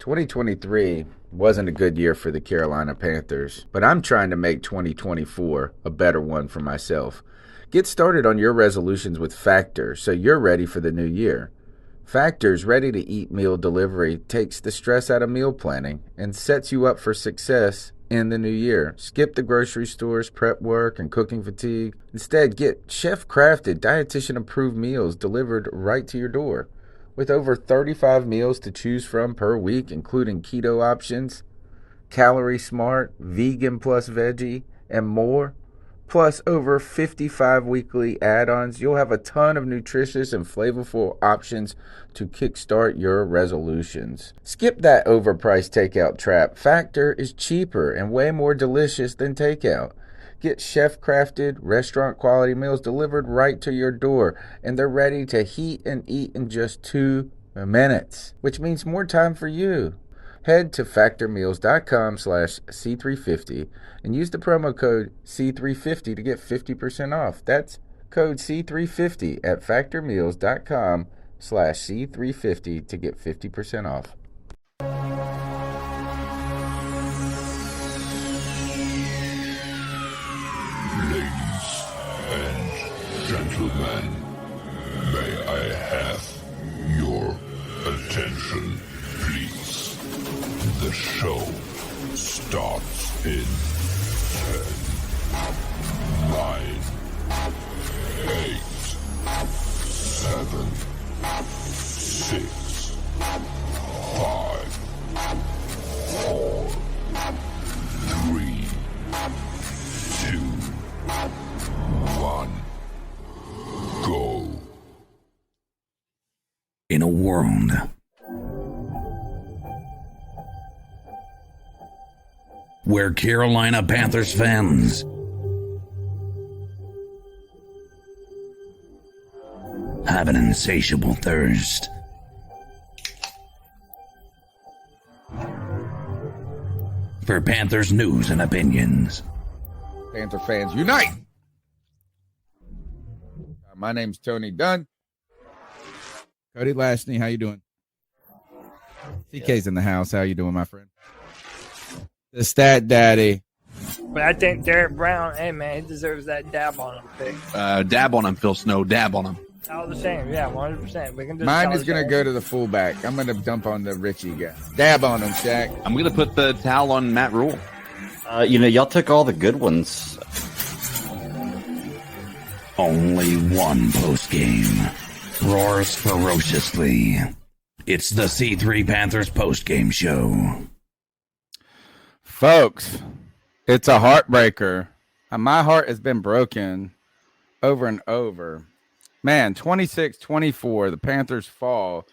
2023 wasn't a good year for the Carolina Panthers, but I'm trying to make 2024 a better one for myself. Get started on your resolutions with Factor so you're ready for the new year. Factor's ready-to-eat meal delivery takes the stress out of meal planning and sets you up for success in the new year. Skip the grocery stores, prep work, and cooking fatigue. Instead, get chef-crafted, dietitian-approved meals delivered right to your door. With over 35 meals to choose from per week, including keto options, calorie smart, vegan plus veggie, and more, plus over 55 weekly add-ons, you'll have a ton of nutritious and flavorful options to kickstart your resolutions. Skip that overpriced takeout trap. Factor is cheaper and way more delicious than takeout. Get chef-crafted, restaurant-quality meals delivered right to your door, and they're ready to heat and eat in just 2 minutes, which means more time for you. Head to factormeals.com/C350 and use the promo code C350 to get 50% off. That's code C350 at factormeals.com/C350 to get 50% off. Ladies and gentlemen, may I have your attention, please? The show starts in 10, 9, 8, 7, 6, 5, 4, 3, 2, 1, go. In a world where Carolina Panthers fans have an insatiable thirst for Panthers news and opinions. Panther fans unite! My name's Tony Dunn. Cody Lashney, how you doing? CK's in the house. How you doing, my friend? The Stat Daddy. But I think Derek Brown, hey man, he deserves that dab on him pick. Dab on him, Phil Snow. Dab on him. All the same, yeah, 100%. We can just Mine is going to go to the fullback. I'm going to dump on the Richie guy. Dab on him, Shaq. I'm going to put the towel on Matt Rule. Y'all took all the good ones. Only one post-game roars ferociously. It's the C3 Panthers post-game show. Folks, it's a heartbreaker. My heart has been broken over and over. Man, 26-24, the Panthers fall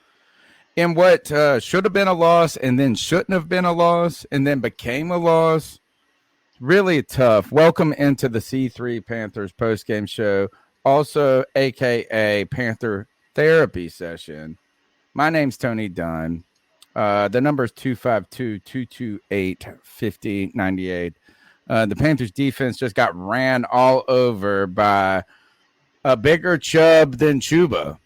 in what should have been a loss and then shouldn't have been a loss and then became a loss. Really tough. Welcome into the C3 Panthers postgame show, also a.k.a. Panther Therapy Session. My name's Tony Dunn. The number is 252-228-5098. The Panthers defense just got ran all over by a bigger Chubb than Chuba.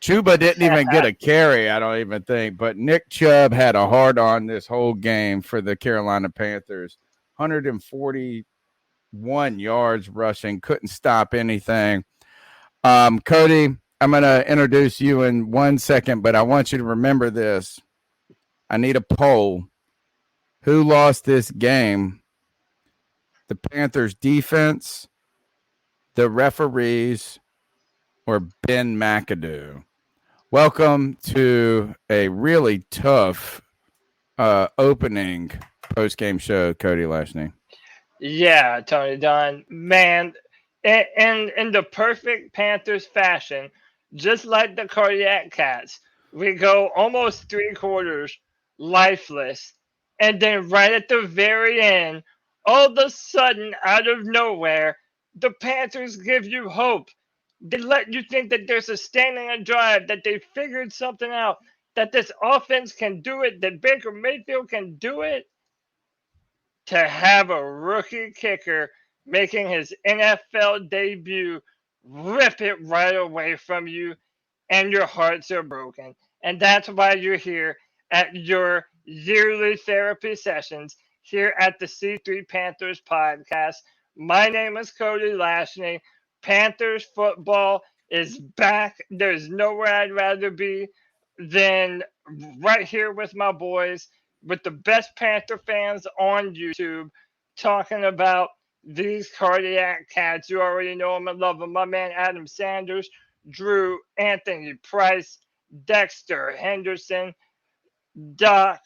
Chuba didn't even get a carry, I don't even think. But Nick Chubb had a hard on this whole game for the Carolina Panthers. 141 yards rushing, couldn't stop anything. Cody, I'm going to introduce you in 1 second, but I want you to remember this. I need a poll. Who lost this game? The Panthers defense, the referees, or Ben McAdoo? Welcome to a really tough opening post-game show, Cody Lashney. Yeah, Tony Dunn. Man, in the perfect Panthers fashion, just like the Cardiac Cats, we go almost 3 quarters lifeless. And then right at the very end, all of a sudden, out of nowhere, the Panthers give you hope. They let you think that they're sustaining a drive, that they figured something out, that this offense can do it, that Baker Mayfield can do it. To have a rookie kicker making his NFL debut rip it right away from you, and your hearts are broken. And that's why you're here at your yearly therapy sessions here at the C3 Panthers podcast. My name is Cody Lashney. Panthers football is back. There's nowhere I'd rather be than right here with my boys, with the best Panther fans on YouTube, talking about these cardiac cats. You already know them and love them. My man Adam Sanders, Drew, Anthony Price, Dexter Henderson, Doc,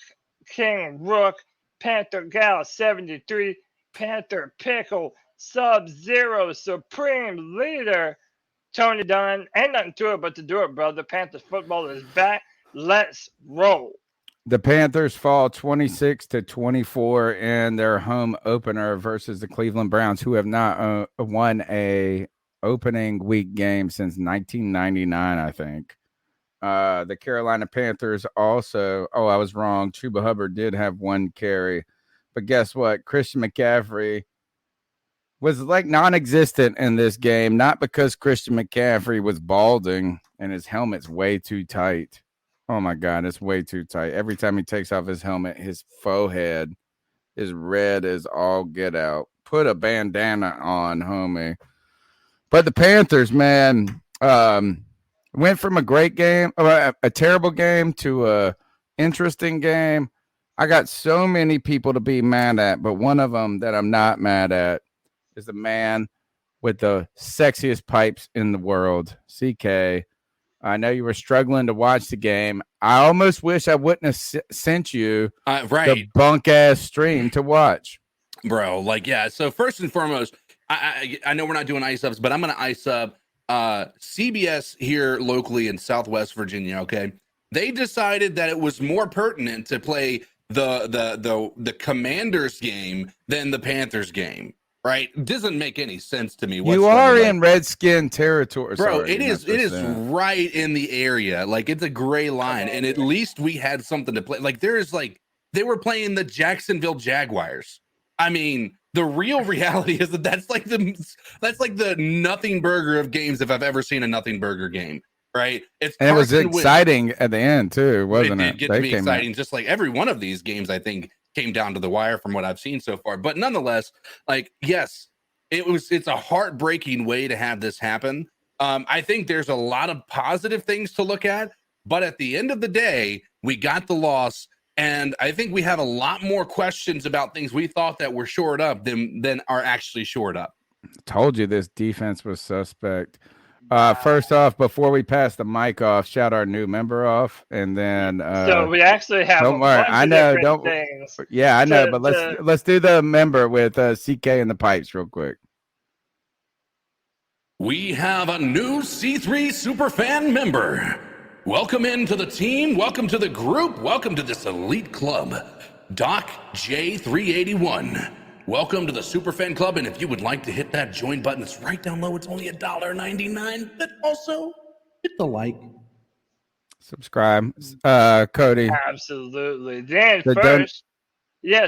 King Rook, Panther Gal 73, Panther Pickle, Sub Zero, Supreme Leader, Tony Dunn. Ain't nothing to it but to do it, brother. Panthers football is back. Let's roll. The Panthers fall 26-24 in their home opener versus the Cleveland Browns, who have not won a opening week game since 1999, I think. The Carolina Panthers also, I was wrong. Chuba Hubbard did have one carry. But guess what? Christian McCaffrey was like non-existent in this game, not because Christian McCaffrey was balding and his helmet's way too tight. Oh, my God, it's way too tight. Every time he takes off his helmet, his faux head is red as all get out. Put a bandana on, homie. But the Panthers, man, went from a great game, a terrible game, to a interesting game. I got so many people to be mad at, but one of them that I'm not mad at is the man with the sexiest pipes in the world, CK. I know you were struggling to watch the game. I almost wish I wouldn't have sent you the bunk ass stream to watch, bro. Like, yeah. So first and foremost, I know we're not doing ice ups, but I'm gonna ice up CBS here locally in Southwest Virginia. Okay, they decided that it was more pertinent to play the Commanders game than the Panthers game. Right? Doesn't make any sense to me. You are in Redskin territory, bro. Sorry, it is right in the area. Like, it's a gray line, and at least we had something to play. Like, they were playing the Jacksonville Jaguars. I mean, the real reality is that's like the nothing burger of games if I've ever seen a nothing burger game. Right? It was exciting at the end too, wasn't it? It did get to be exciting, just like every one of these games, I think, came down to the wire from what I've seen so far. But nonetheless, like, yes, it's a heartbreaking way to have this happen. I think there's a lot of positive things to look at, but at the end of the day, we got the loss. And I think we have a lot more questions about things we thought that were shored up than are actually shored up. Told you this defense was suspect. First off, before we pass the mic off, shout our new member off, and then so we actually have. Don't worry, I know. Don't. Yeah, I know, but let's do the member with CK and the pipes real quick. We have a new C3 Superfan member. Welcome into the team. Welcome to the group. Welcome to this elite club, Doc J381. Welcome to the Superfan Club, and if you would like to hit that join button, it's right down low. It's only $1.99, but also hit the like. Subscribe, Cody. Absolutely. Then first,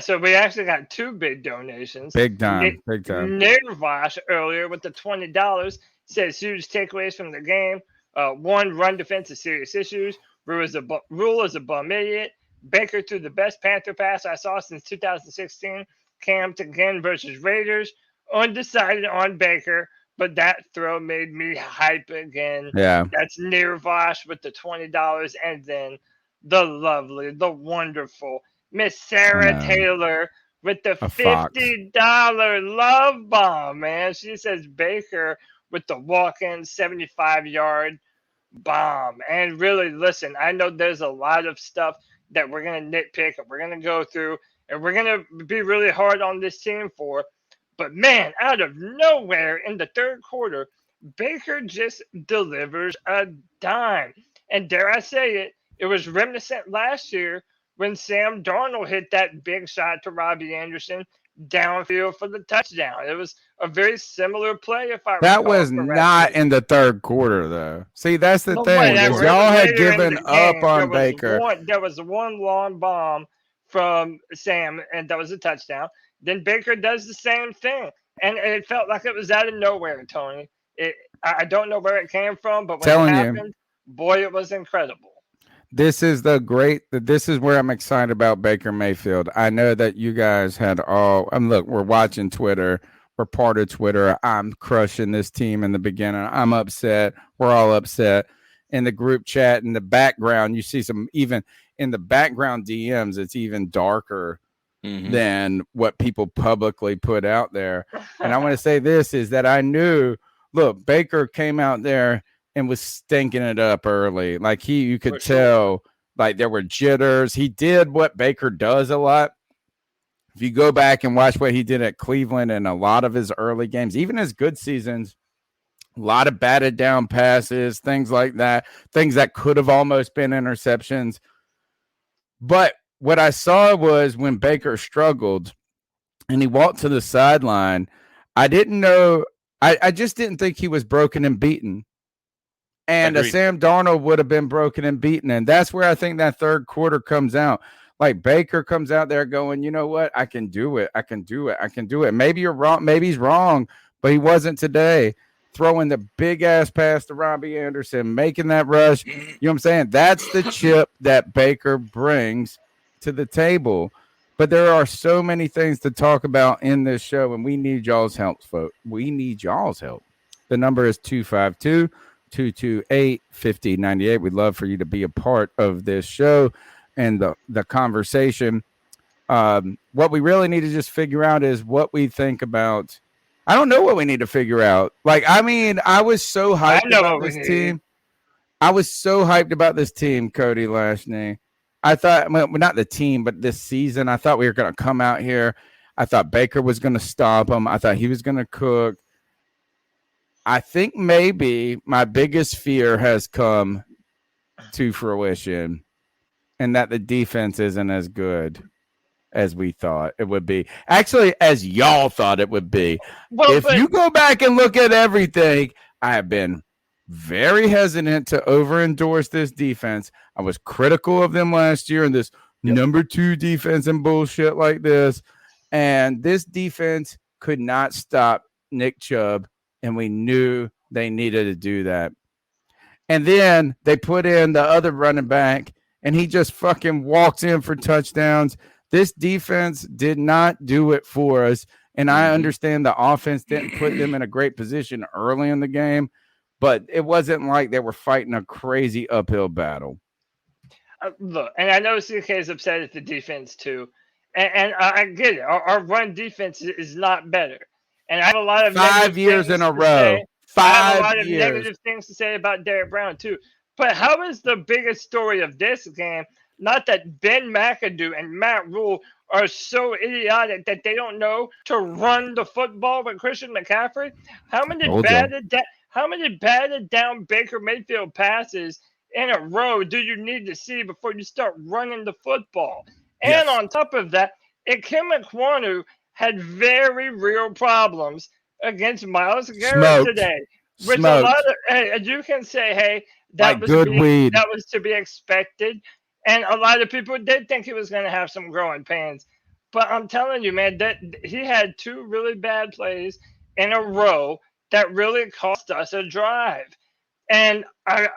so we actually got two big donations. Big time. Nirvash earlier with the $20 says huge takeaways from the game. One, run defense is serious issues. Rule is a bum idiot. Baker threw the best Panther pass I saw since 2016. Cam to Ginn versus Raiders. Undecided on Baker, but that throw made me hype again. Yeah. That's Nirvash with the $20. And then the lovely, the wonderful Miss Sarah Taylor with the $50 love bomb, man. She says Baker with the walk-in 75-yard bomb. And really, listen, I know there's a lot of stuff that we're going to nitpick and we're going to go through and we're going to be really hard on this team for. But, man, out of nowhere in the third quarter, Baker just delivers a dime. And dare I say it, it was reminiscent last year when Sam Darnold hit that big shot to Robbie Anderson downfield for the touchdown. It was a very similar play, if I recall. That was not in the third quarter, though. See, that's the thing. Y'all had given up on Baker. There was one long bomb from Sam, and that was a touchdown. Then Baker does the same thing, and it felt like it was out of nowhere, Tony. I don't know where it came from, but when it happened, boy, it was incredible. this is where I'm excited about Baker Mayfield. I know that you guys had all. Look, we're watching Twitter. We're part of Twitter. I'm crushing this team in the beginning. I'm upset. We're all upset. In the group chat, in the background, you see some, even in the background DMs, it's even darker than what people publicly put out there. And I want to say this is that I knew, look, Baker came out there and was stinking it up early. Like you could tell, like there were jitters. He did what Baker does a lot. If you go back and watch what he did at Cleveland and a lot of his early games, even his good seasons, a lot of batted down passes, things like that, things that could have almost been interceptions. But what I saw was when Baker struggled and he walked to the sideline, I didn't know. I just didn't think he was broken and beaten. And Sam Darnold would have been broken and beaten. And that's where I think that third quarter comes out. Like Baker comes out there going, you know what? I can do it. I can do it. I can do it. Maybe you're wrong. Maybe he's wrong, but he wasn't today. Throwing the big ass pass to Robbie Anderson, making that rush. You know what I'm saying? That's the chip that Baker brings to the table. But there are so many things to talk about in this show, and we need y'all's help, folks. We need y'all's help. The number is 252-228-5098. We'd love for you to be a part of this show and the conversation. What we really need to just figure out is what we think about. I don't know what we need to figure out. Like, I mean, I was so hyped about this team. I was so hyped about this team, Cody Lashney. I thought, well, not the team, but this season, I thought we were going to come out here. I thought Baker was going to stop him. I thought he was going to cook. I think maybe my biggest fear has come to fruition, and that the defense isn't as good as we thought it would be. Actually, as y'all thought it would be. Well, if you go back and look at everything, I have been very hesitant to over-endorse this defense. I was critical of them last year in this number 2 defense and bullshit like this. And this defense could not stop Nick Chubb, and we knew they needed to do that. And then they put in the other running back, and he just fucking walks in for touchdowns. This defense did not do it for us. And I understand the offense didn't put them in a great position early in the game, but it wasn't like they were fighting a crazy uphill battle. Look, and I know CK is upset at the defense too. And I get it. Our run defense is not better. And I have a lot of 5 years in a row. 5 years. I have a lot of negative things to say about Derek Brown too. But how is the biggest story of this game not that Ben McAdoo and Matt Rule are so idiotic that they don't know to run the football with Christian McCaffrey? How many batted down Baker Mayfield passes in a row do you need to see before you start running the football? And on top of that, Ikem Ekwonu had very real problems against Myles Garrett today. Which a lot of you can say, hey, that was to be expected. And a lot of people did think he was going to have some growing pains. But I'm telling you, man, that he had 2 really bad plays in a row that really cost us a drive. And I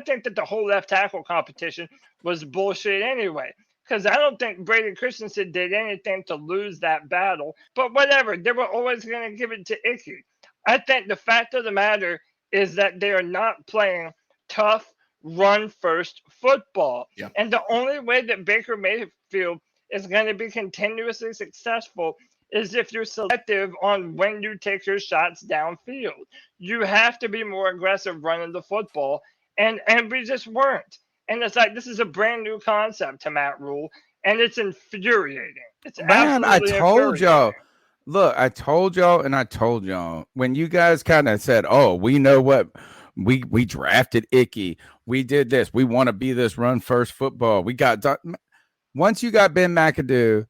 think that the whole left tackle competition was bullshit anyway. Because I don't think Brady Christensen did anything to lose that battle. But whatever, they were always going to give it to Icky. I think the fact of the matter is that they are not playing tough, run-first football. Yep. And the only way that Baker Mayfield is going to be continuously successful is if you're selective on when you take your shots downfield. You have to be more aggressive running the football, and we just weren't. And it's like, this is a brand new concept to Matt Rule, and it's infuriating. It's absolutely told y'all. Look, I told y'all when you guys kind of said, oh, we know what we drafted Icky. We did this. We want to be this run first football. We got once you got Ben McAdoo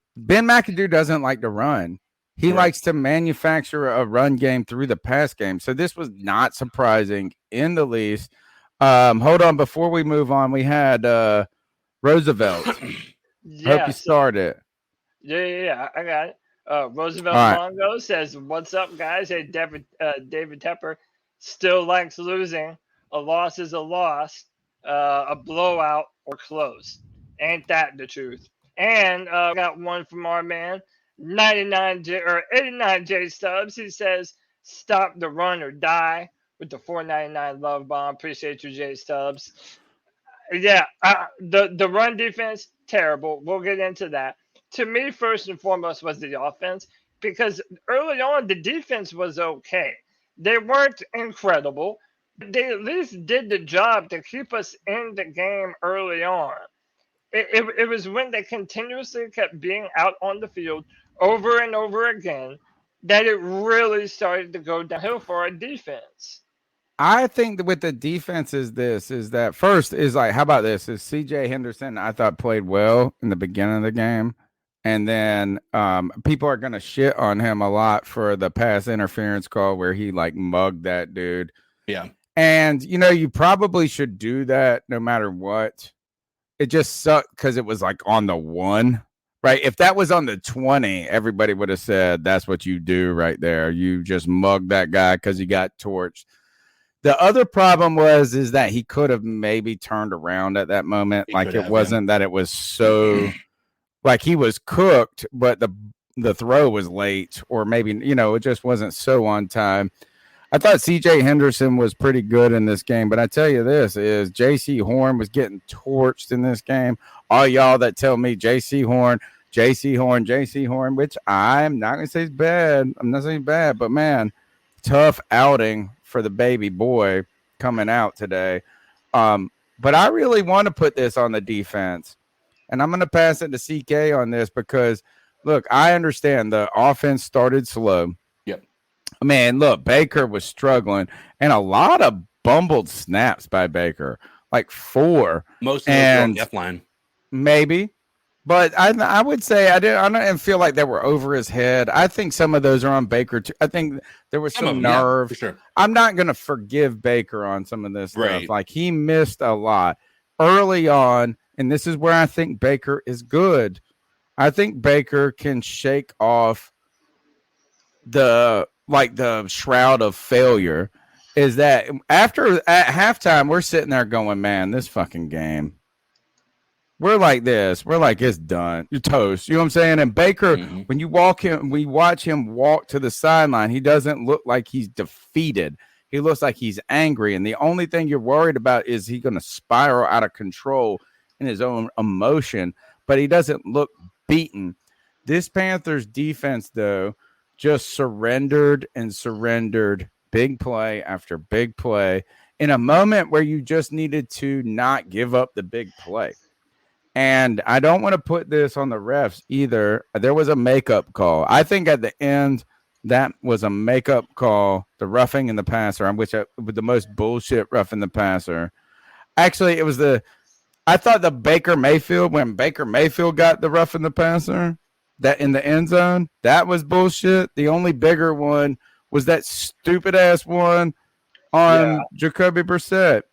doesn't like to run. He likes to manufacture a run game through the pass game. So this was not surprising in the least. Hold on, before we move on, we had Roosevelt. Hope you started. Yeah, I got it. Roosevelt Longo says, "What's up, guys? Hey, David Tepper still likes losing. A loss is a loss. a blowout or close. Ain't that the truth? And got one from our man, 89 J Stubbs. He says, "Stop the run or die" with the 499 love bomb. Appreciate you, J Stubbs. Yeah, the run defense terrible. We'll get into that. To me, first and foremost was the offense because early on the defense was okay. They weren't incredible. They at least did the job to keep us in the game early on. It was when they continuously kept being out on the field over and over again that it really started to go downhill for our defense. I think that with the defense is that first is like, how about this? Is CJ Henderson, I thought, played well in the beginning of the game. And then people are going to shit on him a lot for the pass interference call where he like mugged that dude. Yeah. And, you know, you probably should do that no matter what. It just sucked because it was like on the 1, right? If that was on the 20, everybody would have said that's what you do right there. You just mug that guy because he got torched. The other problem is that he could have maybe turned around at that moment. Like it wasn't that it was so like he was cooked, but the throw was late, or maybe, you know, it just wasn't so on time. I thought CJ Henderson was pretty good in this game, but I tell you this is JC Horn was getting torched in this game. All y'all that tell me JC Horn, which I'm not going to say is bad. I'm not saying bad, but man, tough outing for the baby boy coming out today. But I really want to put this on the defense, and I'm going to pass it to CK on this because, look, I understand the offense started slow. Man, look, Baker was struggling, and a lot of bumbled snaps by Baker, like 4. Most of those were on the F line, maybe. But I would say I didn't feel like they were over his head. I think some of those are on Baker too. I think there was some nerve. Yeah, for sure. I'm not going to forgive Baker on some of this Right. stuff. Like he missed a lot early on, and this is where I think Baker is good. I think Baker can shake off the shroud of failure. Is that at halftime we're sitting there going, man, this fucking game. We're like this. We're like, it's done. You're toast. You know what I'm saying? And Baker, when you we watch him walk to the sideline, he doesn't look like he's defeated. He looks like he's angry. And the only thing you're worried about is he going to spiral out of control in his own emotion. But he doesn't look beaten. This Panthers defense, though, just surrendered big play after big play in a moment where you just needed to not give up the big play. And I don't want to put this on the refs either. There was a makeup call. I think at the end, that was a makeup call, the roughing in the passer, with the most bullshit roughing the passer. Actually, it was I thought the Baker Mayfield, when Baker Mayfield got the roughing the passer, that in the end zone, that was bullshit. The only bigger one was that stupid ass one on Jacoby Brissett.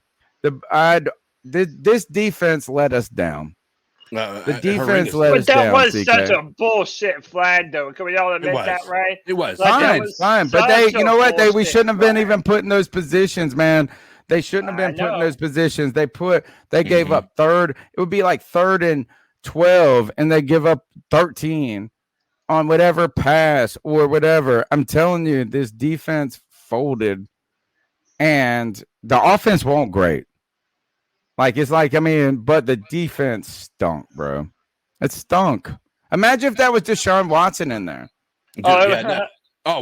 This defense let us down. The defense let us down. But that was such a bullshit flag, though. Can we all admit that, right? It was fine. But you know what? We shouldn't have been even put in those positions, man. They shouldn't have been put in those positions. They gave up third. It would be like 3rd and 12, and they give up 13 on whatever pass or whatever. I'm telling you, this defense folded, and the offense won't great. Like, it's like, I mean, but the defense stunk, bro. It stunk. Imagine if that was Deshaun Watson in there. Dude,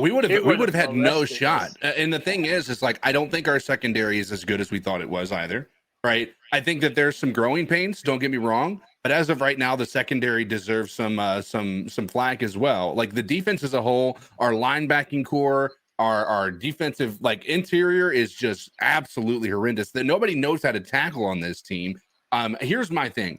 we would have had no shot. And the thing is like, I don't think our secondary is as good as we thought it was either. Right. I think that there's some growing pains. Don't get me wrong. But as of right now, the secondary deserves some flack as well. Like the defense as a whole, our linebacking core, our defensive interior is just absolutely horrendous. That nobody knows how to tackle on this team. Here's my thing.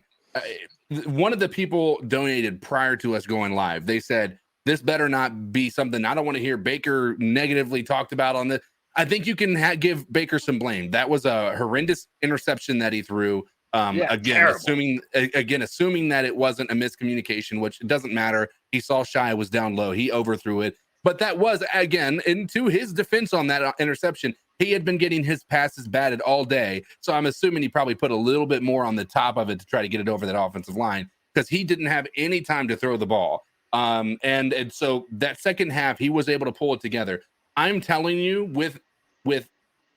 One of the people donated prior to us going live. They said this better not be something I don't want to hear Baker negatively talked about on this. I think you can give Baker some blame. That was a horrendous interception that he threw. Assuming that it wasn't a miscommunication, which it doesn't matter. He saw Shia was down low. He overthrew it. But that was, again, into his defense on that interception, he had been getting his passes batted all day. So I'm assuming he probably put a little bit more on the top of it to try to get it over that offensive line because he didn't have any time to throw the ball. And so that second half, he was able to pull it together. I'm telling you, with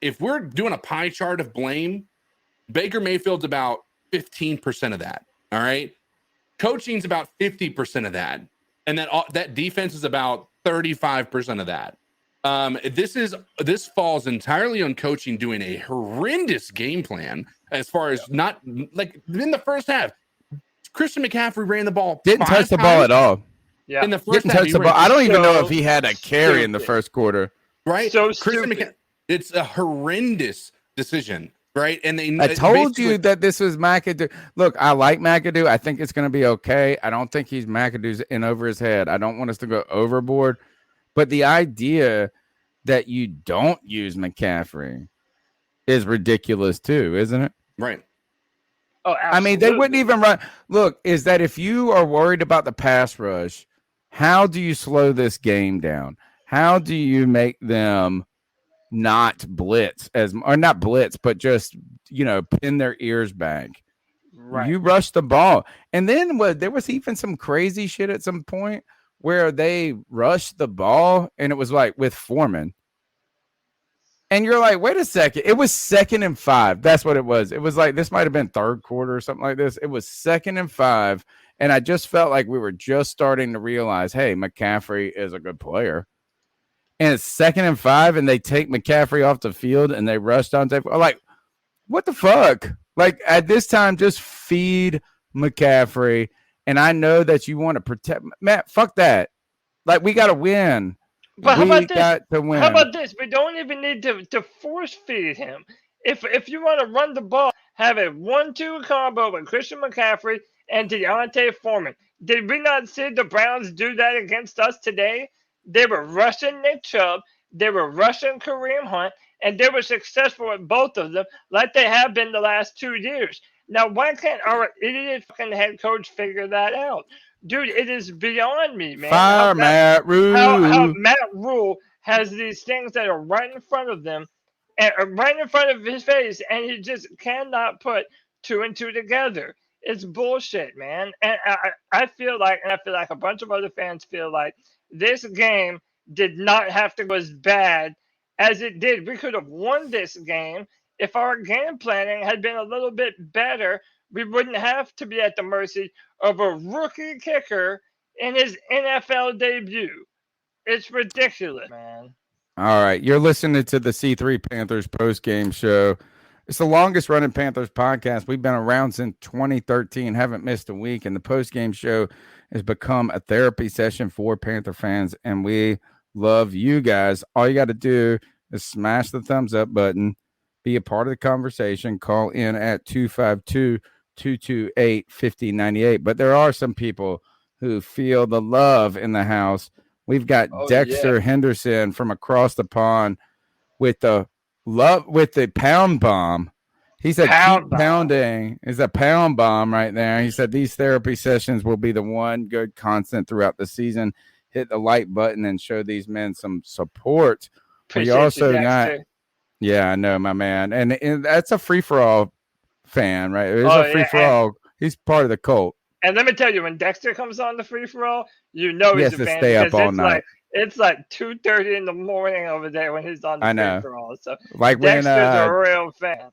if we're doing a pie chart of blame, Baker Mayfield's about 15% of that. All right. Coaching's about 50% of that. And that defense is about 35% of that. This falls entirely on coaching doing a horrendous game plan as far as not like in the first half. Christian McCaffrey ran the ball. Didn't touch the ball at all. Yeah. In the first Didn't half, touch the ball. I don't even know if he had a carry in the first quarter. Right? So Christian stupid. it's a horrendous decision, right? And I told you that this was McAdoo. Look, I like McAdoo. I think it's going to be okay. I don't think he's McAdoo's in over his head. I don't want us to go overboard. But the idea that you don't use McCaffrey is ridiculous too, isn't it? Right. Oh, absolutely. I mean, they wouldn't even run. Look, is that if you are worried about the pass rush, how do you slow this game down? How do you make them not blitz or not blitz, but just, pin their ears back? Right. You rush the ball. And then there was even some crazy shit at some point where they rushed the ball and it was like with Foreman. And you're like, wait a second. It was 2nd and 5. That's what it was. It was like, this might have been third quarter or something like this. It was 2nd and 5. And I just felt like we were just starting to realize, hey, McCaffrey is a good player. And it's 2nd and 5 and they take McCaffrey off the field and they rush Dante. Like, what the fuck? Like, at this time, just feed McCaffrey. And I know that you want to protect Matt. Fuck that. Like, we got to win. But how about this? Got to win. How about this? We don't even need to force feed him. If you want to run the ball, have a 1-2 combo with Christian McCaffrey and Deontay Foreman. Did we not see the Browns do that against us today? They were rushing Nick Chubb, they were rushing Kareem Hunt, and they were successful with both of them, like they have been the last 2 years. Now, why can't our idiot fucking head coach figure that out? Dude, it is beyond me, man. Fire Matt Rule. How Matt Rule has these things that are right in front of them, and right in front of his face, and he just cannot put 2 and 2 together. It's bullshit, man. And I feel like a bunch of other fans feel like this game did not have to go as bad as it did. We could have won this game if our game planning had been a little bit better. We wouldn't have to be at the mercy of a rookie kicker in his NFL debut. It's ridiculous, man. All right. You're listening to the C3 Panthers post-game show. It's the longest running Panthers podcast. We've been around since 2013, haven't missed a week, and the post-game show has become a therapy session for Panther fans, and we love you guys. All you got to do is smash the thumbs up button, be a part of the conversation, call in at 252-228-5098. But there are some people who feel the love in the house. We've got Dexter Henderson from across the pond with the pound bomb. He said, keep pounding is a pound bomb right there. He said, these therapy sessions will be the one good constant throughout the season. Hit the like button and show these men some support. Appreciate we also you, got, yeah, I know, my man. And that's a free-for-all fan, right? It's a free-for-all. He's part of the cult. And let me tell you, when Dexter comes on the free-for-all, you know he's a fan. Stay up all night. It's like 2:30 in the morning over there when he's on the free-for-all. So like Dexter's a real fan.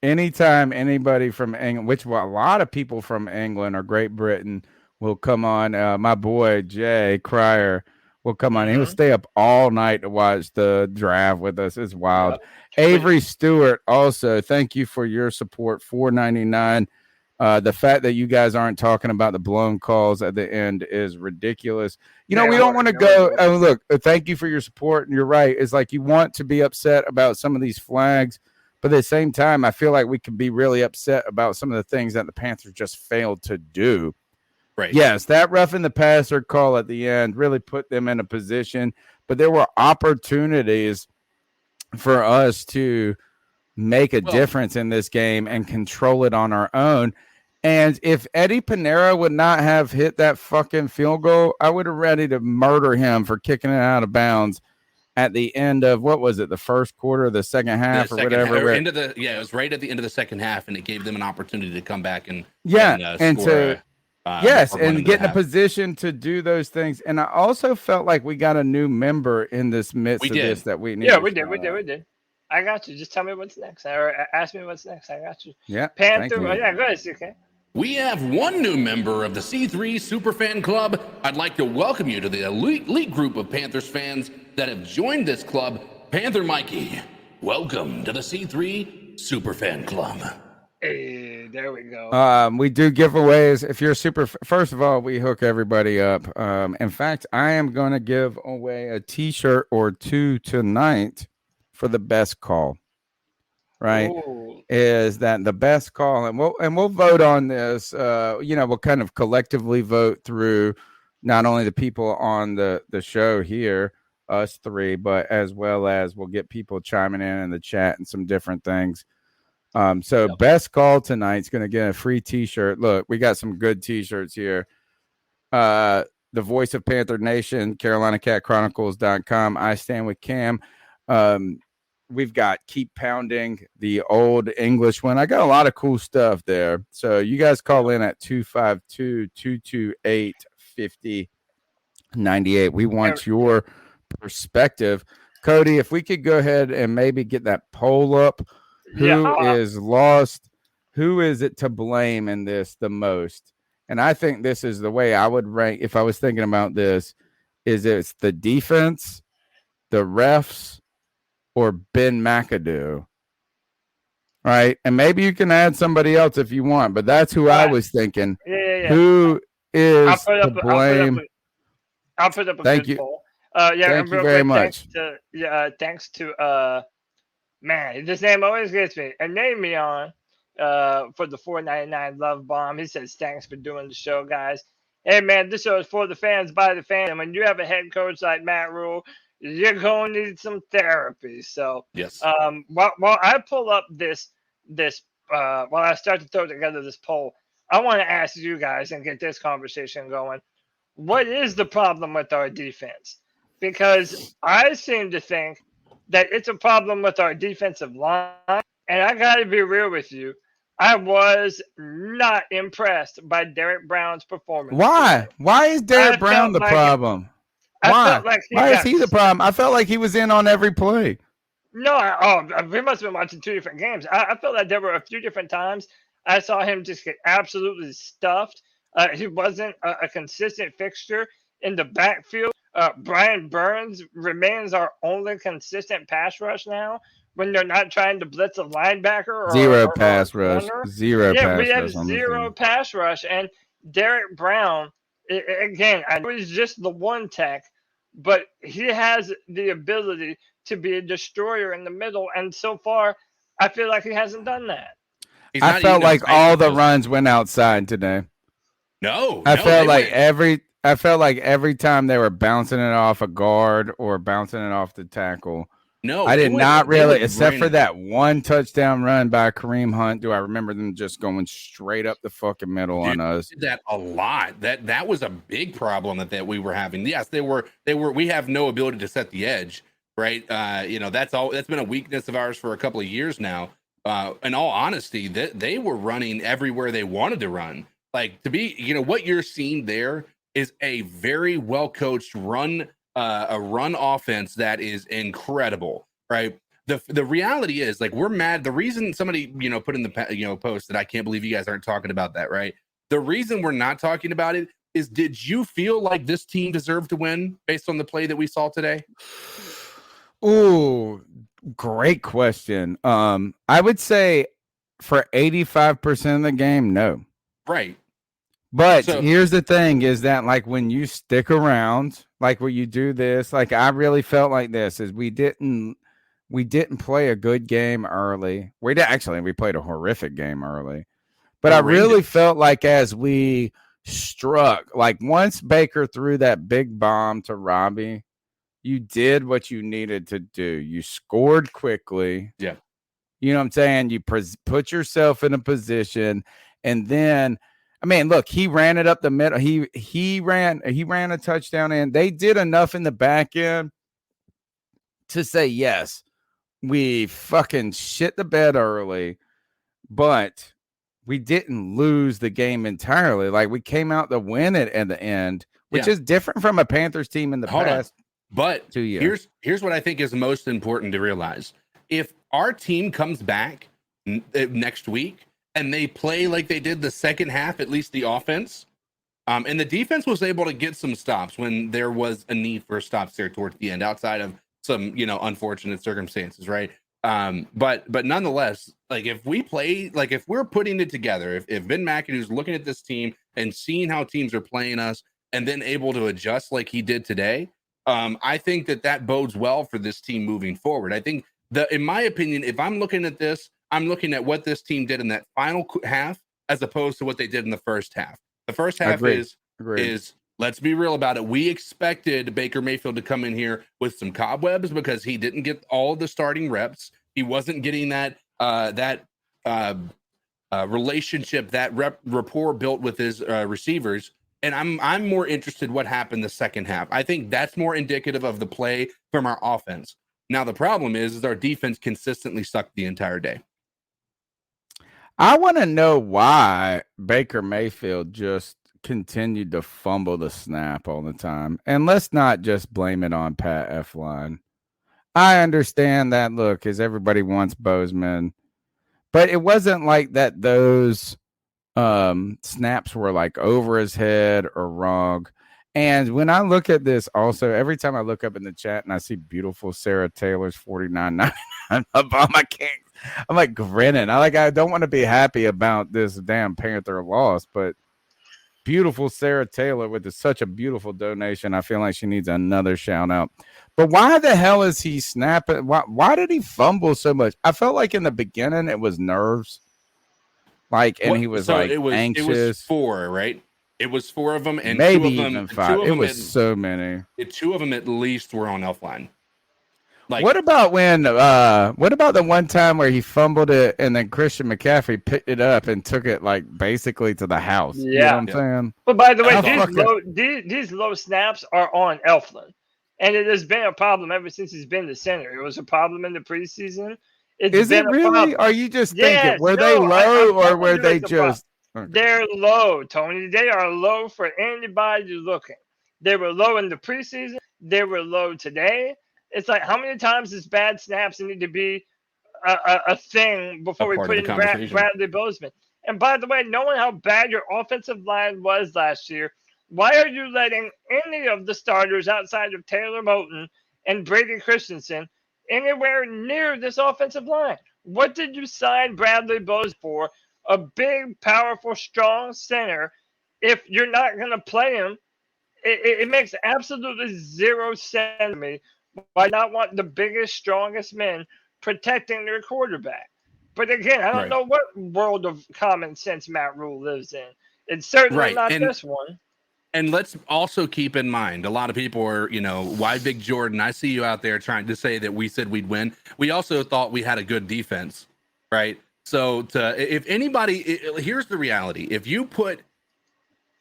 Anytime anybody from England, which a lot of people from England or Great Britain will come on, my boy Jay Cryer will come on. He'll stay up all night to watch the draft with us. It's wild. Yep. Avery Stewart also, thank you for your support. $4.99. The fact that you guys aren't talking about the blown calls at the end is ridiculous. We don't want to go. Look, thank you for your support. And you're right. It's like you want to be upset about some of these flags, but at the same time, I feel like we could be really upset about some of the things that the Panthers just failed to do. Right. Yes, that roughing the passer call at the end really put them in a position, but there were opportunities for us to make a difference in this game and control it on our own. And if Eddie Pinero would not have hit that fucking field goal, I would have ready to murder him for kicking it out of bounds at the end of what was it, the first quarter, the second half, or whatever. It was right at the end of the second half, and it gave them an opportunity to come back and and score. Yes, and get in a position to do those things. And I also felt like we got a new member in this midst of this that we need. Yeah, we did. I got you. Just tell me what's next, or ask me what's next. I got you. Yeah, Panther. Oh, yeah, go ahead, CK. We have one new member of the C3 Superfan Club. I'd like to welcome you to the elite group of Panthers fans that have joined this club. Panther Mikey, welcome to the C3 Superfan Club. Hey, there we go. We do giveaways. If you're first of all, we hook everybody up. In fact, I am going to give away a T-shirt or two tonight for the best call. Right? Ooh. Is that the best call? And we'll vote on this. We'll kind of collectively vote through not only the people on the show here, us three, but as well as we'll get people chiming in the chat and some different things. Best call tonight's going to get a free T-shirt. Look, we got some good T-shirts here. The Voice of Panther Nation, CarolinaCatChronicles.com. I Stand with Cam. We've got Keep Pounding, the old English one. I got a lot of cool stuff there. So you guys call in at 252-228-5098. We want your perspective. Cody, if we could go ahead and maybe get that poll up. Who is lost? Who is it to blame in this the most? And I think this is the way I would rank if I was thinking about this. Is it's the defense, the refs, or Ben McAdoo? Right? And maybe you can add somebody else if you want, but that's who I was thinking. Yeah. Who is to blame? I'll put up a Thank good you. poll. Thank you very much. Thanks to man, this name always gets me. And name me on for the $4.99 love bomb. He says, thanks for doing the show, guys. Hey, man, this show is for the fans, by the fans. And when you have a head coach like Matt Rule, you're going to need some therapy. So, yes. While I pull up while I start to throw together this poll, I want to ask you guys and get this conversation going. What is the problem with our defense? Because I seem to think that it's a problem with our defensive line. And I got to be real with you. I was not impressed by Derek Brown's performance. Why? Today. Why is Derek Brown the problem? Why is he the problem? I felt like he was in on every play. No, we must have been watching two different games. I felt like there were a few different times I saw him just get absolutely stuffed. He wasn't a consistent fixture in the backfield. Brian Burns remains our only consistent pass rush now when they're not trying to blitz a linebacker or zero pass rush. Yeah, we have zero pass rush. And Derek Brown, again, I know he's just the one tech, but he has the ability to be a destroyer in the middle. And so far, I feel like he hasn't done that. I felt like all the runs went outside today. I felt like every time they were bouncing it off a guard or bouncing it off the tackle. No, I did not really, except for that one touchdown run by Kareem Hunt. Do I remember them just going straight up the fucking middle on us? Did that a lot. That was a big problem that we were having. Yes, they were. We have no ability to set the edge, right? That's been a weakness of ours for a couple of years now. In all honesty, they were running everywhere they wanted to run. Like, to be, what you're seeing there is a very well coached run offense that is incredible, right? The reality is, like, we're mad. The reason somebody put in the post that I can't believe you guys aren't talking about that, right? The reason we're not talking about it is, did you feel like this team deserved to win based on the play that we saw today? Ooh, great question. I would say for 85% of the game, no. Right. But here's the thing is that, like, when you stick around, like when you do this, like, I really felt like this is we didn't play a good game early. We played a horrific game early. But I really felt like as we struck, like once Baker threw that big bomb to Robbie, you did what you needed to do. You scored quickly. Yeah. You know what I'm saying? You put yourself in a position, and then look, he ran it up the middle. He ran a touchdown, and they did enough in the back end to say, yes, we fucking shit the bed early, but we didn't lose the game entirely. Like, we came out to win it at the end, which is different from a Panthers team in the past. But 2 years. Here's what I think is most important to realize. If our team comes back next week and they play like they did the second half, at least the offense, and the defense was able to get some stops when there was a need for stops there towards the end, outside of some, unfortunate circumstances, right? But nonetheless, like, if we play, like, if we're putting it together, if Ben McAdoo's looking at this team and seeing how teams are playing us and then able to adjust like he did today, I think that bodes well for this team moving forward. I think in my opinion, if I'm looking at this, I'm looking at what this team did in that final half as opposed to what they did in the first half. The first half is let's be real about it. We expected Baker Mayfield to come in here with some cobwebs because he didn't get all the starting reps. He wasn't getting that relationship, that rapport built with his receivers. And I'm more interested what happened the second half. I think that's more indicative of the play from our offense. Now, the problem is our defense consistently sucked the entire day. I want to know why Baker Mayfield just continued to fumble the snap all the time. And let's not just blame it on Pat Elflein. I understand that, look, because everybody wants Bozeman. But it wasn't like that those snaps were like over his head or wrong. And when I look at this also, every time I look up in the chat and I see beautiful Sarah Taylor's $49.99 up on my Kings, I'm like grinning. I don't want to be happy about this damn Panther loss, but beautiful Sarah Taylor with such a beautiful donation. I feel like she needs another shout out. But why the hell is he snapping? Why did he fumble so much? I felt like in the beginning it was nerves. He was anxious. It was 4, right? It was 4 of them, and maybe 2 of them, even 5. It was so many. 2 of them at least were on Elflein. Like, what about the one time where he fumbled it and then Christian McCaffrey picked it up and took it like basically to the house? Yeah. You know what I'm saying? But by the way, these low snaps are on Elflein. And it has been a problem ever since he's been the center. It was a problem in the preseason. Is it really? Are you just thinking, were they low or were they just... Okay. They're low, Tony. They are low for anybody looking. They were low in the preseason. They were low today. It's like, how many times does bad snaps need to be a thing before we put in Bradley Bozeman? And by the way, knowing how bad your offensive line was last year, why are you letting any of the starters outside of Taylor Moton and Brady Christensen anywhere near this offensive line? What did you sign Bradley Bozeman for? A big, powerful, strong center. If you're not going to play him, it makes absolutely zero sense to me. Why not want the biggest, strongest men protecting their quarterback? But again, I don't know what world of common sense Matt Rule lives in. It's certainly not this one. And let's also keep in mind, a lot of people are, why Big Jordan? I see you out there trying to say that we said we'd win. We also thought we had a good defense, right? So if anybody, here's the reality. If you put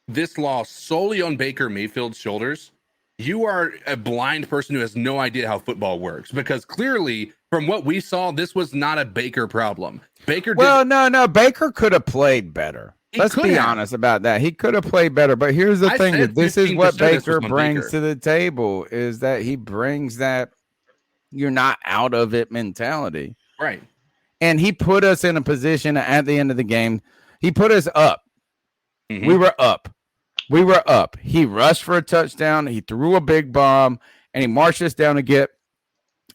this loss solely on Baker Mayfield's shoulders, you are a blind person who has no idea how football works, because clearly from what we saw, this was not a Baker problem. No, Baker could have played better. Let's be honest about that. He could have played better, but here's the thing. This is what Baker brings to the table, is that he brings that you're not out of it mentality. Right. And he put us in a position at the end of the game. He put us up. Mm-hmm. We were up. He rushed for a touchdown. He threw a big bomb, and he marched us down to get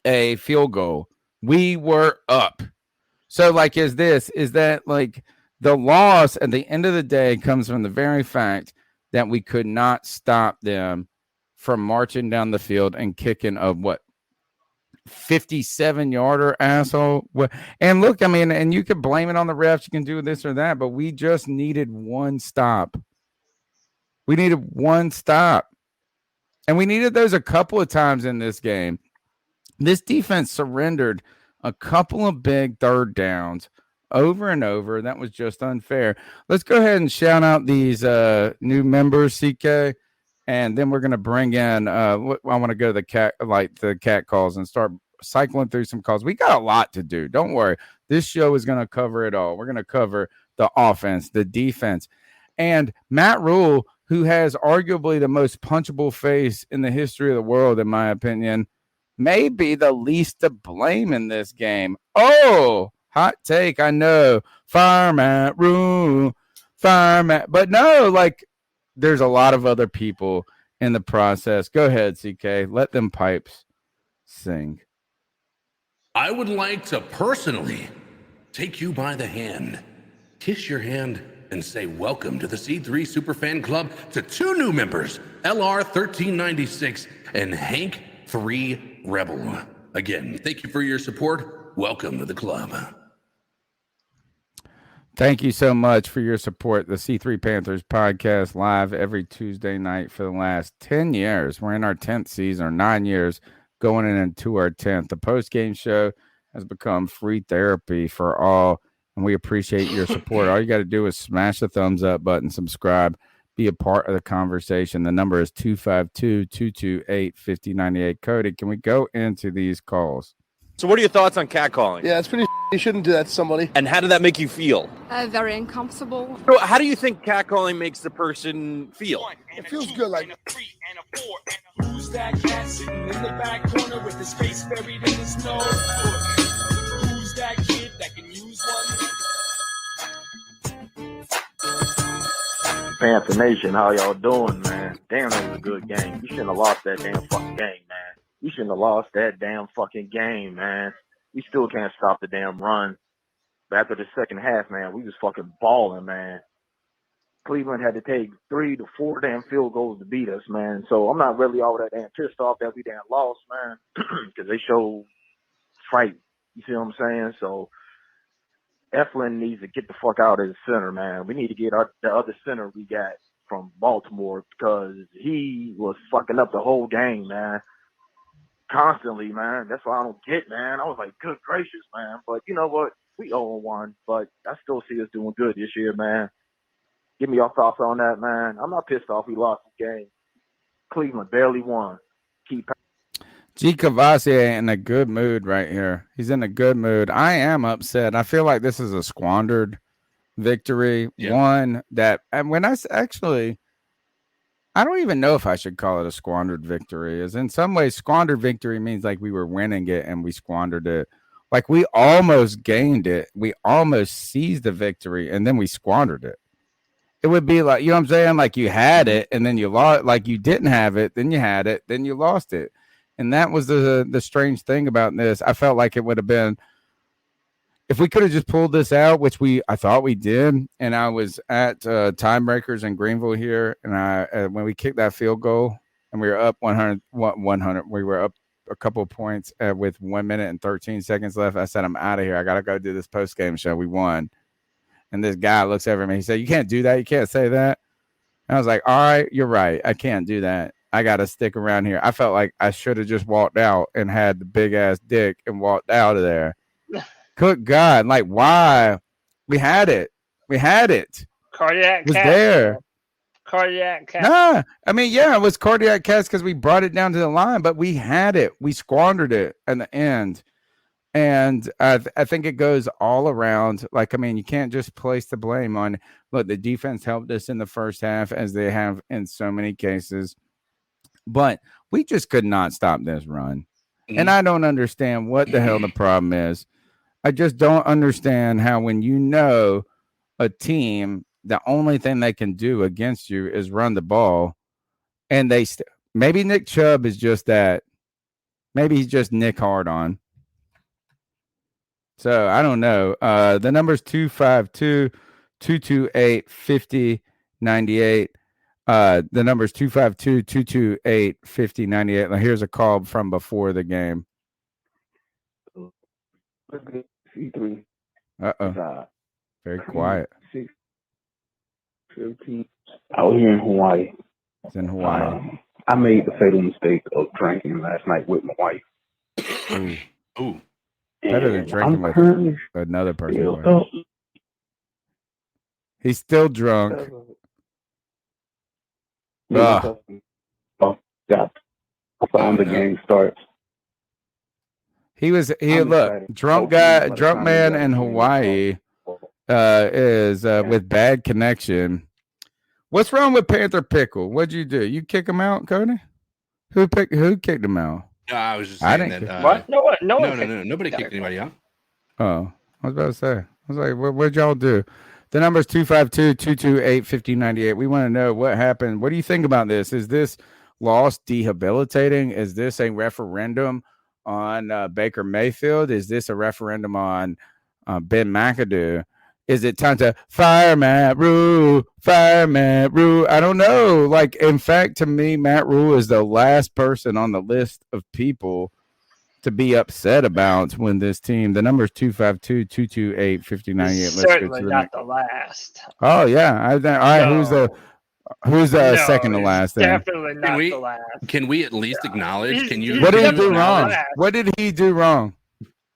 a field goal. We were up. So, is that the loss at the end of the day comes from the very fact that we could not stop them from marching down the field and kicking a 57-yarder, asshole. And look, and you can blame it on the refs. You can do this or that, but we just needed one stop. We needed one stop. And we needed those a couple of times in this game. This defense surrendered a couple of big third downs over and over. That was just unfair. Let's go ahead and shout out these new members, CK. and then we're going to bring in. I want to go to the cat calls and start cycling through some calls. We got a lot to do. Don't worry. This show is going to cover it all. We're going to cover the offense, the defense, and Matt Rule, who has arguably the most punchable face in the history of the world, in my opinion, may be the least to blame in this game. Oh, hot take. I know. Fire Matt Rule. Fire Matt. But no, like, there's a lot of other people in the process. Go ahead, CK. Let them pipes sing. I would like to personally take you by the hand, kiss your hand, and say welcome to the C3 Superfan Club to two new members, LR1396 and Hank 3 Rebel. Again, thank you for your support. Welcome to the club. Thank you so much for your support. The C3 Panthers podcast live every Tuesday night for the last 10 years. We're in our 10th season, or 9 years, going into our 10th. The post-game show has become free therapy for all, and we appreciate your support. All you got to do is smash the thumbs up button, subscribe, be a part of the conversation. The number is 252-228-5098. Cody, can we go into these calls? So what are your thoughts on catcalling? Yeah, it's pretty. You shouldn't do that to somebody. And how did that make you feel? Very uncomfortable. So how do you think catcalling makes the person feel? It feels good, like. Who's that cat sitting in the back corner with his face buried in his nose? Who's that kid that can use one? Panther Nation, how y'all doing, man? Damn, that was a good game. You shouldn't have lost that damn fucking game, man. You shouldn't have lost that damn fucking game, man. We still can't stop the damn run. But after the second half, man, we was fucking balling, man. Cleveland had to take 3 to 4 damn field goals to beat us, man. So I'm not really all that damn pissed off that we damn lost, man, because they showed fight. You see what I'm saying? So Eflin needs to get the fuck out of the center, man. We need to get the other center we got from Baltimore, because he was fucking up the whole game, man. Constantly, man. That's what I don't get, man. I was like, good gracious, man. But you know what? We 0-1, but I still see us doing good this year, man. Give me your thoughts on that, man. I'm not pissed off we lost the game. Cleveland barely won. G. Cavassier in a good mood right here. He's in a good mood. I am upset. I feel like this is a squandered victory. Yeah. One that, and when I don't even know if I should call it a squandered victory. As in some ways, squandered victory means like we were winning it and we squandered it. Like we almost gained it. We almost seized the victory and then we squandered it. It would be like, you know what I'm saying? Like you had it and then you lost, like you didn't have it, then you had it, then you lost it. And that was the strange thing about this. I felt like it would have been, if we could have just pulled this out, which I thought we did, and I was at Timebreakers in Greenville here, and when we kicked that field goal, and we were up 100, we were up a couple of points with 1 minute and 13 seconds left. I said, I'm out of here. I got to go do this post-game show. We won. And this guy looks over me. He said, you can't do that. You can't say that. And I was like, all right, you're right. I can't do that. I got to stick around here. I felt like I should have just walked out and had the big-ass dick and walked out of there. Good God. Like, why? We had it. We had it. Cardiac it was cat. there. Cardiac cat. Nah. I mean, yeah, it was cardiac cats because we brought it down to the line, but we had it. We squandered it in the end. And I think it goes all around. Like, I mean, you can't just place the blame on, look, the defense helped us in the first half, as they have in so many cases. But we just could not stop this run. Mm-hmm. And I don't understand what the hell the problem is. I just don't understand how, when you know a team, the only thing they can do against you is run the ball, and maybe Nick Chubb is just that. Maybe he's just Nick Hard on. So I don't know. The number is 252-228-5098. The number is 252-228-5098. Now here's a call from before the game. C3. Very quiet. 6:15. Out here in Hawaii. It's in Hawaii. I made the fatal mistake of drinking last night with my wife. Ooh. Better than drinking with another person. He's still drunk. Yeah. Oh, When the no. game starts. He look, excited. drunk Hopefully, guy, by the drunk time we man got in a game, Hawaii is with bad connection. What's wrong with Panther Pickle? What'd you do? You kick him out, Cody? Who kicked him out? No, I was just I saying didn't that. What? No one. No. Nobody kicked anybody out. Oh, I was about to say. I was like, what'd y'all do? The number is 252-228-5098. We want to know what happened. What do you think about this? Is this loss debilitating? Is this a referendum on Baker Mayfield? Is this a referendum on Ben McAdoo? Is it time to fire Matt Rule? Fire Matt Rule? I don't know. Like, in fact, to me, Matt Rule is the last person on the list of people to be upset about when this team. The number is 252-228-5098. Certainly not the last. Oh yeah. All right. No. Who's No, second to he's last? Then definitely not the last. Can we at least acknowledge? Can you? What did he can you do wrong? acknowledge- What did he do wrong?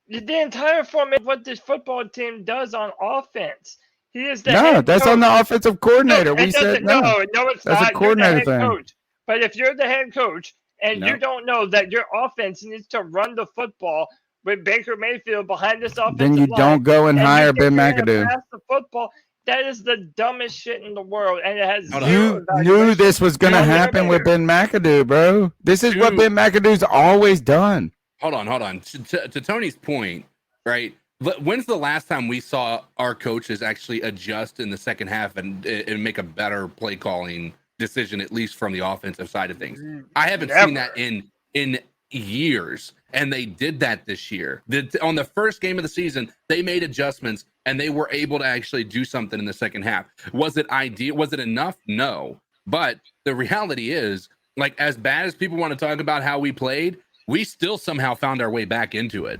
The entire format of what this football team does on offense. He is the No, head that's coach. on the offensive coordinator. No, We said no. No, it's That's not. a coordinator You're the head thing. coach. But if you're the head coach and No. you don't know that your offense needs to run the football with Baker Mayfield behind this offensive Then you line, don't go and you hire think Ben you're gonna McAdoo. pass the football. That is the dumbest shit in the world, and it has Hold on. zero You knew evaluation this was going to on the happen with coordinator. Ben McAdoo, bro. This is what Ben McAdoo's always done. Hold on. To Tony's point, right? When's the last time we saw our coaches actually adjust in the second half and make a better play calling decision, at least from the offensive side of things? I haven't seen that in years, and they did that this year. On the first game of the season, they made adjustments and they were able to actually do something in the second half. Was it ideal? Was it enough? No. But the reality is, like, as bad as people want to talk about how we played, we still somehow found our way back into it.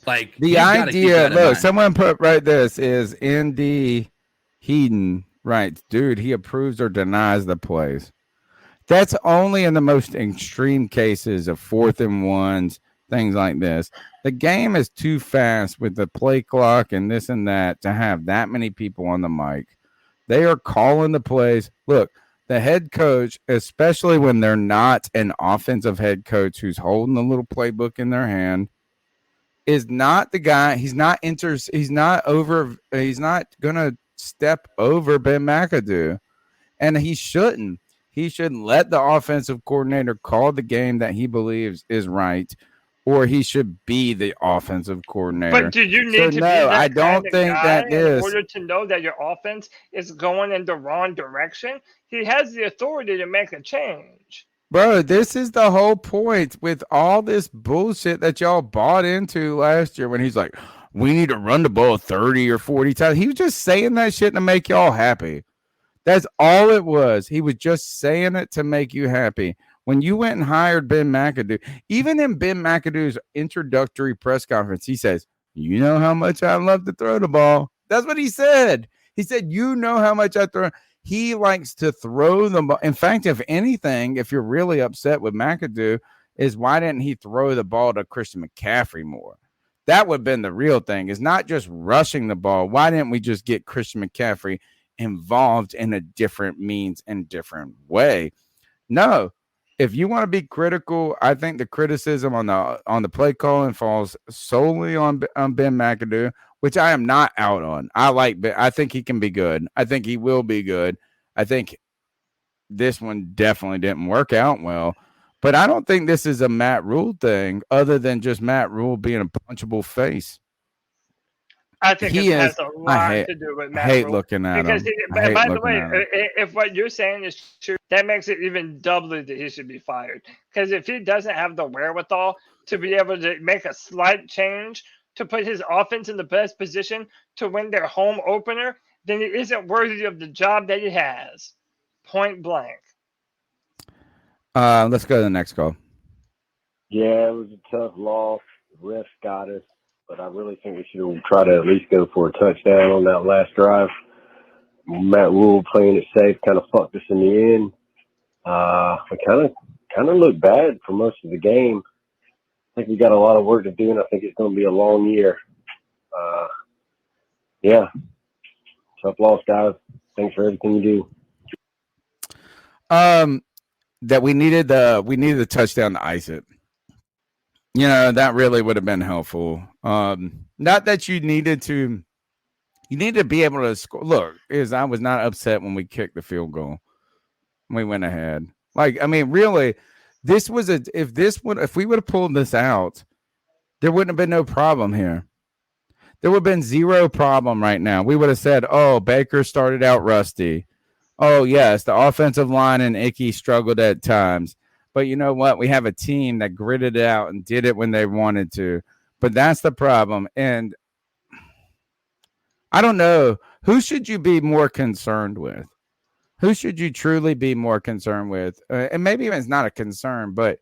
Like, The idea, look, someone put right this is ND Heaton, right? Dude, he approves or denies the plays. That's only in the most extreme cases of 4th and 1s, things like this. The game is too fast with the play clock and this and that to have that many people on the mic. They are calling the plays. Look, the head coach, especially when they're not an offensive head coach who's holding the little playbook in their hand, is not the guy. He's not gonna step over Ben McAdoo, and he shouldn't. He should let the offensive coordinator call the game that he believes is right, or he should be the offensive coordinator. But do you need to be that I don't kind of think guy that is. in order to know that your offense is going in the wrong direction? He has the authority to make a change. Bro, this is the whole point with all this bullshit that y'all bought into last year when he's like, we need to run the ball 30 or 40 times. He was just saying that shit to make y'all happy. That's all it was. He was just saying it to make you happy. When you went and hired Ben McAdoo, even in Ben McAdoo's introductory press conference, he says, you know how much I love to throw the ball. That's what he said. He said, you know how much I throw. He likes to throw the ball. In fact, if anything, if you're really upset with McAdoo, is why didn't he throw the ball to Christian McCaffrey more? That would have been the real thing, is not just rushing the ball. Why didn't we just get Christian McCaffrey involved in a different means and different way? No. If you want to be critical, I think the criticism on the play calling falls solely on Ben McAdoo, which I am not out on. I think he can be good. I think he will be good. I think this one definitely didn't work out well. But I don't think this is a Matt Rule thing, other than just Matt Rule being a punchable face. I think it has a lot to do with Matt I hate Rule. looking at because him. By the way, if what you're saying is true, that makes it even doubly that he should be fired. Because if he doesn't have the wherewithal to be able to make a slight change to put his offense in the best position to win their home opener, then he isn't worthy of the job that he has. Point blank. Let's go to the next call. Yeah, it was a tough loss. The refs got us, but I really think we should try to at least go for a touchdown on that last drive. Matt Rule playing it safe kind of fucked us in the end. We kind of looked bad for most of the game. I think we got a lot of work to do, and I think it's going to be a long year. Yeah, tough loss, guys. Thanks for everything you do. that we needed the touchdown to ice it. That really would have been helpful. Not that you needed to be able to score. Look, I was not upset when we kicked the field goal. We went ahead. Really, this was if we would have pulled this out, there wouldn't have been no problem here. There would have been zero problem right now. We would have said, oh, Baker started out rusty. Oh, yes, the offensive line and Icky struggled at times. But you know what? We have a team that gritted it out and did it when they wanted to. But that's the problem. And I don't know. Who should you be more concerned with? Who should you truly be more concerned with? And maybe it's not a concern, but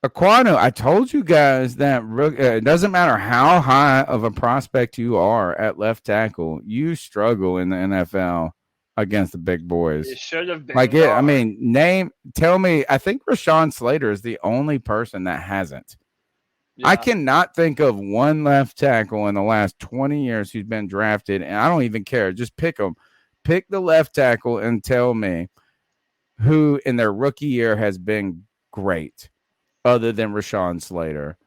Aquano, I told you guys that it doesn't matter how high of a prospect you are at left tackle, you struggle in the NFL against the big boys. It should have been. Tell me, I think Rashawn Slater is the only person that hasn't. Yeah. I cannot think of one left tackle in the last 20 years who's been drafted, and I don't even care. Just pick them. Pick the left tackle and tell me who in their rookie year has been great other than Rashawn Slater.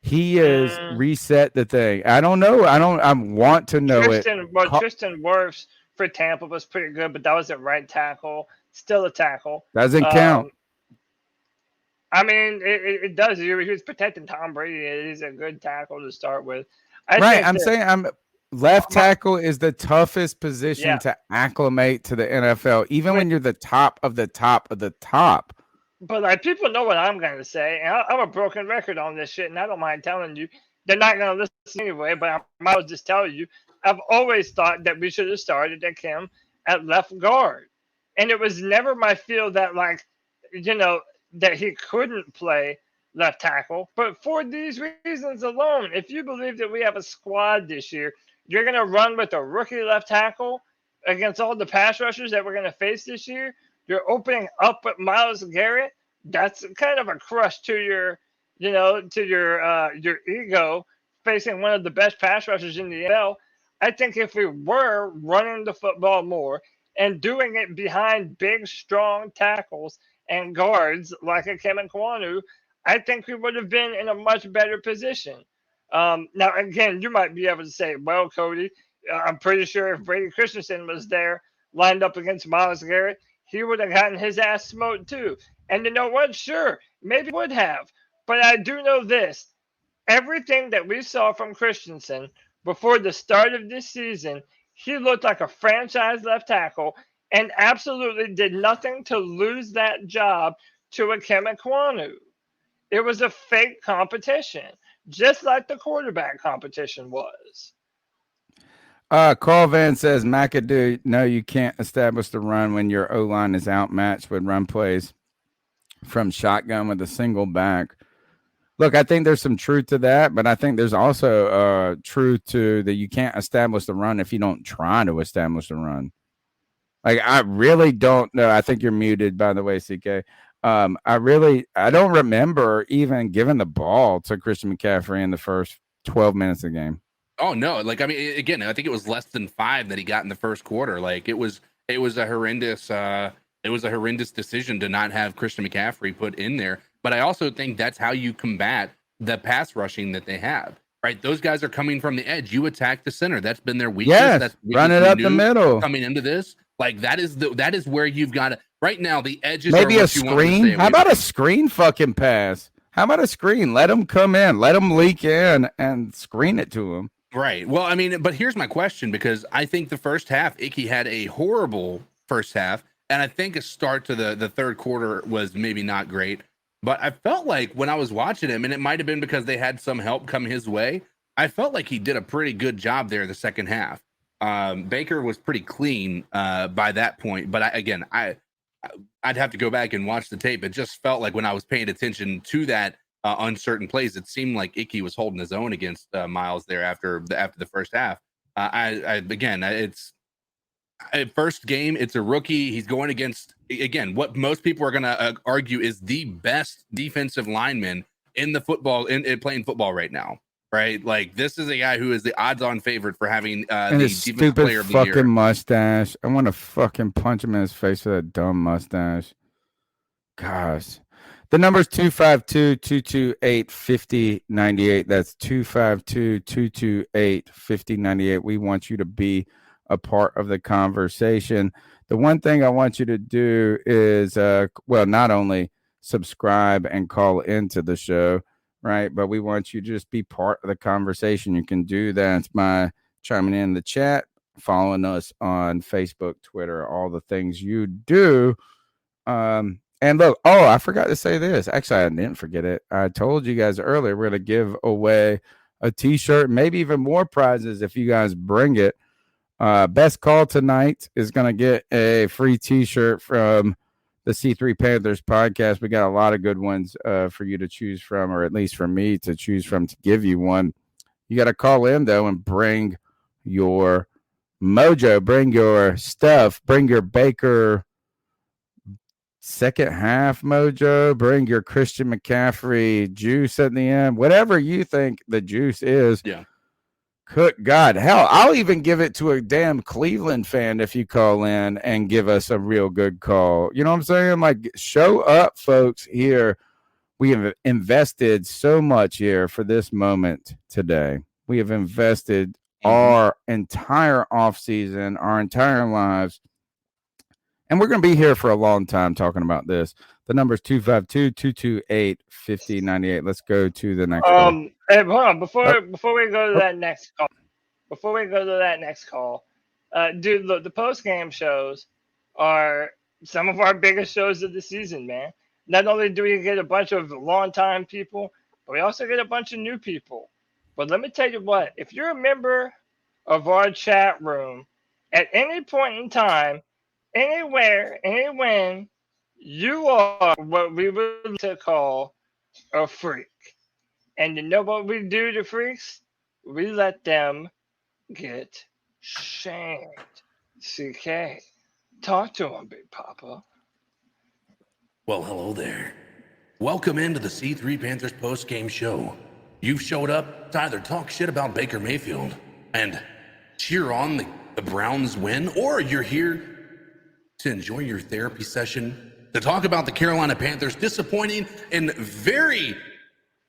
He has reset the thing. I don't know. I want to know Tristan Wirfs for Tampa was pretty good, but that was a right tackle. Still a tackle. Doesn't count. It does. He was protecting Tom Brady. He's a good tackle to start with. Left tackle is the toughest position to acclimate to the NFL, even when you're the top of the top of the top. But people know what I'm going to say, and I'm a broken record on this shit, and I don't mind telling you. They're not going to listen anyway, but I might as well just tell you. I've always thought that we should have started him at left guard, and it was never my feel that that he couldn't play left tackle. But for these reasons alone, if you believe that we have a squad this year, you're going to run with a rookie left tackle against all the pass rushers that we're going to face this year. You're opening up with Myles Garrett. That's kind of a crush to your ego facing one of the best pass rushers in the NFL. I think if we were running the football more and doing it behind big, strong tackles and guards like a Kevin Kwanu, I think we would have been in a much better position. Now, again, you might be able to say, well, Cody, I'm pretty sure if Brady Christensen was there lined up against Myles Garrett, he would have gotten his ass smoked too. And you know what? Sure, maybe would have. But I do know this. Everything that we saw from Christensen before the start of this season, he looked like a franchise left tackle and absolutely did nothing to lose that job to a Kevin Kwanu. It was a fake competition, just like the quarterback competition was. Carl Van says, McAdoo, no, you can't establish the run when your O-line is outmatched with run plays from shotgun with a single back. Look, I think there's some truth to that, but I think there's also truth to that you can't establish the run if you don't try to establish the run. I really don't know. I think you're muted, by the way, CK. I don't remember even giving the ball to Christian McCaffrey in the first 12 minutes of the game. Oh no! Again, I think it was less than 5 that he got in the first quarter. It was a horrendous decision to not have Christian McCaffrey put in there. But I also think that's how you combat the pass rushing that they have. Right? Those guys are coming from the edge. You attack the center. That's been their weakness. Yes, that's run it up the middle. Coming into this, that is where you've got to. Right now, the edges. Maybe a screen. How about a screen fucking pass? How about a screen? Let them come in. Let them leak in and screen it to them. Right. Well, but here's my question, because I think the first half, Icky had a horrible first half, and I think a start to the third quarter was maybe not great. But I felt like when I was watching him, and it might have been because they had some help come his way, I felt like he did a pretty good job there the second half. Baker was pretty clean by that point, but I'd have to go back and watch the tape. It just felt like when I was paying attention to that uncertain plays, it seemed like Icky was holding his own against Myles there after the first half. It's first game. It's a rookie. He's going against, again, what most people are going to argue is the best defensive lineman in the football in playing football right now. Right, this is a guy who is the odds-on favorite for having the defensive player of the year. Stupid mustache. I want to fucking punch him in his face with that dumb mustache. gosh. The number is 252-228-5098. That's 252-228-5098. We want you to be a part of the conversation. The one thing I want you to do is, not only subscribe and call into the show, right? But we want you to just be part of the conversation. You can do that by chiming in the chat, following us on Facebook, Twitter, all the things you do. And look, I forgot to say this. Actually, I didn't forget it. I told you guys earlier we're going to give away a T-shirt, maybe even more prizes if you guys bring it. Best call tonight is going to get a free T-shirt from the C3 Panthers podcast. We got a lot of good ones for you to choose from, or at least for me to choose from to give you one. You got to call in, though, and bring your mojo, bring your stuff, bring your Baker second half mojo, bring your Christian McCaffrey juice at the end, whatever you think the juice is. Yeah. Good God, hell, I'll even give it to a damn Cleveland fan if you call in and give us a real good call. You know what I'm saying? Like, show up, folks, here. We have invested so much here for this moment today. We have invested our entire offseason, our entire lives. And we're going to be here for a long time talking about this. The number is 252-228-5098. Let's go to the next call. Hey, hold on. Before we go to that next call, dude, look, the post-game shows are some of our biggest shows of the season, man. Not only do we get a bunch of long-time people, but we also get a bunch of new people. But let me tell you what, if you're a member of our chat room at any point in time, anywhere, anywhen, you are what we would like to call a freak. And you know what we do to freaks? We let them get shamed. CK, talk to him, Big Papa. Well, hello there. Welcome into the C3 Panthers post-game show. You've showed up to either talk shit about Baker Mayfield and cheer on the Browns win, or you're here to enjoy your therapy session, to talk about the Carolina Panthers disappointing in very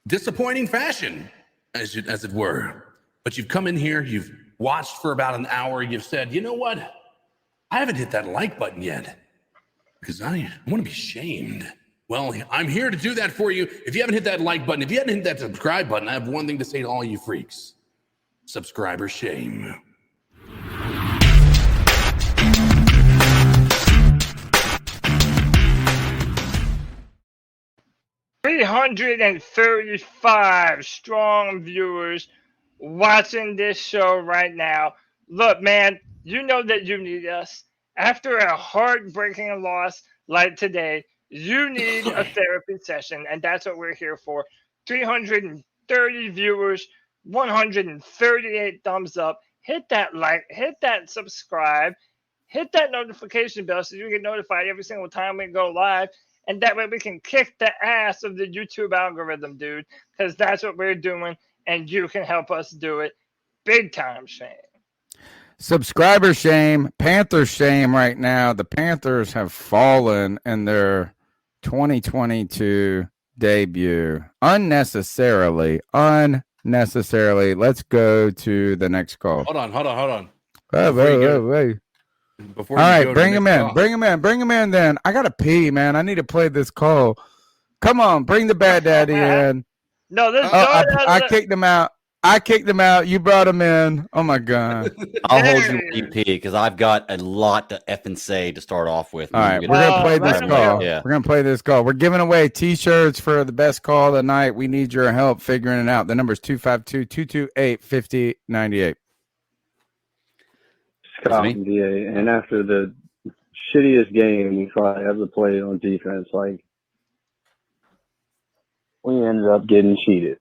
disappointing fashion, as it were. But you've come in here, you've watched for about an hour, you've said, you know what? I haven't hit that like button yet because I want to be shamed. Well, I'm here to do that for you. If you haven't hit that like button, if you haven't hit that subscribe button, I have one thing to say to all you freaks. Subscriber shame. 335 strong viewers watching this show right now. Look, man, you know that you need us. After a heartbreaking loss like today, you need a therapy session, and that's what we're here for. 330 viewers, 138 thumbs up. Hit that like, hit that subscribe, hit that notification bell so you get notified every single time we go live. And that way we can kick the ass of the YouTube algorithm, dude, because that's what we're doing, and you can help us do it. Big time shame. Subscriber shame, Panther shame right now. The Panthers have fallen in their 2022 debut. Unnecessarily. Let's go to the next call. Hold on. Wait. All right, bring him in. Bring him in then. I got to pee, man. I need to play this call. Come on, bring the bad daddy in. No, this I kicked him out. You brought him in. Oh, my God. I'll hold you EP because I've got a lot to effing say to start off with. All right, we're going to play this call. Yeah. We're going to play this call. We're giving away T-shirts for the best call of the night. We need your help figuring it out. The number is 252-228-5098. Scott and DA, and after the shittiest game we probably ever played on defense, like, we ended up getting cheated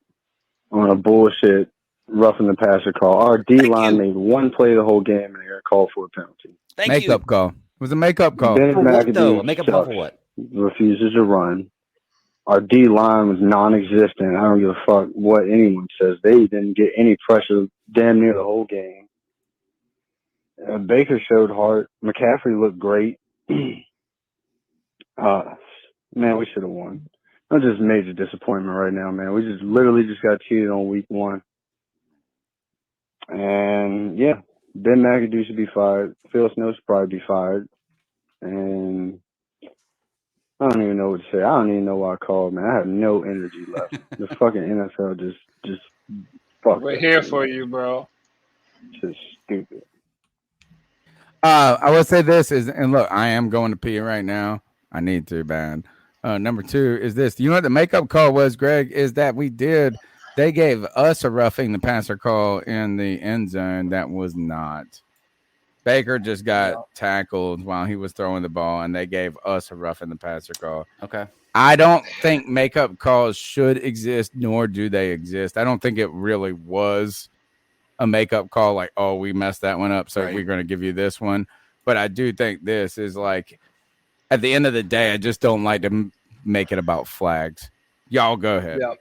on a bullshit roughing the passer call. Our D-line made one play the whole game and they got called for a penalty. Makeup call. It was a makeup call. Ben For what, though? McAdoo Makeup call for what? refuses to run. Our D-line was non-existent. I don't give a fuck what anyone says. They didn't get any pressure damn near the whole game. Baker showed heart. McCaffrey looked great. Man, we should have won. I'm just major disappointment right now, man. We just literally just got cheated on week 1. And yeah, Ben McAdoo should be fired. Phil Snow should probably be fired. And I don't even know what to say. I don't even know why I called, man. I have no energy left. The fucking NFL just fucked We're us, here man. for you, bro. It's just stupid. I will say this is, and look, I am going to pee right now. I need to, bad. Number 2 is this. You know what the makeup call was, Greg? Is that they gave us a roughing the passer call in the end zone that was not. Baker just got tackled while he was throwing the ball, and they gave us a roughing the passer call. Okay. I don't think makeup calls should exist, nor do they exist. I don't think it really was a makeup call like, oh, we messed that one up, so we're going to give you this one. But I do think this is like, at the end of the day, I just don't like to make it about flags. Y'all go ahead. Yeah.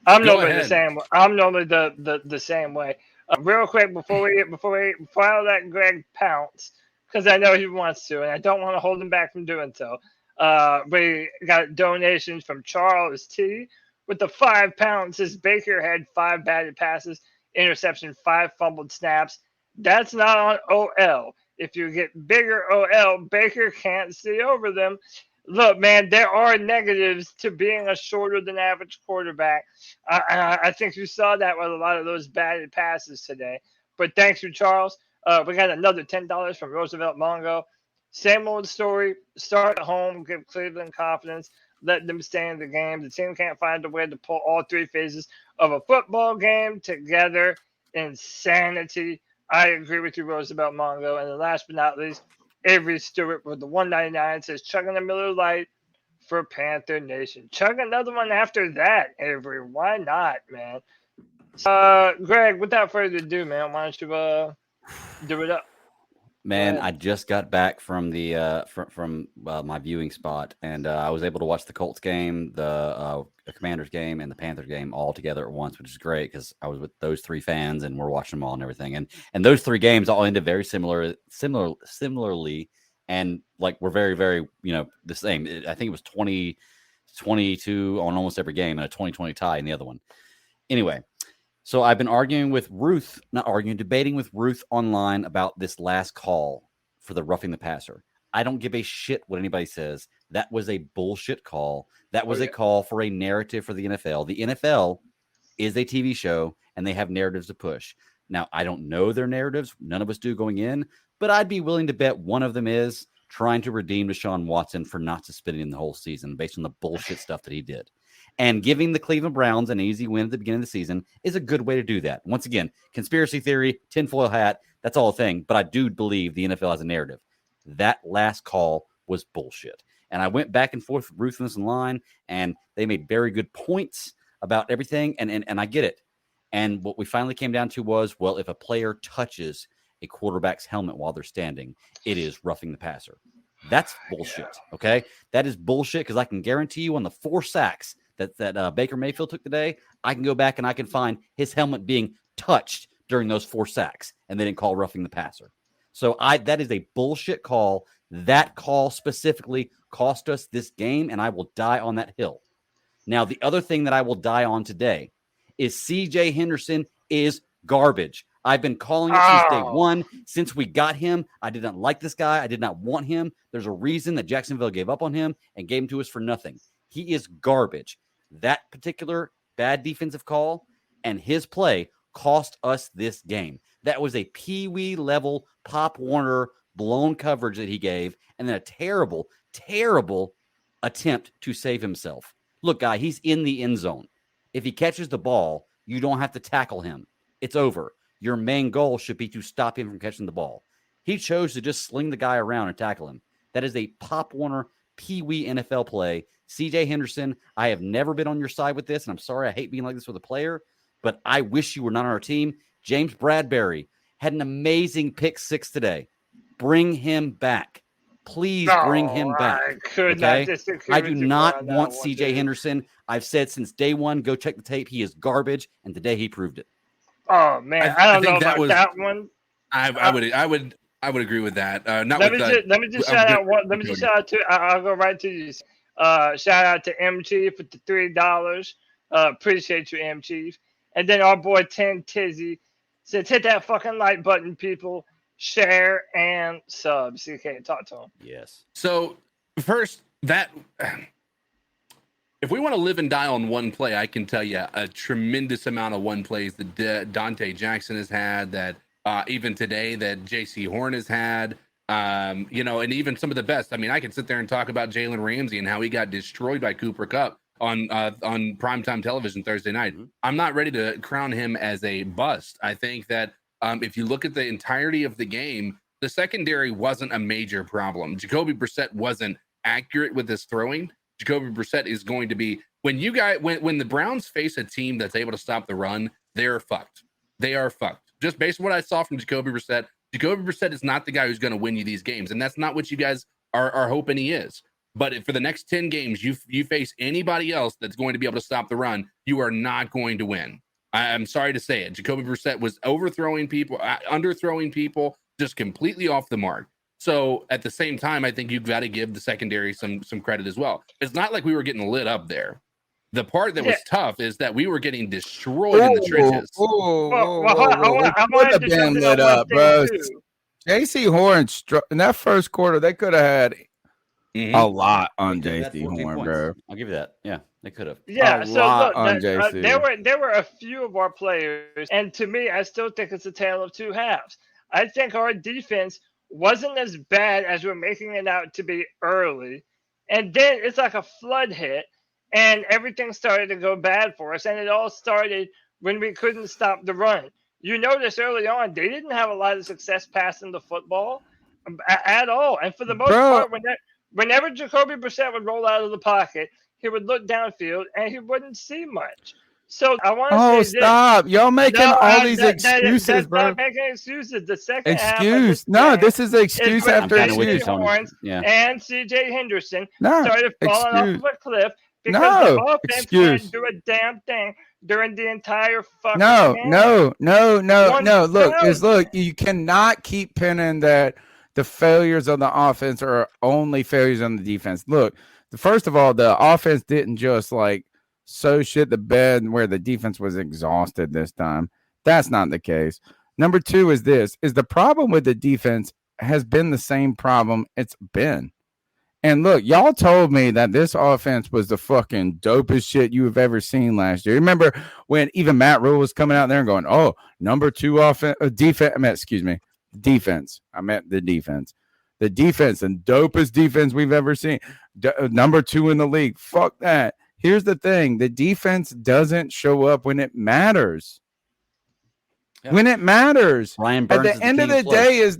I'm normally the same. I'm normally the same way. Real quick before I let Greg pounce, because I know he wants to, and I don't want to hold him back from doing so. We got donations from Charles T. with the £5. Says Baker had 5 batted passes, interception, 5 fumbled snaps. That's not on OL. If you get bigger OL, Baker can't see over them. Look, man, there are negatives to being a shorter than average quarterback. I think you saw that with a lot of those batted passes today. But thanks to Charles. We got another $10 from Roosevelt Mongo. Same old story. Start at home, give Cleveland confidence, let them stay in the game. The team can't find a way to pull all 3 phases of a football game together. Insanity. I agree with you, Roosevelt Mongo. And last but not least, Avery Stewart with the 199 says, chugging a Miller Lite for Panther Nation. Chug another one after that, Avery. Why not, man? Greg, without further ado, man, why don't you do it up? Man, I just got back from the from my viewing spot, and I was able to watch the Colts game, the Commanders game, and the Panthers game all together at once, which is great because I was with those 3 fans and we're watching them all and everything. And those 3 games all ended very similarly, and like we're very, very the same. I think it was 20-22 on almost every game and a 20-20 tie in the other one. Anyway. So I've been debating with Ruth online about this last call for the roughing the passer. I don't give a shit what anybody says. That was a bullshit call. That was a call for a narrative for the NFL. The NFL is a TV show, and they have narratives to push. Now, I don't know their narratives. None of us do going in, but I'd be willing to bet one of them is trying to redeem Deshaun Watson for not suspending him the whole season based on the bullshit stuff that he did. And giving the Cleveland Browns an easy win at the beginning of the season is a good way to do that. Once again, conspiracy theory, tinfoil hat, that's all a thing. But I do believe the NFL has a narrative. That last call was bullshit. And I went back and forth with Ruthless and Line, and they made very good points about everything. And I get it. And what we finally came down to was, well, if a player touches a quarterback's helmet while they're standing, it is roughing the passer. That's bullshit, okay? That is bullshit because I can guarantee you on the 4 sacks that Baker Mayfield took today, I can go back and I can find his helmet being touched during those 4 sacks, and they didn't call roughing the passer. So that is a bullshit call. That call specifically cost us this game, and I will die on that hill. Now, the other thing that I will die on today is C.J. Henderson is garbage. I've been calling it since day one. Since we got him, I did not like this guy. I did not want him. There's a reason that Jacksonville gave up on him and gave him to us for nothing. He is garbage. That particular bad defensive call and his play cost us this game. That was a Pee-wee level Pop Warner blown coverage that he gave, and then a terrible, terrible attempt to save himself. Look, guy, he's in the end zone. If he catches the ball, you don't have to tackle him. It's over. Your main goal should be to stop him from catching the ball. He chose to just sling the guy around and tackle him. That is a Pop Warner Pee-wee NFL play. C.J. Henderson, I have never been on your side with this, and I'm sorry I hate being like this with a player, but I wish you were not on our team. James Bradbury had an amazing pick 6 today. Bring him back. Please bring him back. I do not want C.J. Henderson. I've said since day one, go check the tape. He is garbage, and today he proved it. Oh man, I don't know about that one. I would agree with that. Let me just shout out one. Let me just shout out 2. I'll go right to you. Shout out to M Chief with the $3. Appreciate you, M Chief. And then our boy 10 Tizzy says, hit that fucking like button, people. Share and sub. CK, talk to him. Yes. So first, that if we want to live and die on one play, I can tell you a tremendous amount of one plays that Dante Jackson has had, that even today that JC Horn has had, and even some of the best. I mean, I can sit there and talk about Jalen Ramsey and how he got destroyed by Cooper Kupp on primetime television Thursday night. I'm not ready to crown him as a bust. I think that if you look at the entirety of the game, the secondary wasn't a major problem. Jacoby Brissett wasn't accurate with his throwing. Jacoby Brissett is going to be, when the Browns face a team that's able to stop the run, they're fucked. They are fucked. Just based on what I saw from Jacoby Brissett is not the guy who's going to win you these games, and that's not what you guys are hoping he is. But if for the next 10 games you face anybody else that's going to be able to stop the run, you are not going to win. I'm sorry to say it. Jacoby Brissett was overthrowing people, underthrowing people, just completely off the mark. So at the same time, I think you've got to give the secondary some credit as well. It's not like we were getting lit up there. The part that was tough is that we were getting destroyed in the trenches. I wanted to been lit up, bro. JC Horn in that first quarter, they could have had a lot on JC Horn, bro. I'll give you that. Yeah, they could have. Yeah, so look, there were a few of our players, and to me, I still think it's a tale of two halves. I think our defense wasn't as bad as we're making it out to be early, and then it's like a flood hit, and everything started to go bad for us, and it all started when we couldn't stop the run. You notice early on, they didn't have a lot of success passing the football at all, and for the most part, whenever Jacoby Brissett would roll out of the pocket, he would look downfield and he wouldn't see much. So I want to say stop. Y'all making all these excuses, that's bro. not making excuses. The second excuse. No, this is excuse after excuse. And CJ Henderson started falling off a cliff because the offense couldn't do a damn thing during the entire fucking game. No. Look, you cannot keep pinning that the failures on the offense are only failures on the defense. Look, first of all, the offense didn't just so shit the bed where the defense was exhausted this time. That's not the case. Number two is the problem with the defense has been the same problem it's been. And look, y'all told me that this offense was the fucking dopest shit you have ever seen last year. Remember when even Matt Rule was coming out there and going, "Oh, number two defense." I meant the defense. The defense and dopest defense we've ever seen. Number two in the league. Fuck that. Here's the thing. The defense doesn't show up when it matters. Yeah. When it matters. Ryan Burns at the end of the day yes,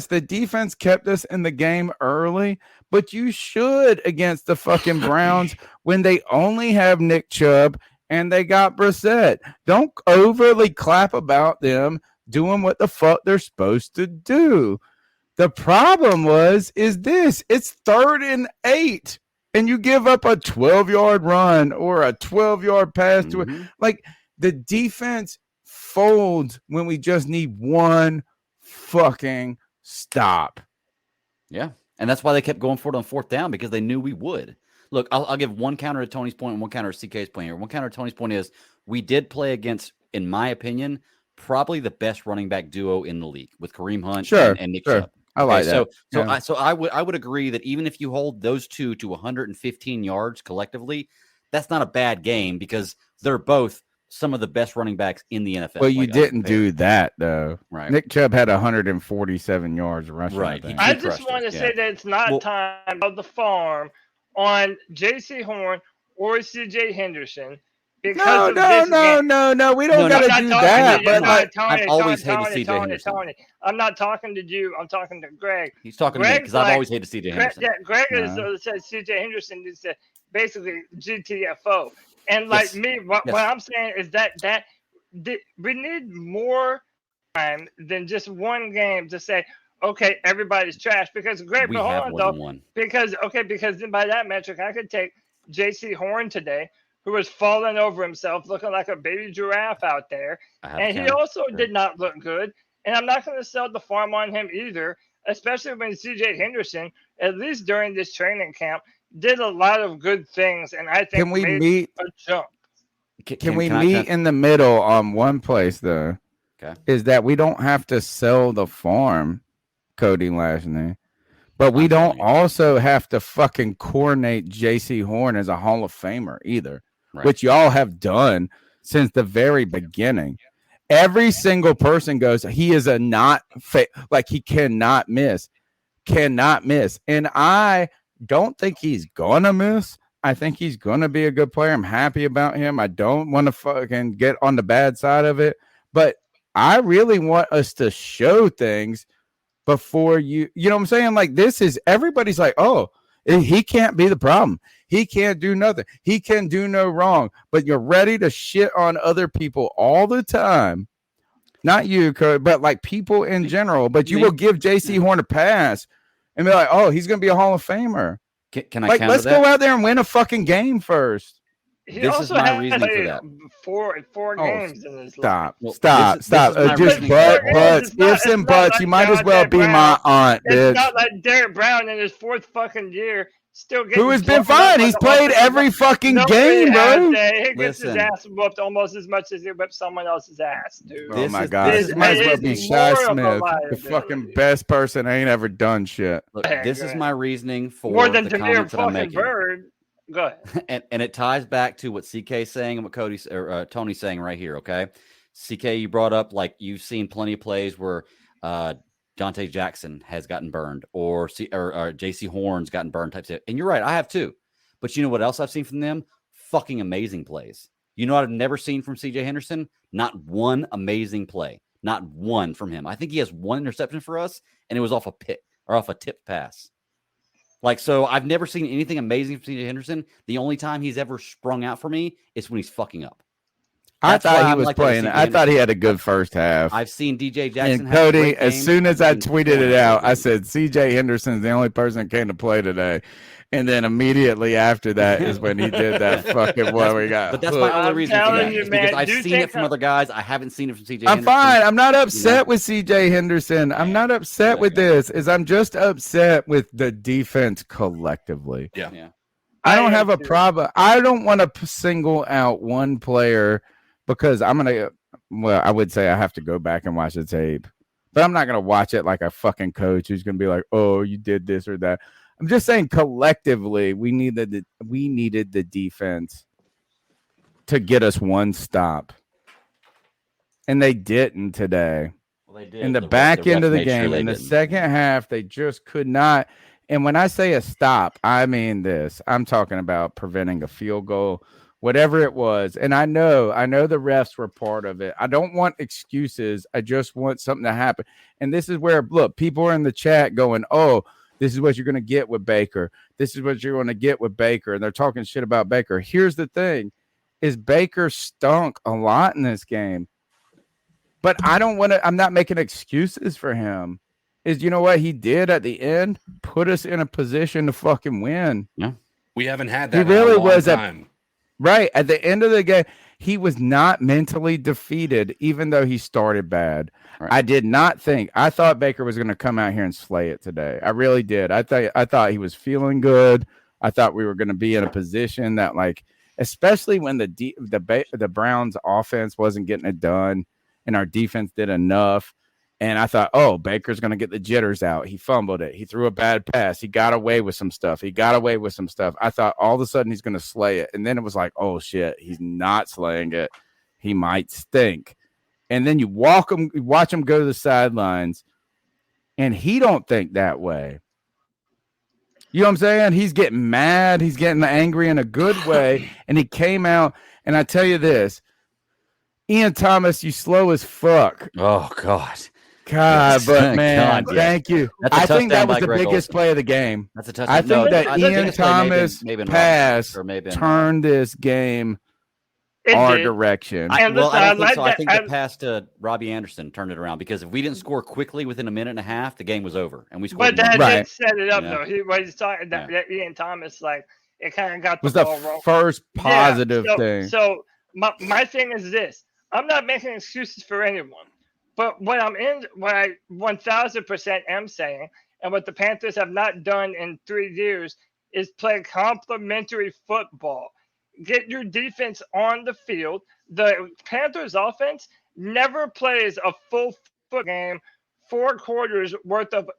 the defense kept us in the game early, but you should against the fucking Browns when they only have Nick Chubb and they got Brissett. Don't overly clap about them doing what the fuck they're supposed to do. The problem is this. It's 3rd and 8. And you give up a 12-yard run or a 12-yard pass to it. The defense folds when we just need one fucking stop. Yeah. And that's why they kept going for it on 4th down, because they knew we would. Look, I'll give one counter to Tony's point and one counter to CK's point here. One counter to Tony's point is we did play against, in my opinion, probably the best running back duo in the league with Kareem Hunt and Nick Chubb. I like that. So I would agree that even if you hold those two to 115 yards collectively, that's not a bad game because they're both some of the best running backs in the NFL. Well, you didn't do that though. Right. Nick Chubb had 147 yards rushing. Right. I just want to say that it's not time of the farm on JC Horn or CJ Henderson. No. We don't got to do that. But I've always hated CJ Henderson. Tony, I'm not talking to you. I'm talking to Greg. He's talking to me because I've always hated CJ Henderson. Greg says CJ Henderson is basically GTFO. And what I'm saying is that we need more time than just one game to say, okay, everybody's trash. Because Greg, we hold have on more though. Than one. Because then by that metric, I could take JC Horn today, who was falling over himself, looking like a baby giraffe out there. And he also did not look good. And I'm not going to sell the farm on him either, especially when CJ Henderson, at least during this training camp, did a lot of good things, and I think Can we made meet? a jump. Can we meet in the middle on one place though? Okay. Is that we don't have to sell the farm, Cody Lashney, but we don't also have to fucking coordinate J.C. Horn as a Hall of Famer either, which y'all have done since the very beginning. Every single person goes, he is a like he cannot miss, and I don't think he's gonna miss. I think he's gonna be a good player. I'm happy about him. I don't want to fucking get on the bad side of it, but I really want us to show things before you know what I'm saying? Like, this is, everybody's like, oh, he can't be the problem. He can't do nothing. He can do no wrong. But you're ready to shit on other people all the time. Not you, but like people in general. But you will give J.C. Horn a pass and be like, oh, he's going to be a Hall of Famer. Can I like, counter let's that? go out there and win a fucking game first. This is my reasoning for that. Four games in his Stop. life. Stop. Just butts, ifs and buts. You might as well be my aunt, bitch. It's not like Derek Brown in his fourth fucking year still getting. Who has been fine? He's played every fucking game, bro. He gets his ass whooped almost as much as he whipped someone else's ass, dude. Oh my god! This might as well be Shy Smith, the fucking best person ain't ever done shit. Look, this is my reasoning for more than the comments that I'm making. Bird. Go ahead. And it ties back to what CK's saying and what Cody's or Tony's saying right here. Okay, CK, you brought up like you've seen plenty of plays where Dante Jackson has gotten burned or JC Horn's gotten burned type stuff. And you're right, I have too. But you know what else I've seen from them? Fucking amazing plays. You know what I've never seen from CJ Henderson? Not one amazing play. Not one from him. I think he has one interception for us, and it was off a pick or off a tip pass. Like, so I've never seen anything amazing from CJ Henderson. The only time he's ever sprung out for me is when he's fucking up. I thought he was playing. I thought he had a good first half. I've seen DJ Jackson. And Cody, as soon as I tweeted it out, I said CJ Henderson's the only person that came to play today. And then immediately after that is when he did that fucking what we got. But that's my only reason for that. Because I've seen it from other guys. I haven't seen it from CJ Henderson. I'm fine. I'm not upset with CJ Henderson. I'm not upset with this. I'm just upset with the defense collectively. Yeah. I don't have a problem. I don't want to single out one player because I would say I have to go back and watch the tape. But I'm not going to watch it like a fucking coach who's going to be like, oh, you did this or that. I'm just saying collectively we needed the defense to get us one stop. And they didn't today. Well, they did. In the back end of the game, in the second half, they just could not. And when I say a stop, I mean this. I'm talking about preventing a field goal, whatever it was. And I know the refs were part of it. I don't want excuses. I just want something to happen. And this is where, look, people are in the chat going, oh, this is what you're going to get with Baker. This is what you're going to get with Baker. And they're talking shit about Baker. Here's the thing, is Baker stunk a lot in this game. But I'm not making excuses for him. You know what he did at the end? Put us in a position to fucking win. Yeah. We haven't had that He really in a long was time. Right. At the end of the game, he was not mentally defeated, even though he started bad. Right. I thought Baker was going to come out here and slay it today. I really did. I thought he was feeling good. I thought we were going to be in a position that, like, especially when the Browns offense wasn't getting it done and our defense did enough. And I thought, oh, Baker's going to get the jitters out. He fumbled it. He threw a bad pass. He got away with some stuff. I thought all of a sudden he's going to slay it. And then it was like, oh, shit, he's not slaying it. He might stink. And then you watch him go to the sidelines, and he don't think that way. You know what I'm saying? He's getting mad. He's getting angry in a good way. And he came out, and I tell you this, Ian Thomas, you slow as fuck. Oh, God. God, Yes. but man, God, yes. thank you. That's a I think that touchdown was by the Greg biggest Olsen. play of the game. That's a touchdown. I think No, that the Ian biggest play may have been- Thomas may have been pass or may have been turned this game It our did. direction. I don't think like so. I that- think the pass to Robbie Anderson turned it around because if we didn't score quickly within a minute and a half, the game was over, and we scored. But that more. did set it up, Yeah. though. He's talking that Ian Thomas, like, it kind of got the Was the ball wrong. first positive so, thing. So my thing is this: I'm not making excuses for anyone, but what I 1,000% am saying, and what the Panthers have not done in 3 years, is play complementary football. Get your defense on the field. The Panthers offense never plays a full foot game, 4 quarters worth of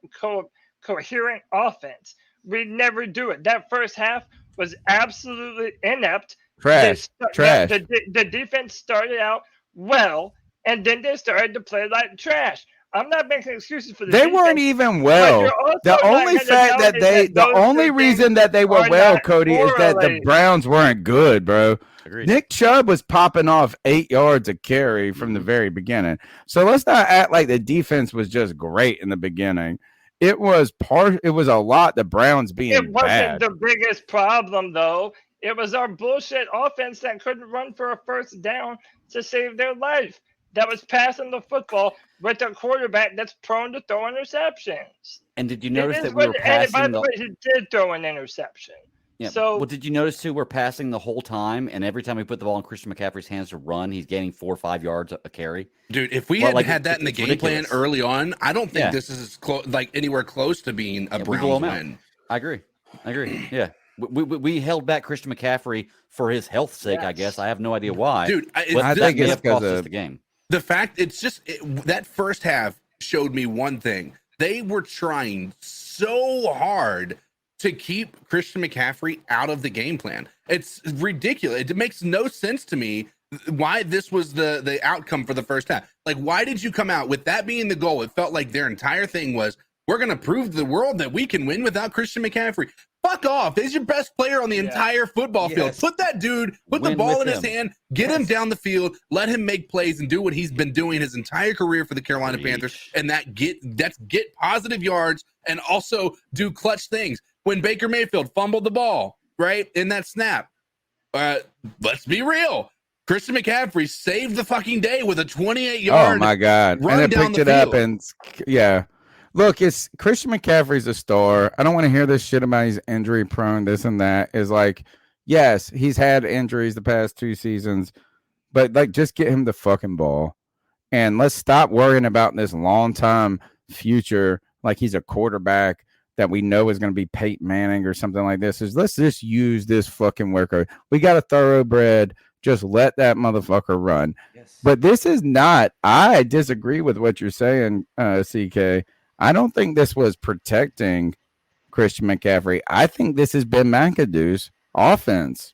coherent offense. We never do it. That first half was absolutely inept. Trash. The defense started out well, and then they started to play like trash. I'm not making excuses for the They defense, weren't even but well. you're also The not only gonna fact tell that me the those only two reason things that they were are well, not Cody, is that the correlated. Browns weren't good, bro. Agreed. Nick Chubb was popping off 8 yards a carry from the very beginning. So let's not act like the defense was just great in the beginning. It was a lot the Browns being It wasn't bad. the biggest problem, though. It was our bullshit offense that couldn't run for a first down to save their life. That was passing the football with a quarterback that's prone to throw interceptions. And did you It notice is that we were what, and by passing the way, he did throw an interception. Yeah. So Well, did you notice too? We're passing the whole time, and every time we put the ball in Christian McCaffrey's hands to run, he's gaining 4 or 5 yards a carry. Dude, if we Well, had like, had that in the it's game plan ridiculous. early on, I don't think Yeah. this is like anywhere close to being a Yeah, we blow Browns him out. win. I agree. Yeah. We held back Christian McCaffrey for his health's sake, I Yes. guess. I have no idea why. Dude, but I that think may it's have cost 'cause us of- the game. The fact that first half showed me one thing. They were trying so hard to keep Christian McCaffrey out of the game plan. It's ridiculous. It makes no sense to me why this was the outcome for the first half. Like, why did you come out with that being the goal? It felt like their entire thing was, we're going to prove to the world that we can win without Christian McCaffrey. Fuck off. He's your best player on the entire football field. Yes. Put that dude, put the Win ball with in his him. hand, get him down the field, let him make plays and do what he's been doing his entire career for the Carolina Panthers. And that's get positive yards and also do clutch things. When Baker Mayfield fumbled the ball, right, in that snap, let's be real. Christian McCaffrey saved the fucking day with a 28-yard Oh my god! run And it down picked the it up, field. and yeah. Look, it's Christian McCaffrey's a star. I don't want to hear this shit about he's injury prone, this and that. Is like, yes, he's had injuries the past 2 seasons, but like, just get him the fucking ball, and let's stop worrying about this long time future. Like he's a quarterback that we know is going to be Peyton Manning or something like this. Let's just use this fucking worker. We got a thoroughbred. Just let that motherfucker run. Yes. But this is not. I disagree with what you're saying, CK. I don't think this was protecting Christian McCaffrey. I think this is Ben McAdoo's offense.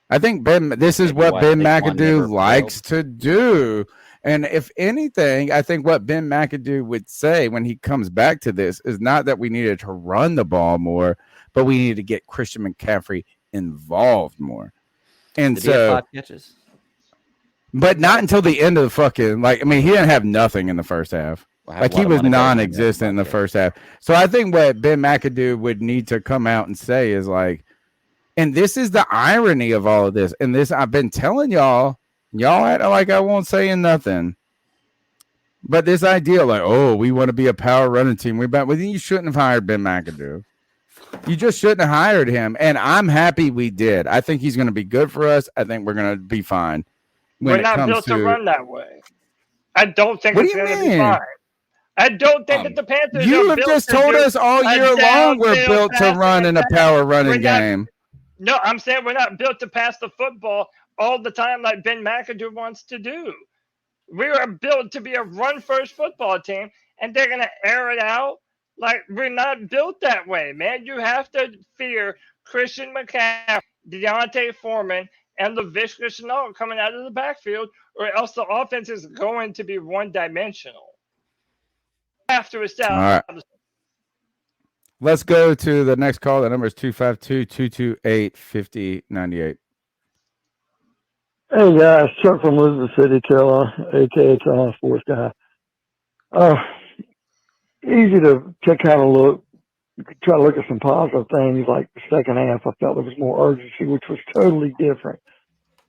I think this is what Ben McAdoo likes to do. And if anything, I think what Ben McAdoo would say when he comes back to this is not that we needed to run the ball more, but we needed to get Christian McCaffrey involved more. And Did he have 5 catches? But not until the end of the fucking, like, I mean, he didn't have nothing in the first half. Like, he was non-existent in the first half. So I think what Ben McAdoo would need to come out and say is like, and this is the irony of all of this. And this, I've been telling y'all act like I won't say nothing. But this idea, like, oh, we want to be a power running team. Well, you shouldn't have hired Ben McAdoo. You just shouldn't have hired him. And I'm happy we did. I think he's going to be good for us. I think we're going to be fine. We're not built to run that way. I don't think What it's do you going to be mean? fine. I don't think that the Panthers You are have built just to told do us all a year long we're downfield built to passing run in a attack. power running We're not- game. No, I'm saying we're not built to pass the football all the time like Ben McAdoo wants to do. We are built to be a run-first football team, and they're going to air it out. Like, we're not built that way, man. You have to fear Christian McCaffrey, Deontay Foreman, and LaVishka Chenault coming out of the backfield, or else the offense is going to be one-dimensional. Have to establish. All right. Let's go to the next call. The number is 252-228-5098. Hey guys, Chuck from Elizabeth City, Carolina, aka Carolina Sports Guy. Easy to kind of look, try to look at some positive things. Like the second half, I felt there was more urgency, which was totally different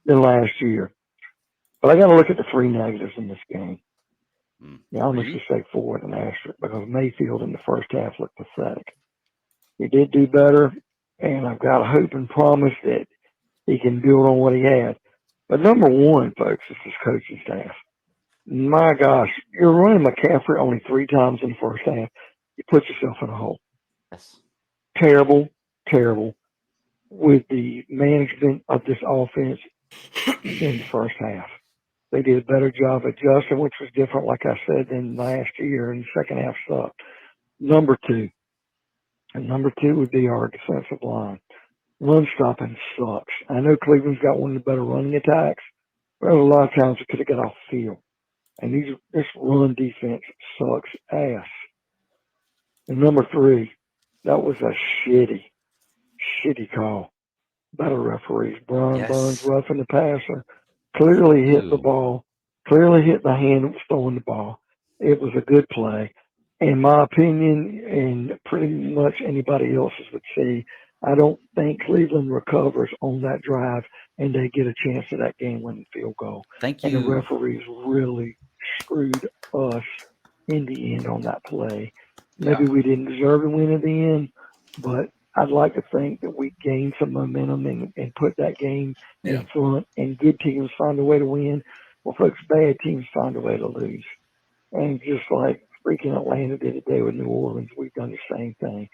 than last year. But I got to look at the 3 negatives in this game. Yeah, I'll just say 4 with an asterisk because Mayfield in the first half looked pathetic. He did do better, and I've got a hope and promise that he can build on what he had. But number 1, folks, is his coaching staff. My gosh, you're running McCaffrey only 3 times in the first half. You put yourself in a hole. Yes. Terrible, terrible with the management of this offense in the first half. They did a better job adjusting, which was different, like I said, than last year, and the second half sucked. Number two would be our defensive line. Run stopping sucks. I know Cleveland's got one of the better running attacks, but a lot of times it could have got off the field. And this run defense sucks ass. And number three, that was a shitty call by the referees. Brian Burns roughing the passer, clearly hit the ball, clearly hit the hand that was throwing the ball. It was a good play. In my opinion, and pretty much anybody else's would say, I don't think Cleveland recovers on that drive and they get a chance at that game-winning field goal. Thank And the you. referees really screwed us in the end on that play. Maybe we didn't deserve to win at the end, but I'd like to think that we gained some momentum and put that game in front, and good teams find a way to win. Well, folks, bad teams find a way to lose. And just like freaking Atlanta did today with New Orleans, we've done the same thing.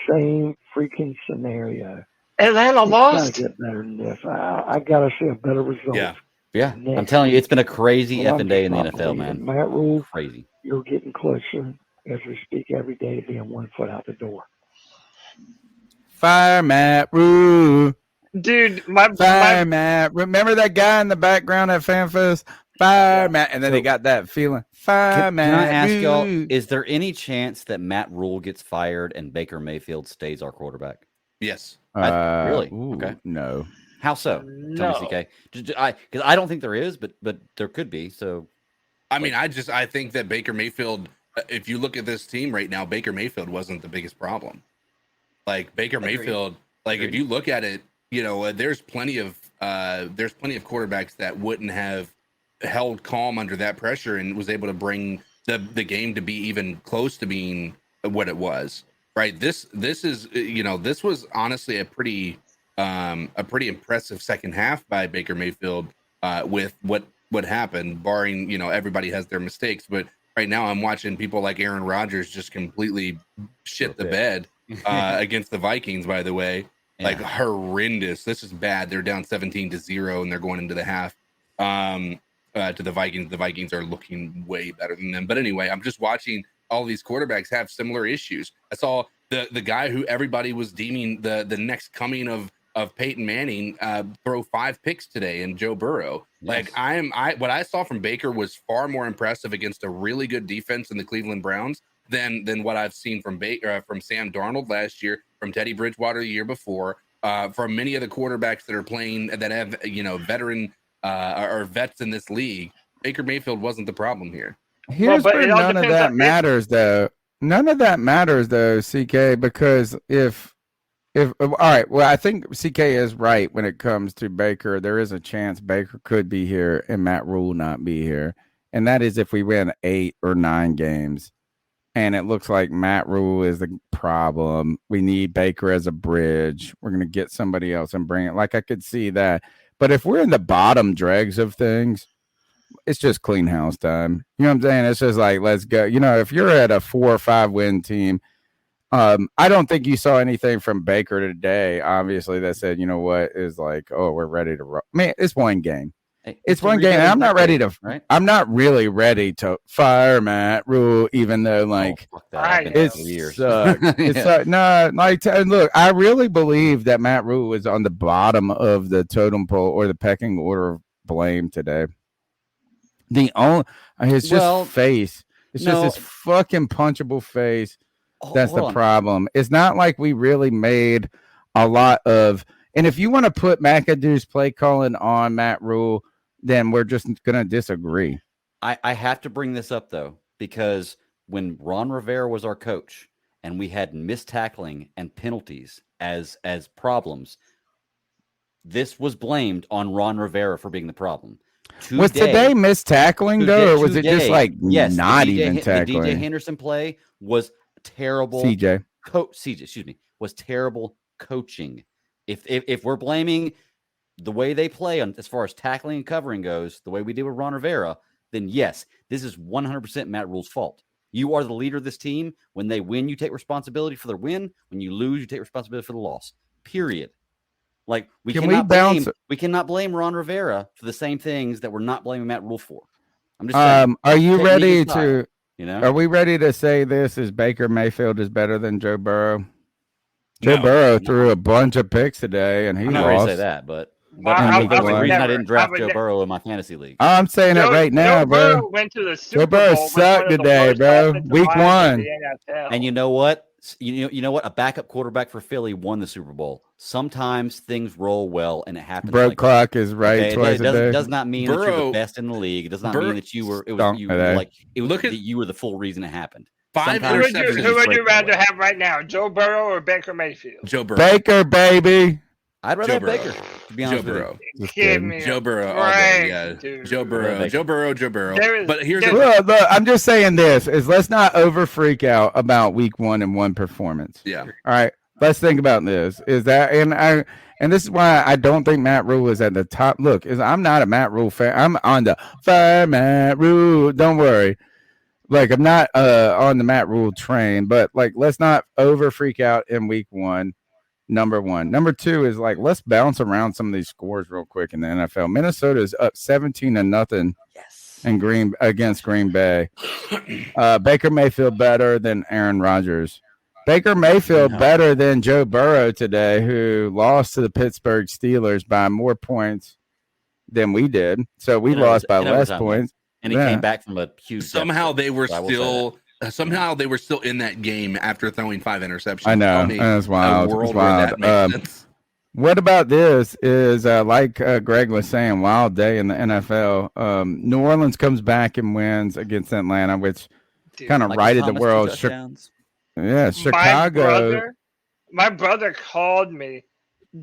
Same freaking scenario. Atlanta lost. It's got to get better than this. I got to see a better result. Yeah. I'm telling you, it's been a crazy Well, I'm effing day in just the not NFL, believing. man. Matt Rule, Crazy. you're getting closer as we speak every day to being 1 foot out the door. Fire Matt Rule. Dude, Matt. Remember that guy in the background at FanFest? Fire Matt. And then they got that feeling. Fire Can Matt. I ask Rule. y'all, is there any chance that Matt Rule gets fired and Baker Mayfield stays our quarterback? Yes. Really? Okay. No. How so? Tell me, CK. Because I don't think there is, but there could be. So, I mean, I think that Baker Mayfield, if you look at this team right now, Baker Mayfield wasn't the biggest problem. Like Baker Mayfield, like if you look at it, you know, there's plenty of quarterbacks that wouldn't have held calm under that pressure and was able to bring the game to be even close to being what it was. Right. This is, you know, this was honestly a pretty impressive second half by Baker Mayfield with what happened, barring, you know, everybody has their mistakes. But right now I'm watching people like Aaron Rodgers just completely shit the bed against the Vikings, by the way. Like horrendous. This is bad. They're down 17-0 and they're going into the half to the Vikings. The Vikings are looking way better than them. But anyway, I'm just watching all these quarterbacks have similar issues. I saw the guy who everybody was deeming the next coming of Peyton Manning throw 5 picks today, and Joe Burrow. Like what I saw from Baker was far more impressive against a really good defense in the Cleveland Browns than what I've seen from from Sam Darnold last year, from Teddy Bridgewater the year before, from many of the quarterbacks that are playing that have, you know, veteran or vets in this league. Baker Mayfield wasn't the problem here. Here's where none of that matters, though. None of that matters, though, CK, because if all right, well, I think CK is right when it comes to Baker. There is a chance Baker could be here and Matt Rule not be here, and that is if we win 8 or 9 games. And it looks like Matt Rule is the problem. We need Baker as a bridge. We're going to get somebody else and bring it. Like, I could see that. But if we're in the bottom dregs of things, it's just clean house time. You know what I'm saying? It's just like, let's go. You know, if you're at a 4 or 5 win team, I don't think you saw anything from Baker today, obviously, that said, you know what, is like, oh, we're ready to roll. Man, it's one game. It's one game. I'm not ready to. Right? I'm not really ready to fire Matt Rule, even though like it sucks. It's no, like look, I really believe that Matt Rule is on the bottom of the totem pole or the pecking order of blame today. The only his just face. It's just his fucking punchable face. That's the problem. It's not like we really made a lot of. And if you want to put McAdoo's play calling on Matt Rule, then we're just going to disagree. I have to bring this up, though, because when Ron Rivera was our coach and we had missed tackling and penalties as problems, this was blamed on Ron Rivera for being the problem. Was today missed tackling, though, or was it just like not even tackling? The DJ Henderson play was terrible. CJ, was terrible coaching. If we're blaming the way they play on as far as tackling and covering goes, the way we did with Ron Rivera, then yes, this is 100% Matt Rule's fault. You are the leader of this team. When they win, you take responsibility for their win. When you lose, you take responsibility for the loss. Period. Like we Can cannot we bounce? blame we cannot blame Ron Rivera for the same things that we're not blaming Matt Rule for. I'm just saying. Are you Technique ready and style, to? You know, Are we ready to say this is Baker Mayfield is better than Joe Burrow? Joe No. Burrow threw a bunch of picks today, and he I'm not ready to say lost. that, but I that's the would reason I never- didn't draft I would Joe ne- Burrow in my fantasy league. I'm saying it right now, Joe bro. Burrow went to the Joe Super Burrow Bowl with sucked one of the today, worst bro. offensive Week lines in one. the NFL. And you know what? You know what? A backup quarterback for Philly won the Super Bowl. Sometimes things roll well, and it happens. Broke like clock that. is right twice a day. Does not mean that you're Burrow- the best in the league. It does not Burrow- mean that you were. It was Stunk you today. like it was Look at- that you were the full reason it happened. 5 Sometimes Who interceptions. would you break that rather way. have right now, Joe Burrow or Baker Mayfield? Joe Burrow. Baker, baby. I'd rather Joe have Burrow. Baker. To be Joe honest with you. Burrow. Just Give kidding. me Joe a Burrow all day. break, Yeah. dude. Joe Burrow. Baker. Joe Burrow. Joe Burrow. There is- But here's there- the Look, I'm just saying this is let's not over freak out about week 1 and 1 performance. yeah. All right. Let's think about this. Is that and this is why I don't think Matt Rule is at the top. Look, I'm not a Matt Rule fan. I'm on the fire Matt Rule. Don't worry. Like I'm not on the Matt Rule train, but like let's not over freak out in week 1. Number 1. Number 2 is like let's bounce around some of these scores real quick in the NFL. Minnesota is up 17-0 against Green Bay. Baker Mayfield better than Aaron Rodgers. Baker Mayfield better than Joe Burrow today, who lost to the Pittsburgh Steelers by more points than we did. So we lost by less points. And he came back from a huge Somehow deficit, they were so I will say that. somehow they were still in that game after throwing 5 interceptions. I know. Tell me That's wild. a world It's where wild. that makes sense. What about this is like Greg was saying, wild day in the NFL. New Orleans comes back and wins against Atlanta, which kind of Michael righted the Thomas, 2 world. touchdowns. Yeah, Chicago. My brother called me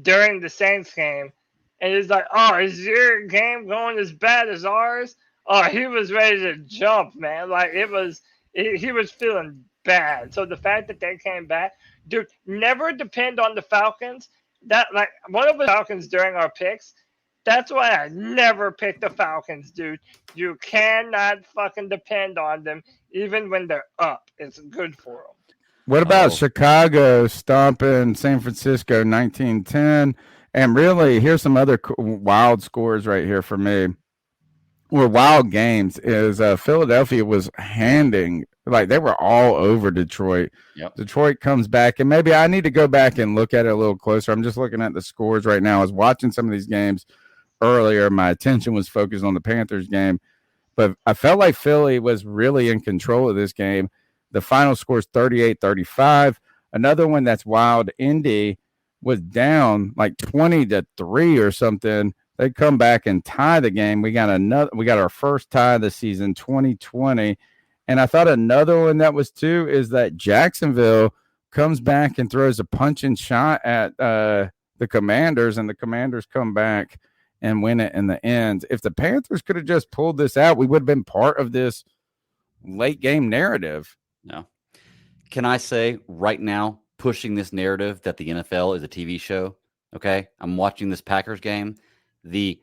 during the Saints game, and he's like, "Oh, is your game going as bad as ours?" Oh, he was ready to jump, man. Like he was feeling bad. So the fact that they came back, dude, never depend on the Falcons. That like one of the Falcons during our picks. That's why I never pick the Falcons, dude. You cannot fucking depend on them, even when they're up. It's good for them. What about Chicago stomping San Francisco 19-10? And really, here's some other wild scores right here for me. Or wild games is Philadelphia was handing, like they were all over Detroit. Yep. Detroit comes back, and maybe I need to go back and look at it a little closer. I'm just looking at the scores right now. I was watching some of these games earlier. My attention was focused on the Panthers game, but I felt like Philly was really in control of this game. The final score is 38-35. Another one that's wild, Indy was down like 20-3 or something. They come back and tie the game. We got our first tie of the season, 2020. And I thought another one that was too is that Jacksonville comes back and throws a punching shot at the Commanders, and the Commanders come back and win it in the end. If the Panthers could have just pulled this out, we would have been part of this late game narrative. No. Can I say right now, pushing this narrative that the NFL is a TV show? Okay. I'm watching this Packers game. The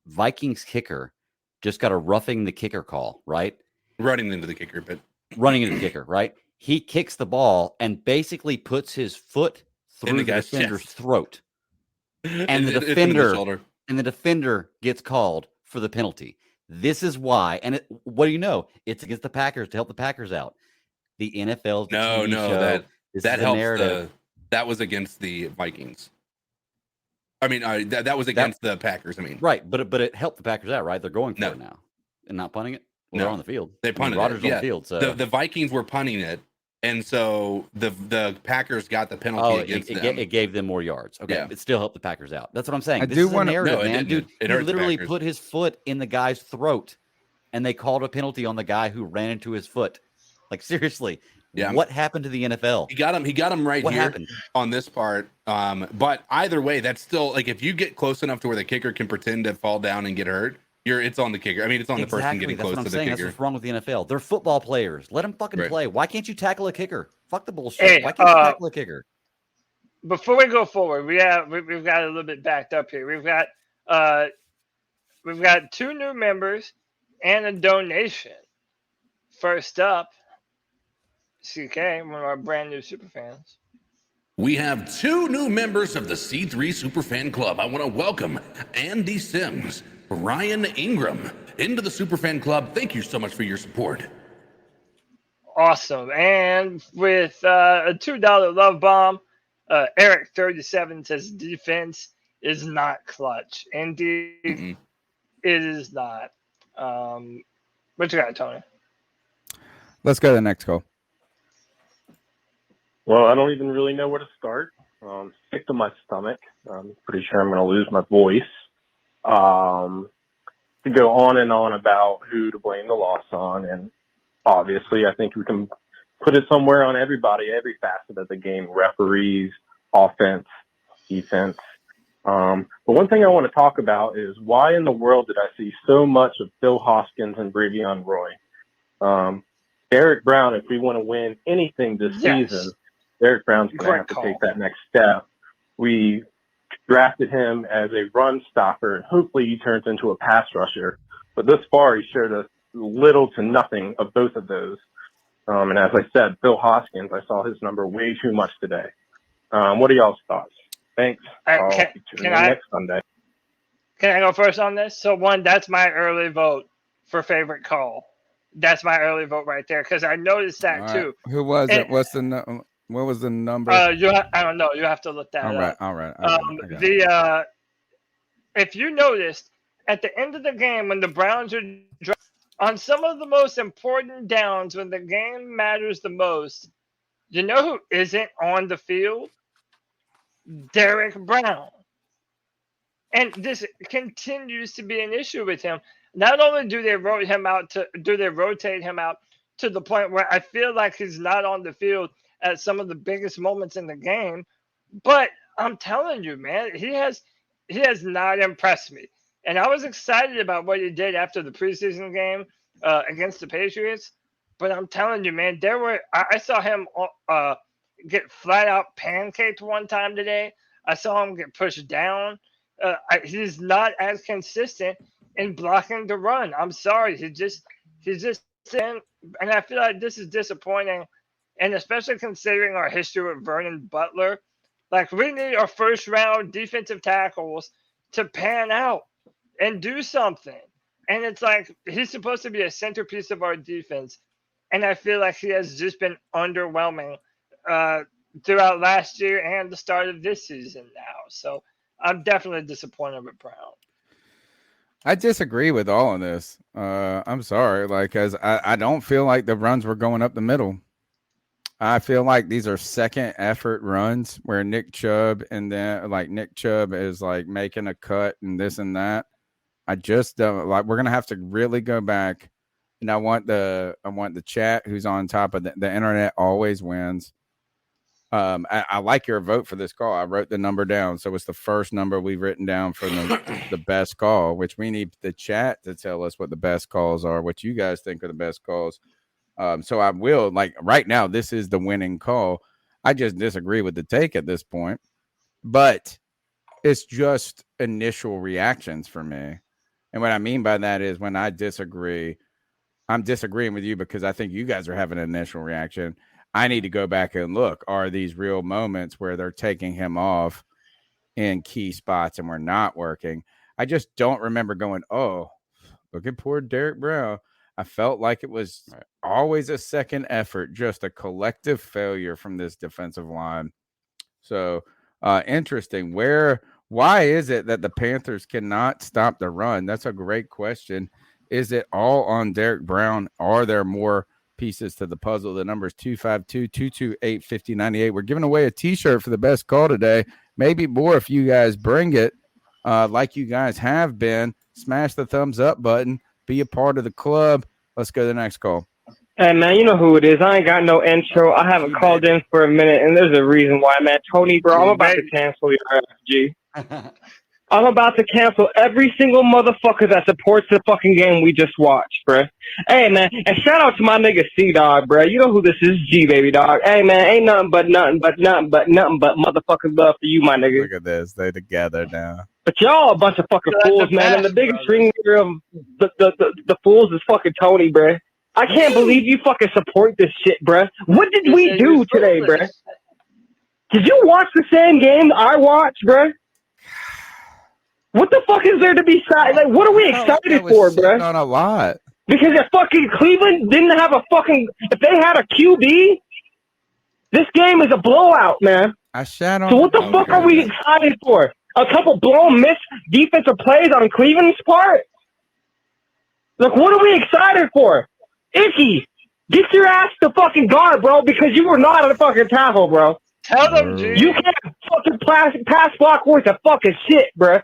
Vikings kicker just got a roughing the kicker call, right? Running into the kicker, but running into the kicker, right? He kicks the ball and basically puts his foot through the guy's defender's chest. throat. And It's in the defender gets called for the penalty. This is why. And what do you know? It's against the Packers to help the Packers out. The NFL's the TV show. that helps. That was against the Vikings. I mean, that was against the Packers. I mean, right, but it helped the Packers out, right? They're going for it now and not punting it. Well, they're on the field. They punted Rodgers it. on the field. So the Vikings were punting it, and so the Packers got the penalty against them. It gave them more yards. Okay, Yeah. it still helped the Packers out. That's what I'm saying. I This do is a wanna- narrative, No, it man. didn't. Dude, It he hurt the literally Packers. put his foot in the guy's throat, and they called a penalty on the guy who ran into his foot. Like seriously, what happened to the NFL? He got him right What here happened? on this part. But either way, that's still like if you get close enough to where the kicker can pretend to fall down and get hurt, it's on the kicker. I mean, it's on the person getting That's close what I'm to the saying. That's kicker. what's wrong with the NFL. They're football players. Let them fucking Right. play. Why can't you tackle a kicker? Fuck the bullshit. Hey, Why can't you tackle a kicker? Before we go forward, we've got a little bit backed up here. We've got 2 new members and a donation. First up, CK, one of our brand new super fans. We have 2 new members of the C3 Superfan Club. I want to welcome Andy Sims, Ryan Ingram into the Superfan Club. Thank you so much for your support. Awesome. And with a $2 love bomb, Eric 37 says defense is not clutch. Indeed, it is not. What you got, Tony? Let's go to the next call. Well, I don't even really know where to start. Sick to my stomach. I'm pretty sure I'm going to lose my voice. To go on and on about who to blame the loss on, and obviously I think we can put it somewhere on everybody, every facet of the game, referees, offense, defense. But one thing I want to talk about is why in the world did I see so much of Phil Hoskins and Bravion Roy? Derek Brown, if we want to win anything this season, Derek Brown's going to have to take that next step. We drafted him as a run stopper, and hopefully he turns into a pass rusher. But thus far, he showed us little to nothing of both of those. And as I said, Phil Hoskins, I saw his number way too much today. What are y'all's thoughts? Thanks. I'll be tuning in next Sunday. Can I go first on this? So, one, that's my early vote for favorite call. That's my early vote right there because I noticed that too. Who was it? What was the number? I don't know. You have to look that up. All right. If you noticed at the end of the game when the Browns are on some of the most important downs when the game matters the most, you know who isn't on the field? Derek Brown. And this continues to be an issue with him. Not only do they rotate him out to the point where I feel like he's not on the field at some of the biggest moments in the game, but I'm telling you, man, he has not impressed me. And I was excited about what he did after the preseason game against the Patriots. But I'm telling you, man, I saw him get flat out pancaked one time today. I saw him get pushed down. He's not as consistent in blocking the run. I'm sorry. He's just and I feel like this is disappointing. And especially considering our history with Vernon Butler, like we need our first round defensive tackles to pan out and do something. And it's like he's supposed to be a centerpiece of our defense. And I feel like he has just been underwhelming throughout last year and the start of this season now. So I'm definitely disappointed with Brown. I disagree with all of this. I'm sorry. As I don't feel like the runs were going up the middle. I feel like these are second effort runs where Nick Chubb is like making a cut and this and that. I just don't like. We're gonna have to really go back, and I want the chat who's on top of the internet always wins. I like your vote for this call. I wrote the number down, so it's the first number we've written down for the best call. Which we need the chat to tell us what the best calls are, what you guys think are the best calls. So I will, right now, this is the winning call. I just disagree with the take at this point, but it's just initial reactions for me. And what I mean by that is when I disagree, I'm disagreeing with you because I think you guys are having an initial reaction. I need to go back and look, are these real moments where they're taking him off in key spots and we're not working? I just don't remember going, oh, look at poor Derek Brown. I felt like it was always a second effort, just a collective failure from this defensive line. So interesting. Why is it that the Panthers cannot stop the run? That's a great question. Is it all on Derek Brown? Are there more pieces to the puzzle? The number is 252-228-5098. We're giving away a T-shirt for the best call today. Maybe more if you guys bring it like you guys have been. Smash the thumbs up button. Be a part of the club. Let's go to the next call. Hey, man, you know who it is. I ain't got no intro. I haven't called in for a minute, and there's a reason why, man. Tony, bro, I'm about to cancel your FG. I'm about to cancel every single motherfucker that supports the fucking game we just watched, bruh. Hey, man, and shout out to my nigga C-Dog, bruh. You know who this is, G-Baby Dog. Hey, man, ain't nothing but motherfucking love for you, my nigga. Look at this. They together now. But y'all a bunch of fucking fools, man. And the biggest ring of the fools is fucking Tony, bruh. I can't believe you fucking support this shit, bruh. What did we do today, bruh? Did you watch the same game I watched, bruh? What the fuck is there to be excited? Like, what are we excited for, bruh? On a lot. Because if fucking Cleveland didn't have a fucking, if they had a QB, this game is a blowout, man. I shat on. So what the fuck are we excited for? A couple blown missed defensive plays on Cleveland's part? Like, what are we excited for? Icky, get your ass to fucking guard, bro, because you were not a fucking tackle, bro. Tell them, G. You can't fucking pass block worth of fucking shit, bro.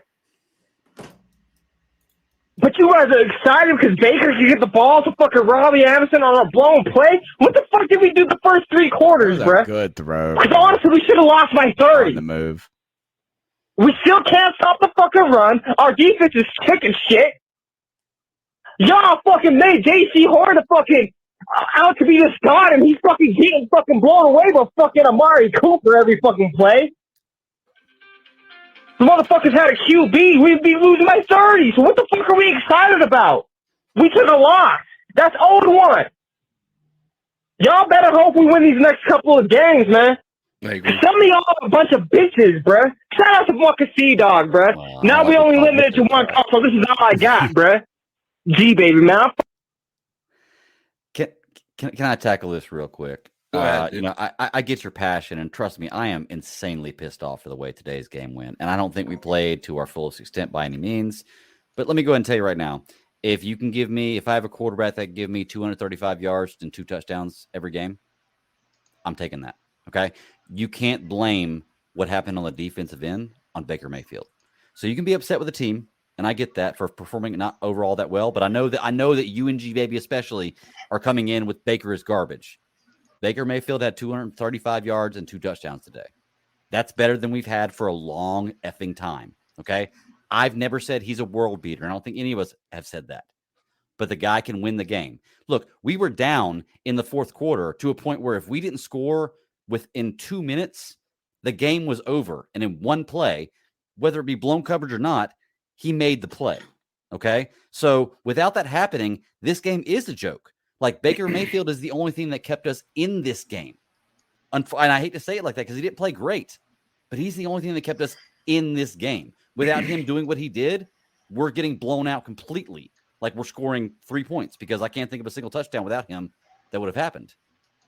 But you guys are excited because Baker can get the ball to fucking Robbie Anderson on a blown play? What the fuck did we do the first 3 quarters, bro? Good throw. Because honestly, we should have lost by 30. On the move. We still can't stop the fucking run. Our defense is kicking shit. Y'all fucking made J.C. Horn a fucking out to be this god, and he's fucking getting fucking blown away by fucking Amari Cooper every fucking play. The motherfuckers had a QB. We'd be losing by 30. So what the fuck are we excited about? We took a loss. That's 0-1. Y'all better hope we win these next couple of games, man. Some of y'all are a bunch of bitches, bruh. Shout out to fucking C-Dog, bruh. Now we only limited to 1 call, so this is all I got, bruh. G, baby, man. Can I tackle this real quick? Go ahead, you know, I get your passion, and trust me, I am insanely pissed off for the way today's game went. And I don't think we played to our fullest extent by any means. But let me go ahead and tell you right now, if you can give me, if I have a quarterback that can give me 235 yards and 2 touchdowns every game, I'm taking that. Okay. You can't blame what happened on the defensive end on Baker Mayfield. So you can be upset with the team, and I get that for performing not overall that well. But I know that you and G Baby especially are coming in with Baker as garbage. Baker Mayfield had 235 yards and 2 touchdowns today. That's better than we've had for a long effing time. Okay. I've never said he's a world beater. And I don't think any of us have said that. But the guy can win the game. Look, we were down in the 4th quarter to a point where if we didn't score within 2 minutes, the game was over. And in one play, whether it be blown coverage or not, he made the play. Okay. So without that happening, this game is a joke. Like, Baker Mayfield is the only thing that kept us in this game. And I hate to say it like that because he didn't play great, but he's the only thing that kept us in this game. Without him doing what he did, we're getting blown out completely. Like, we're scoring 3 points because I can't think of a single touchdown without him that would have happened.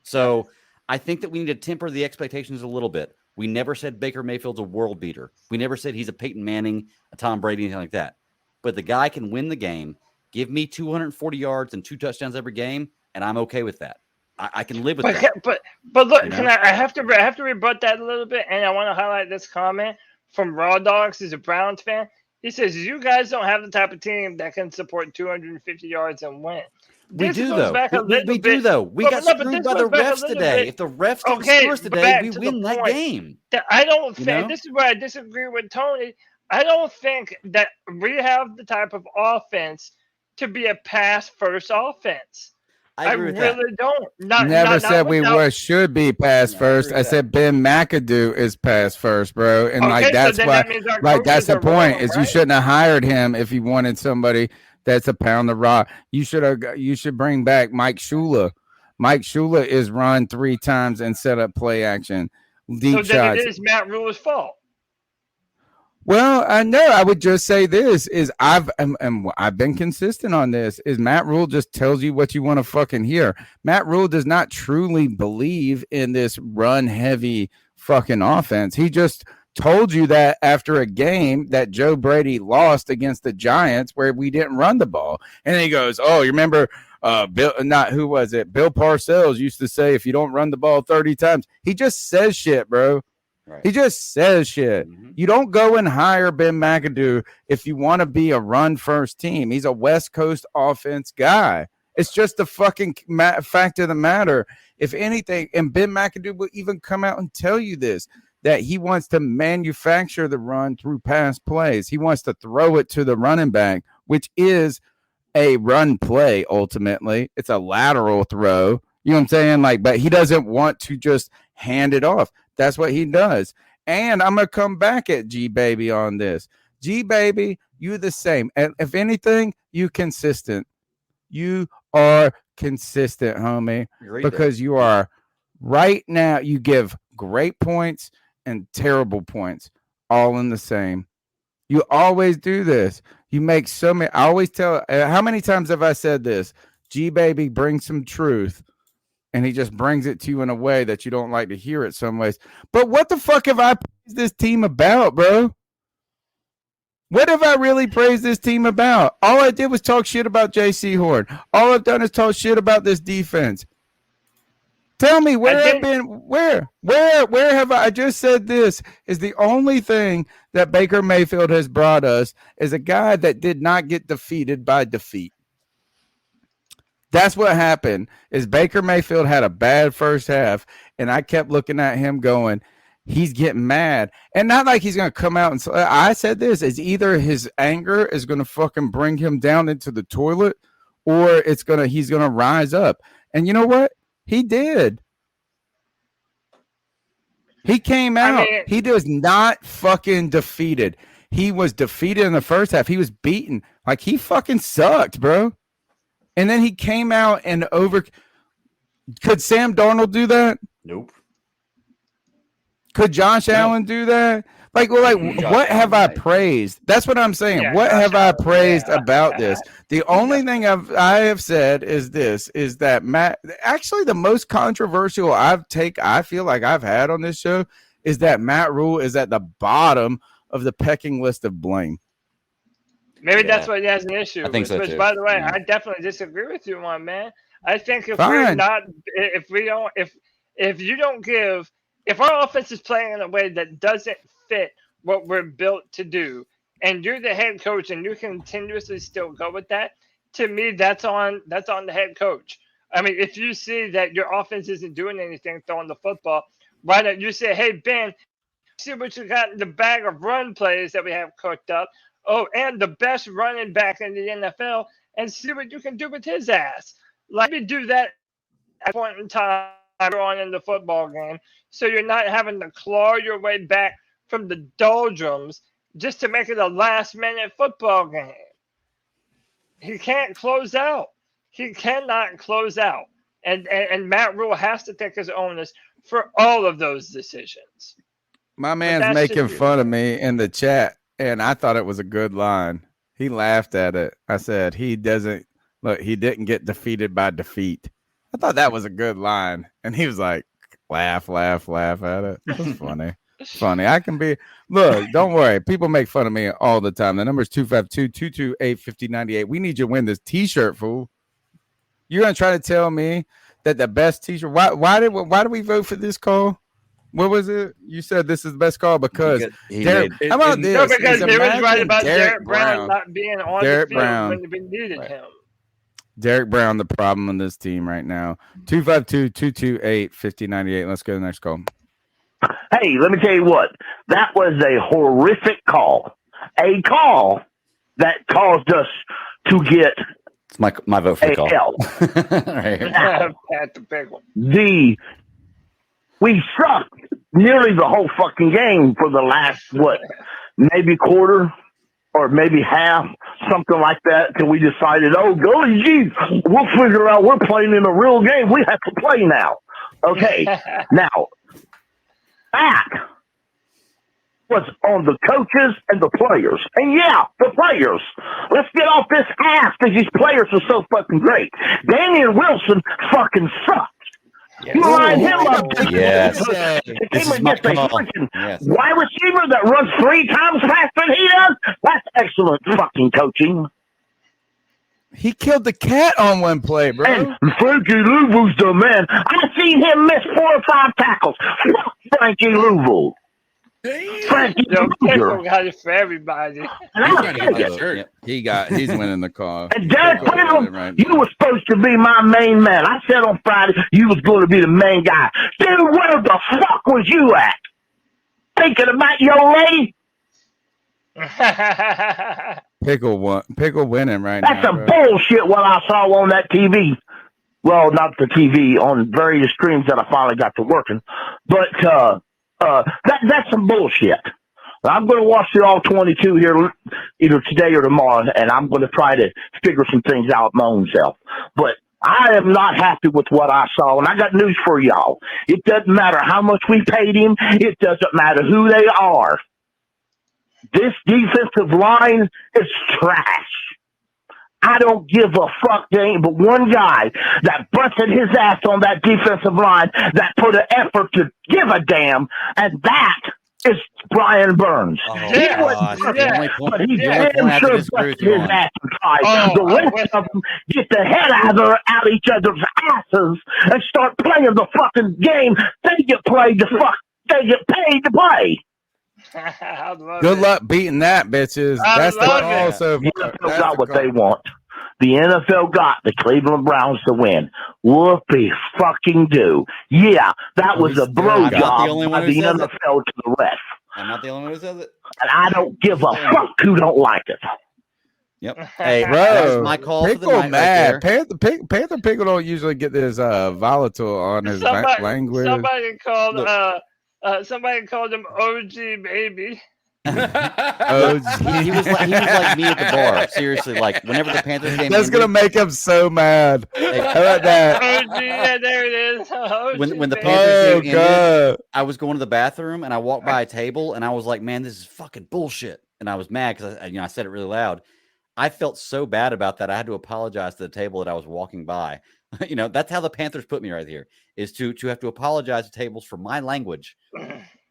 So I think that we need to temper the expectations a little bit. We never said Baker Mayfield's a world beater. We never said he's a Peyton Manning, a Tom Brady, anything like that. But the guy can win the game. Give me 240 yards and 2 touchdowns every game, and I'm okay with that. I can live with that. But look, You know? can I have to rebut that a little bit, and I want to highlight this comment from Raw Dogs. He's a Browns fan. He says, "You guys don't have the type of team that can support 250 yards and win." We This do, goes though. back a We little do, bit. though. We But got no, but screwed this by the goes back a refs little today. bit. If the refs don't Okay, screw us but today, back we to the win that point game. that I don't You think know? this is where I disagree with Tony. I don't think that we have the type of offense to be a pass first offense. I agree with that. really don't. Never said we without- should be pass first. I said Ben McAdoo is pass first, bro. And Okay, like so that's then why, that means our like that's coaches the are point. wrong, Is you right? shouldn't have hired him if you wanted somebody that's a pound of rock. You should bring back Mike Shula. Mike Shula is run 3 times and set up play action, deep So then shots. it is Matt Rule's fault. Well, I know. I would just say this is I've been consistent on this. Is Matt Rule just tells you what you want to fucking hear. Matt Rule does not truly believe in this run heavy fucking offense. He just told you that after a game that Joe Brady lost against the Giants where we didn't run the ball, and then he goes, "Oh, you remember Bill? Not who was it? Bill Parcells used to say if you don't run the ball 30 times, he just says shit, bro." Right. He just says shit. You don't go and hire Ben McAdoo if you want to be a run first team. He's a West Coast offense guy. It's just the fucking fact of the matter. If anything, and Ben McAdoo will even come out and tell you this, that he wants to manufacture the run through pass plays. He wants to throw it to the running back, which is a run play ultimately. It's a lateral throw. You know what I'm saying? Like, but he doesn't want to just hand it off. That's what he does. And I'm going to come back at G Baby on this. G Baby, you the same. And if anything, you consistent. You are consistent, homie. Agreed because you are right now. You give great points. and terrible points all in the same. You always do this. You make so many. I always tell. How many times have I said this? G baby, bring some truth, and he just brings it to you in a way that you don't like to hear it some ways. But what the fuck have I praised this team about, bro? What have I really praised this team about? All I did was talk shit about JC Horn. All I've done is talk shit about this defense. Tell me where I've been. Where have I just said this is the only thing that Baker Mayfield has brought us is a guy that did not get defeated by defeat. That's what happened is Baker Mayfield had a bad first half, and I kept looking at him going, he's getting mad. And not like he's going to come out and I said this is either his anger is going to fucking bring him down into the toilet or he's going to rise up. And you know what? He did. He came out. He was not fucking defeated. He was defeated in the first half. He was beaten. Like, he fucking sucked, bro. And then he came out and Could Sam Darnold do that? Nope. Could Josh Allen do that? What have I praised? That's what I'm saying. Yeah, what have I praised about this? The only thing I have said is this, is that Matt, actually the most controversial I feel like I've had on this show is that Matt Rule is at the bottom of the pecking list of blame. Maybe that's what he has an issue with. so Which, too. by the way, Yeah. I definitely disagree with you on, man. I think if our offense is playing in a way that doesn't fit what we're built to do, and you're the head coach and you continuously still go with that, to me, that's on the head coach. I mean, if you see that your offense isn't doing anything throwing the football, why don't you say, hey, Ben, see what you got in the bag of run plays that we have cooked up. Oh, and the best running back in the NFL, and see what you can do with his ass. Let me do that at a point in time on in the football game, so you're not having to claw your way back from the doldrums just to make it a last-minute football game. He can't close out. He cannot close out. And Matt Rule has to take his onus for all of those decisions. My man's making fun of me in the chat, and I thought it was a good line. He laughed at it. I said, he didn't get defeated by defeat. I thought that was a good line. And he was like, laugh at it. That's funny. Funny. I can be, look, don't worry. People make fun of me all the time. The number is 252-228-5098. We need you to win this t-shirt, fool. You're going to try to tell me that the best t-shirt, why did we vote for this call? What was it? You said this is the best call because how about this? No, because they was right about Derek Brown not being on the field when we needed him. Derek Brown, the problem in this team right now. 252-228-5098. Let's go to the next call. Hey, let me tell you what. That was a horrific call. A call that caused us to get It's my vote for the call. L. Right. We sucked nearly the whole fucking game for the last, maybe quarter or maybe half, something like that, till we decided, oh, golly geez, we'll figure out we're playing in a real game. We have to play now. Okay, now, that was on the coaches and the players. And yeah, the players. Let's get off this ass because these players are so fucking great. Damian Wilson fucking sucks. Yes. You line him up. Yes. This is my wide receiver that runs 3 times faster than he does. That's excellent fucking coaching. He killed the cat on one play, bro. And Frankie Louisville's the man. I've seen him miss 4 or 5 tackles. Fuck Frankie Louisville. Frankie Louisville got it for everybody. He's winning the call. And Derek Brown, you were supposed to be my main man. I said on Friday you was going to be the main guy. Dude, where the fuck was you at? Thinking about your lady? Pickle winning right That's now. That's some bullshit what I saw on that TV. Well, not the TV, on various streams that I finally got to working. But that's some bullshit. I'm going to watch the all 22 here either today or tomorrow, and I'm going to try to figure some things out my own self. But I am not happy with what I saw, and I got news for y'all. It doesn't matter how much we paid him. It doesn't matter who they are. This defensive line is trash. I don't give a fuck. There ain't but one guy that busted his ass on that defensive line that put an effort to give a damn, and that is Brian Burns. Oh, He wasn't perfect, but he damn sure busted his ass and tried. The rest of them get the head out of each other's asses and start playing the fucking game they get paid to play. Good luck beating that, bitches. That's the call so The far. NFL got what they want. The NFL got the Cleveland Browns to win. Whoopie fucking do. Yeah, that was a blowjob by the NFL to the ref. I'm not the only one who says it. And I don't give a fuck who don't like it. Yep. Hey, that's Bro, my call for the Pickle night mad. right there. Panther Pickle don't usually get this volatile on his language. Somebody called him OG baby. He was like me at the bar. Seriously, like whenever the Panthers game That's gonna make him so mad. Hey, How about that? OG, yeah, there it is. When the Panthers game ended, I was going to the bathroom and I walked by a table and I was like, "Man, this is fucking bullshit." And I was mad because I said it really loud. I felt so bad about that. I had to apologize to the table that I was walking by. That's how the Panthers put me right here, is to have to apologize to tables for my language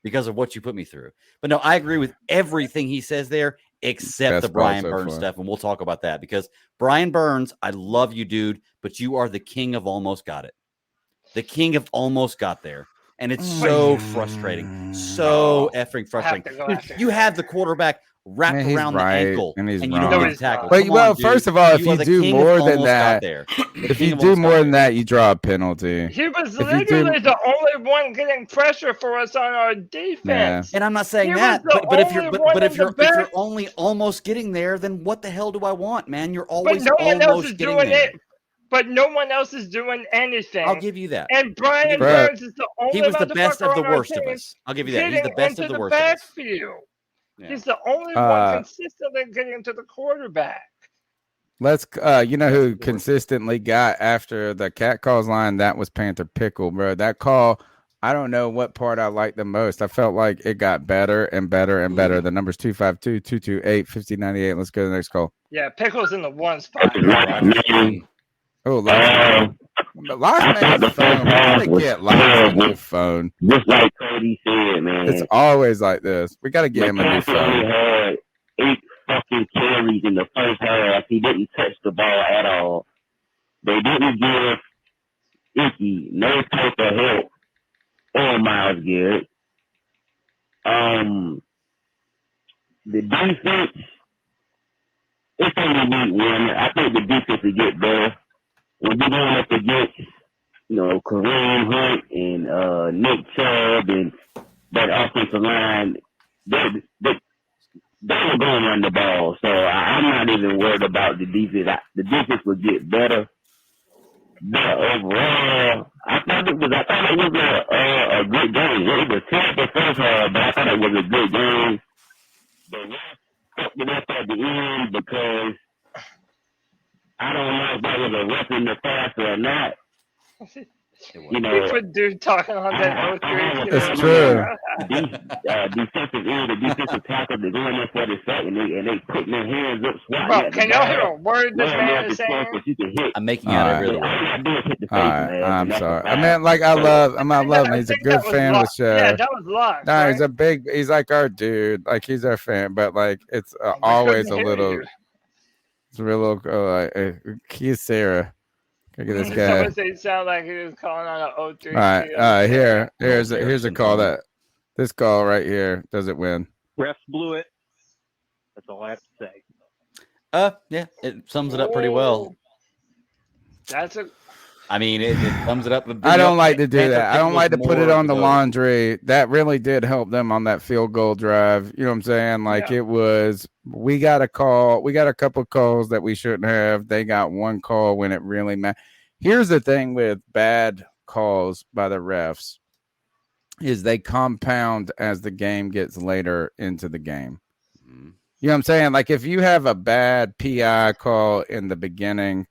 because of what you put me through. But no, I agree with everything he says there, except Best the Brian ball so Burns far. stuff. And we'll talk about that because Brian Burns, I love you, dude, but you are the king of almost got it. The king of almost got there. And it's so frustrating. So effing frustrating. Dude, you have the quarterback wrapped Man, he's around the right, ankle and he's you wrong. don't get the tackle. But, Come well, on, dude. first of all, if are you the do king of more than almost got that, there. if you do more than that, you draw a penalty. He was If you do- literally the only one getting pressure for us on our defense. And I'm not saying He that, was the but if only you're one but in if the you're back. only almost getting there, then what the hell do I want, man? You're But always no one else almost is getting doing there. it. But no one else is doing anything. I'll give you that. And Brian Bro, Burns is the only He was the best motherfucker of the on our worst of team us. I'll give you that. He's the getting best of into the the worst of us. backfield. Yeah. He's the only one consistently getting to the quarterback. Let's you know who consistently got after the cat calls line? That was Panther Pickle, bro. That call, I don't know what part I liked the most. I felt like it got better and better and better. The number's 252-228-5098. Let's go to the next call. Yeah, Pickle's in the one spot. Oh, last man's phone. We gotta get Last a new phone. Just like Cody said, man. It's always like this. We gotta get him a new phone. Had 8 fucking carries in the first half. He didn't touch the ball at all. They didn't give Icky no type of help or Miles Garrett. The defense, it's only week one. I think the defense will get better. When you're going up against, Kareem Hunt and Nick Chubb and that offensive line, they were going to run the ball. So I'm not even worried about the defense. The defense will get better. But overall, I thought it was a good game. It was tough the first half, but I thought it was a good game. The ref fucked it up at the end because I don't know if that was a ref in the pass or not. Bigfoot dude talking on that 03. It's true. Defensive end, the defensive tackle, they're going up for the second, and they putting their hands up, swatting Bro, at the can y'all ball. hear a word this man is saying? You can hit. I'm making out every other All word. you gotta do is hit the face, All right, man. I'm and that's sorry. a I foul. mean, like, I love him. He's a think good that was fan of the Lux. show. Yeah, that was Lux. No, right? he's like our dude. Like, he's our fan, but like, it's always a couldn't hear little, you. it's a real, he's Sarah. Can I get this guy? Someone said he sounded like he was calling on an 03. All right, here's a call this call right here doesn't win. Refs blew it. That's all I have to say. Yeah, it sums it up pretty well. That's a. I mean, it sums it up. I don't like to do Panther that. I don't Pickle like to was put it more on the goat. laundry. That really did help them on that field goal drive. You know what I'm saying? Like, it was, we got a couple calls that we shouldn't have. They got one call when it really mattered. Here's the thing with bad calls by the refs is they compound as the game gets later into the game. You know what I'm saying? Like, if you have a bad PI call in the beginning,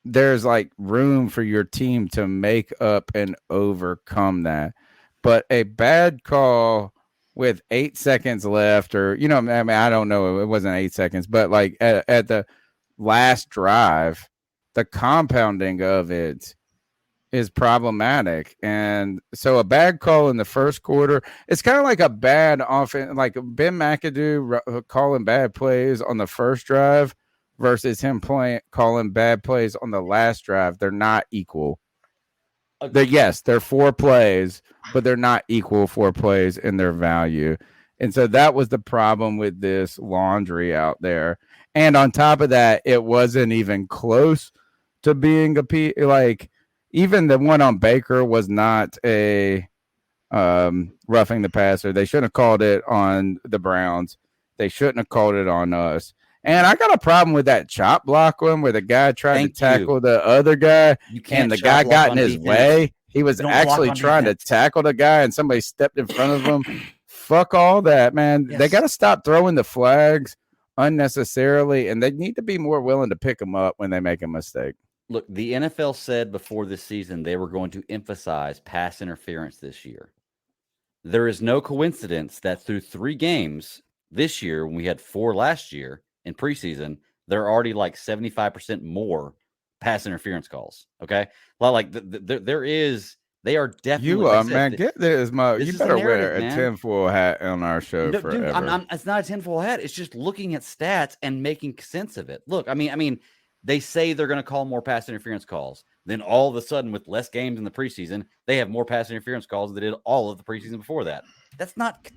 there's like room for your team to make up and overcome that. But a bad call with 8 seconds left, or, you know, I mean, I don't know, it wasn't 8 seconds, but like at the last drive, the compounding of it is problematic. And so a bad call in the first quarter, it's kind of like a bad offense, like Ben McAdoo calling bad plays on the first drive versus him calling bad plays on the last drive. They're not equal. Yes, they're 4 plays, but they're not equal 4 plays in their value. And so that was the problem with this laundry out there. And on top of that, it wasn't even close to being like, even the one on Baker was not a roughing the passer. They shouldn't have called it on the Browns. They shouldn't have called it on us. And I got a problem with that chop block one where the guy tried to tackle the other guy and the guy got in his way. He was actually trying to tackle the guy and somebody stepped in front of him. Fuck all that, man. Yes. They got to stop throwing the flags unnecessarily, and they need to be more willing to pick them up when they make a mistake. Look, the NFL said before this season they were going to emphasize pass interference this year. There is no coincidence that through 3 games this year, when we had 4 last year in preseason, there are already like 75% more pass interference calls. Okay, well, like there is, they are definitely. You man, get this, you better wear a tinfoil hat on our show forever. Dude, it's not a tinfoil hat. It's just looking at stats and making sense of it. Look, I mean, they say they're going to call more pass interference calls. Then all of a sudden, with less games in the preseason, they have more pass interference calls than they did all of the preseason before that. That's not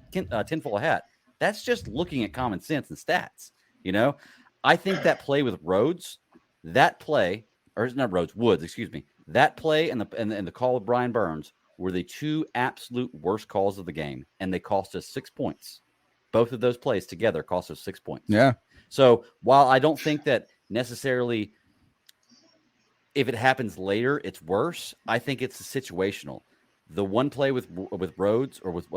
tinfoil hat. That's just looking at common sense and stats. You know, I think that play with Woods, that play and the call with Brian Burns were the 2 absolute worst calls of the game, and they cost us 6 points. Both of those plays together cost us 6 points. Yeah. So while I don't think that necessarily, if it happens later, it's worse, I think it's situational. The one play with Rhodes or with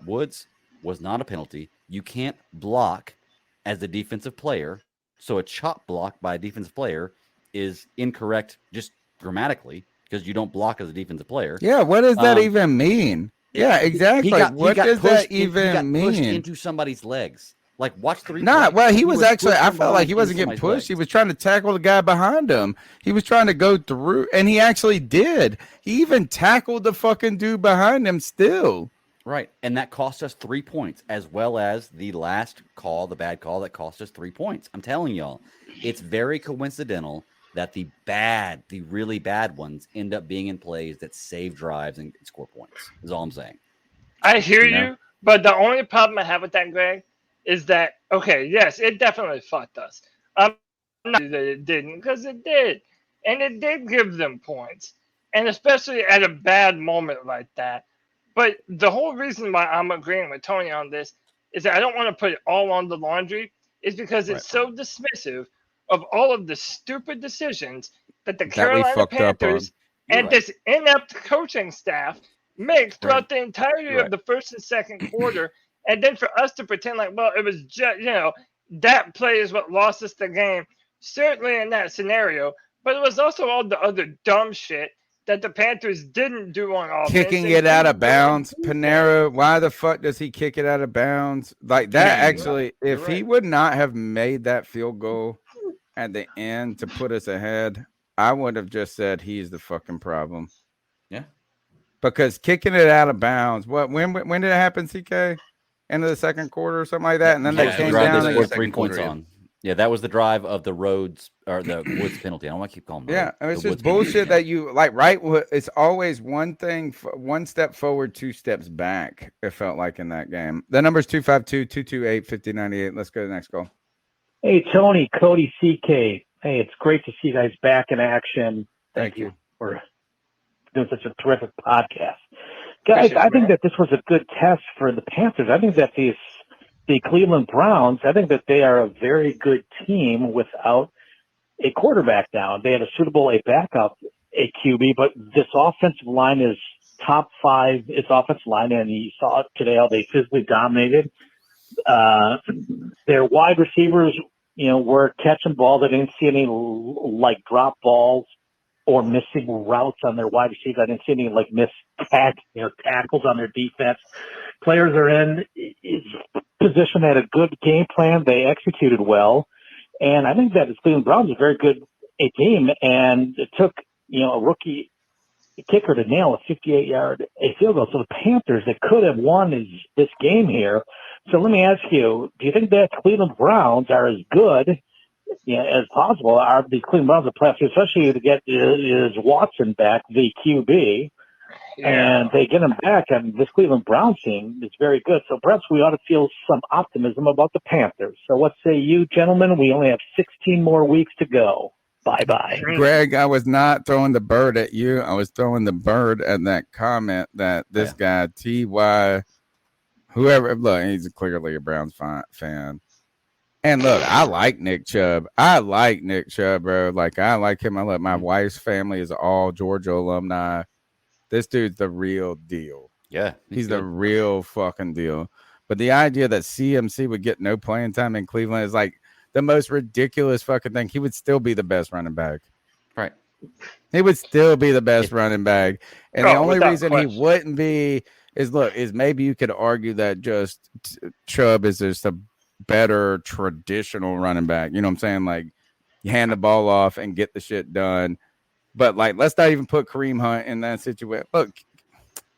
Woods was not a penalty. You can't block as a defensive player, so a chop block by a defensive player is incorrect just grammatically because you don't block as a defensive player. Yeah, what does that even mean? Yeah, exactly. What does that even mean? Pushed into somebody's legs. Like, watch the replay. Nah, well, he was actually, I felt like he wasn't getting pushed. He was trying to tackle the guy behind him. He was trying to go through, and he actually did. He even tackled the fucking dude behind him still. Right, and that cost us 3 points, as well as the last call, the bad call that cost us 3 points. I'm telling y'all, it's very coincidental that the really bad ones end up being in plays that save drives and score points, is all I'm saying. I hear you, but the only problem I have with that, Greg, is that, okay, yes, it definitely fucked us. I'm not that it didn't, because it did. And it did give them points. And especially at a bad moment like that. But the whole reason why I'm agreeing with Tony on this is that I don't want to put it all on the laundry, is because it's so dismissive of all of the stupid decisions that the Carolina Panthers and this inept coaching staff make throughout the entirety of the first and second quarter. And then for us to pretend like, well, it was just, that play is what lost us the game. Certainly in that scenario. But it was also all the other dumb shit that the Panthers didn't do on offense. Kicking it out of bounds. Panera, why the fuck does he kick it out of bounds? Like that actually, if he would not have made that field goal at the end to put us ahead, I would have just said he's the fucking problem. Yeah. Because kicking it out of bounds, when did it happen, CK? End of the second quarter or something like that, and then they came down and scored 3 points on. Yeah, that was the drive of the Rhodes or the Woods penalty. I don't want to keep calling it. Yeah, it's just bullshit that you like. Right, it's always one thing, one step forward, 2 steps back. It felt like in that game. The number's 252-228-5098. Let's go to the next call. Hey, Tony, Cody, CK. Hey, it's great to see you guys back in action. Thank you for doing such a terrific podcast. Guys, I think that this was a good test for the Panthers. I think that the Cleveland Browns, I think that they are a very good team without a quarterback now. They had a Super Bowl, a backup, a QB, but this offensive line is top 5. It's offensive line, and you saw it today how they physically dominated. Their wide receivers we're catching balls. I didn't see any like drop balls or missing routes on their wide receivers. I didn't see any like missed tackles on their defense. Players are in position, had a good game plan. They executed well. And I think that the Cleveland Browns is a very good team. And it took, a rookie kicker to nail a 58-yard field goal. So the Panthers, that could have won this game here. So let me ask you, do you think that Cleveland Browns are as good as possible? Are the Cleveland Browns a playoff, especially to get is Watson back, the QB? And they get him back, and this Cleveland Browns team is very good. So perhaps we ought to feel some optimism about the Panthers. So what say you, gentlemen? We only have 16 more weeks to go. Bye-bye. Greg, I was not throwing the bird at you. I was throwing the bird at that comment that this guy, T.Y., whoever, look, he's clearly a Browns fan. And look, I like Nick Chubb. Bro. Like, I like him. My wife's family is all Georgia alumni. This dude's the real deal. Yeah. He's the real fucking deal. But the idea that CMC would get no playing time in Cleveland is like the most ridiculous fucking thing. He would still be the best running back. Right. He would still be the best running back. And the only reason he wouldn't be is maybe you could argue that just Chubb is just a better traditional running back. You know what I'm saying? Like, you hand the ball off and get the shit done. But, like, let's not even put Kareem Hunt in that situation. Look,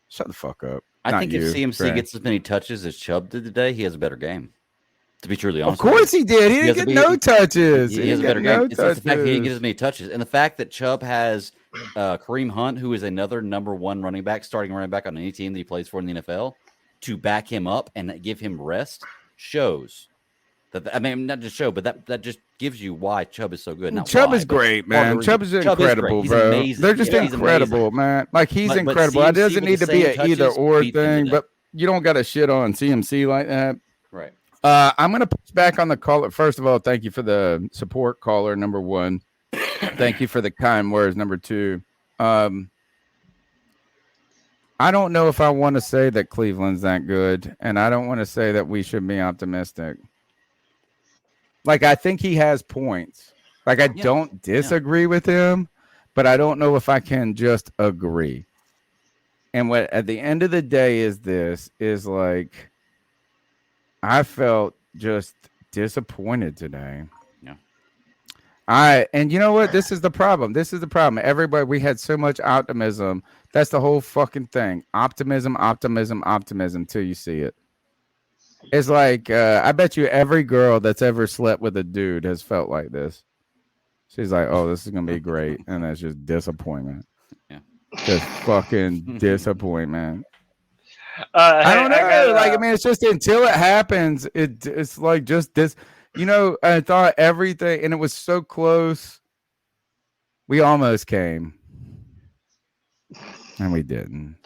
shut the fuck up. I think if CMC gets as many touches as Chubb did today, he has a better game. To be truly honest, of course he did. He didn't get no touches. He has a better game. It's the fact that he didn't get as many touches, and the fact that Chubb has Kareem Hunt, who is another number one running back, starting running back on any team that he plays for in the NFL, to back him up and give him rest shows that. I mean, not just show, but that just gives you why Chubb is so good. Not Chubb why, is great, man. Chubb is incredible, He's bro. amazing. They're just incredible, man. Like, he's incredible. It doesn't need to be an either or thing, but you don't got to shit on CMC like that. Right. I'm going to push back on the caller. First of all, thank you for the support, caller, number one. Thank you for the kind words, number two. I don't know if I want to say that Cleveland's that good, and I don't want to say that we should be optimistic. Like, I think he has points. Like, I don't disagree with him, but I don't know if I can just agree. And what at the end of the day is like, I felt just disappointed today. Yeah. And you know what? This is the problem. Everybody, we had so much optimism. That's the whole fucking thing. Optimism till you see it. It's like, I bet you every girl that's ever slept with a dude has felt like this. She's like, oh, this is going to be great. And that's just disappointment. Yeah. Just fucking disappointment. I don't know. I mean, it's just until it happens, it's like just this. I thought everything, and it was so close. We almost came, and we didn't.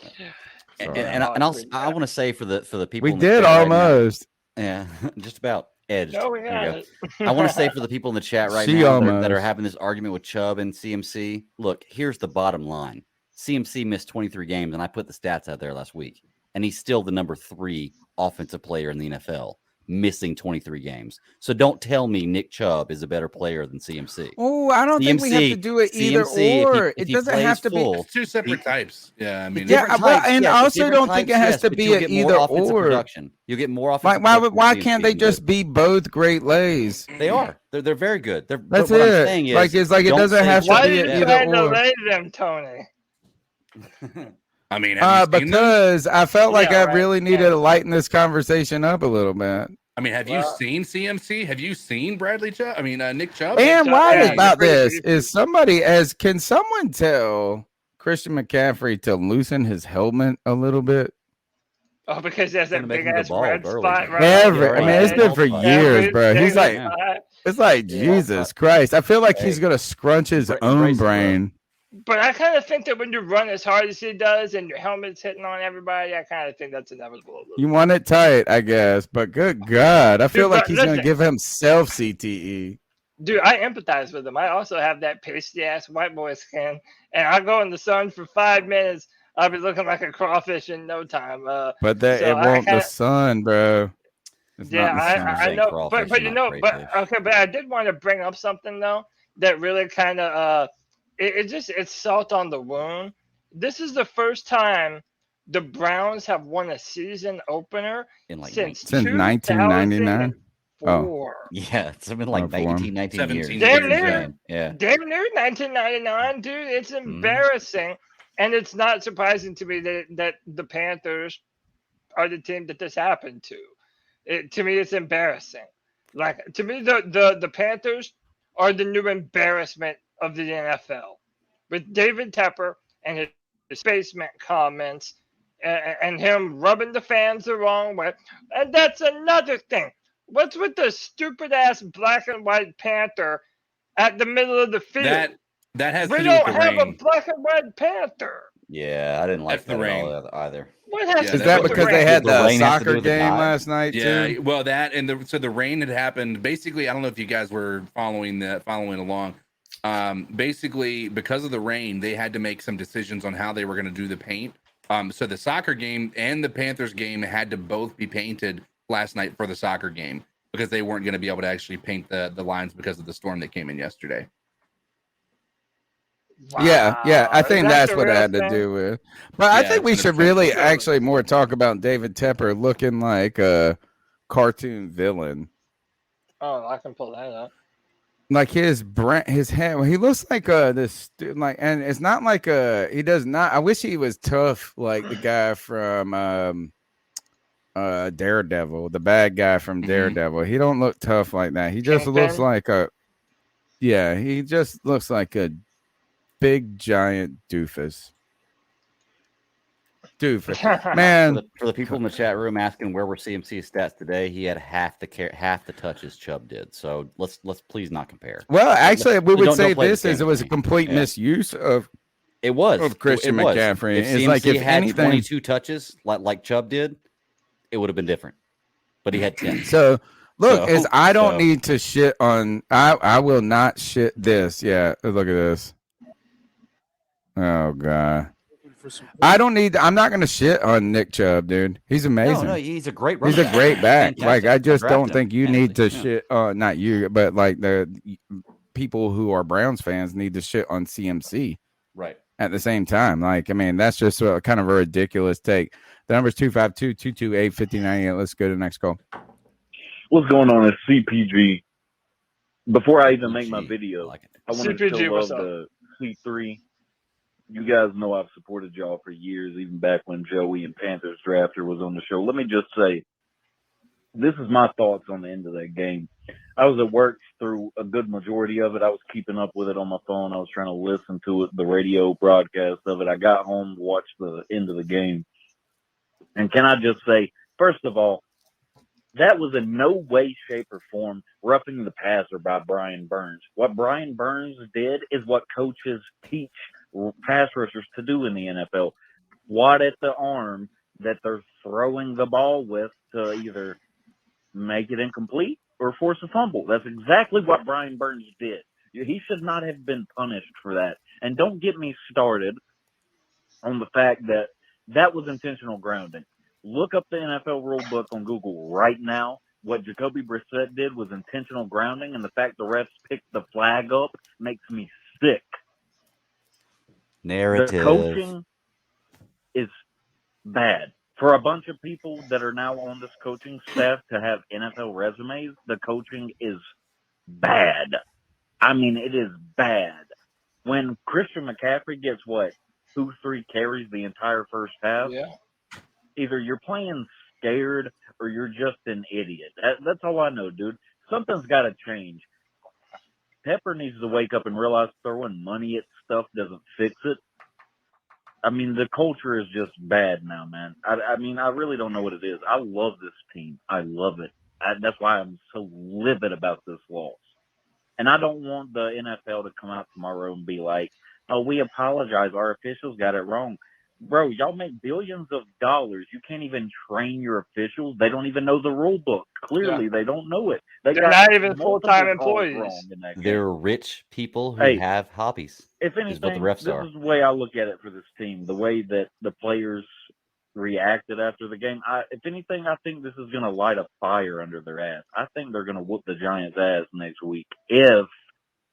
And I want to say for the people we did almost. Yeah, just about edged. No, we got I want to say for the people in the chat right now that are having this argument with Chubb and CMC. Look, here's the bottom line: CMC missed 23 games, and I put the stats out there last week. And he's still the number 3 offensive player in the NFL, missing 23 games. So don't tell me Nick Chubb is a better player than CMC. Oh, I don't think we have to do it either or. It doesn't have to be. It's two separate types. Yeah, I mean, I also don't think it has to be an either or. You'll get more offensive. Why can't they just be both great lays? They are. They're very good. That's it. I'm saying is, it's like it doesn't have to be an either or. Why did you lay them, Tony? I mean, because I felt like I really needed to lighten this conversation up a little bit. I mean, have you seen CMC? Have you seen Bradley Chubb? I mean, Nick Chubb. And why about this is can someone tell Christian McCaffrey to loosen his helmet a little bit? Oh, because there's that big ass red spot right I mean, it's been for years, bro. He's like, it's like Jesus Christ. I feel like he's gonna scrunch his own brain. But I kind of think that when you run as hard as he does and your helmet's hitting on everybody, I kind of think that's inevitable. You want it tight, I guess. But good God, I feel like he's going to give himself CTE. Dude, I empathize with him. I also have that pasty-ass white boy skin. And I go in the sun for 5 minutes. I'll be looking like a crawfish in no time. But it won't the sun, bro. It's Yeah, not the same. I Saying know, crawfish, but you not know, crayfish. but I did want to bring up something though that really kind of it's salt on the wound. This is the first time the Browns have won a season opener In like since 1999. Oh, 2004. Yeah, it's been like for him. 19 years. 17 Damn years. near, Yeah. Yeah. damn near 1999, dude. It's embarrassing, and it's not surprising to me that the Panthers are the team that this happened to. To me, it's embarrassing. Like to me, the Panthers are the new embarrassment of the NFL, with David Tepper and his basement comments, and him rubbing the fans the wrong way. And that's another thing. What's with the stupid ass black and white Panther at the middle of the field? That has We to do with don't the have a rain. black and white Panther. Yeah, I didn't like That's the that at rain. all either. What has Yeah, to Is do that with the because they rain? had Does the the rain have to do soccer with the game tide? last night Yeah, too? well, that and the rain had happened. Basically, I don't know if you guys were following along. Basically, because of the rain, they had to make some decisions on how they were going to do the paint. So the soccer game and the Panthers game had to both be painted last night for the soccer game because they weren't going to be able to actually paint the lines because of the storm that came in yesterday. Yeah, I Wow, is think that that's the what it real had to thing? do with. But I Yeah, think we it's should 100%. really actually more talk about David Tepper looking like a cartoon villain. Oh, I can pull that up. Like his head, he looks like this dude, like, and it's not like he does not. I wish he was tough like the guy from Daredevil, the bad guy from Daredevil. He don't look tough like that. He just looks Kingpin? like he just looks like a big giant doofus. Man, For the people in the chat room asking where were CMC's stats today, he had half the touches Chubb did. So let's please not compare. well, actually, we would Don't say play this game is it with was a me. complete Yeah. misuse of Christian It was. McCaffrey. If It's CMC like if had anything, 22 touches like Chubb did, it would have been different. But he had 10. So look, I don't So- need to shit on. I will not shit this. Yeah, look at this. Oh god. I don't need. I'm not going to shit on Nick Chubb, dude. He's amazing. No, he's a great He's running a great back. Fantastic. Like I just Draft don't him. think you need to Yeah. shit. Not you, but like the people who are Browns fans need to shit on CMC. Right. At the same time, like I mean, that's just kind of a ridiculous take. The number's 252-228-5098. Let's go to the next call. What's going on at CPG? Before I even make my video, I want to CPG, show what's love up? to C3. You guys know I've supported y'all for years, even back when Joey and Panthers Drafter was on the show. Let me just say, this is my thoughts on the end of that game. I was at work through a good majority of it. I was keeping up with it on my phone. I was trying to listen to it, the radio broadcast of it. I got home to watch the end of the game. And can I just say, first of all, that was in no way, shape, or form roughing the passer by Brian Burns. What Brian Burns did is what coaches teach pass rushers to do in the NFL. Wad at the arm that they're throwing the ball with to either make it incomplete or force a fumble. That's exactly what Brian Burns did. He should not have been punished for that. And don't get me started on the fact that that was intentional grounding. Look up the NFL rule book on Google right now. What Jacoby Brissett did was intentional grounding, and the fact the refs picked the flag up makes me sick. Narrative. The coaching is bad. For a bunch of people that are now on this coaching staff to have NFL resumes, the coaching is bad. I mean, it is bad. When Christian McCaffrey gets 2-3 carries the entire first half, either you're playing scared or you're just an idiot. That's all I know, dude. Something's got to change. Pepper needs to wake up and realize throwing money at stuff doesn't fix it. I mean, the culture is just bad now, man. I mean, I really don't know what it is. I love this team. I love it. That's why I'm so livid about this loss. And I don't want the NFL to come out tomorrow and be like, oh, we apologize. Our officials got it wrong. Bro, y'all make billions of dollars. You can't even train your officials. They don't even know the rule book. Clearly, they don't know it. They're got not even multiple full-time calls employees. wrong in that game. They're rich people who Hey, have hobbies. If is what the anything, refs this are. is the way I look at it for this team. The way that the players reacted after the game. If anything, I think this is going to light a fire under their ass. I think they're going to whoop the Giants' ass next week if,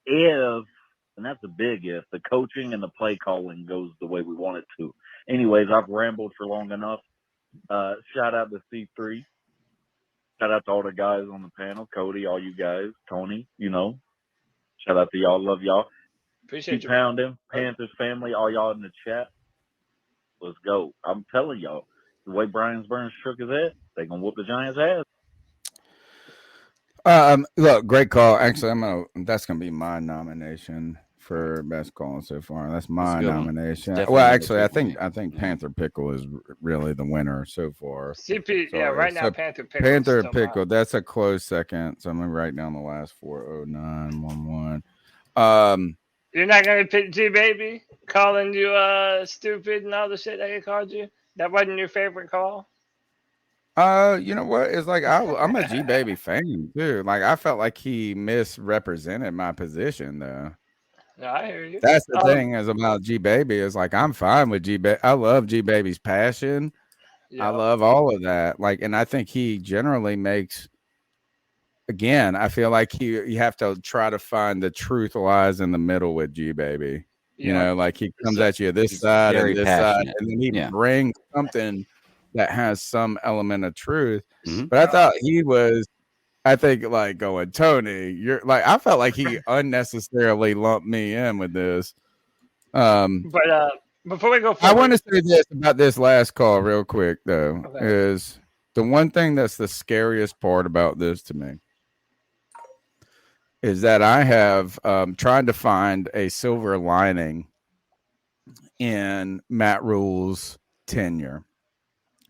and that's a big if, the coaching and the play calling goes the way we want it to. Anyways, I've rambled for long enough. Shout out to C3. Shout out to all the guys on the panel, Cody, all you guys, Tony, shout out to y'all. Love y'all. Appreciate Keep you. pounding. Panthers family, all y'all in the chat. Let's go. I'm telling y'all, the way Brian Burns shook his head, they're going to whoop the Giants' ass. Look, great call. Actually, that's gonna be my nomination for best call so far. That's my nomination. Well, actually, I think Panther Pickle is really the winner so far. CP, yeah, right now Panther Pickle. Panther Pickle, that's a close second. So I'm gonna write down the last 40911. You're not gonna pick G Baby calling you stupid and all the shit that he called you? That wasn't your favorite call? You know what? It's like I'm a G Baby fan too. Like I felt like he misrepresented my position though. No, I hear you. That's the thing is about G Baby is like I'm fine with G Baby. I love G Baby's passion. Yeah. I love all of that. Like, and I think he generally makes. Again, I feel like you have to try to find the truth lies in the middle with G Baby. You know, like he comes at you this side and this side, and then he brings something that has some element of truth. But I thought he was, I think, like going, Tony, you're like, I felt like he unnecessarily lumped me in with this. But before we go forward, I want to say this about this last call real quick, though, is the one thing that's the scariest part about this to me is that I have tried to find a silver lining in Matt Rule's tenure.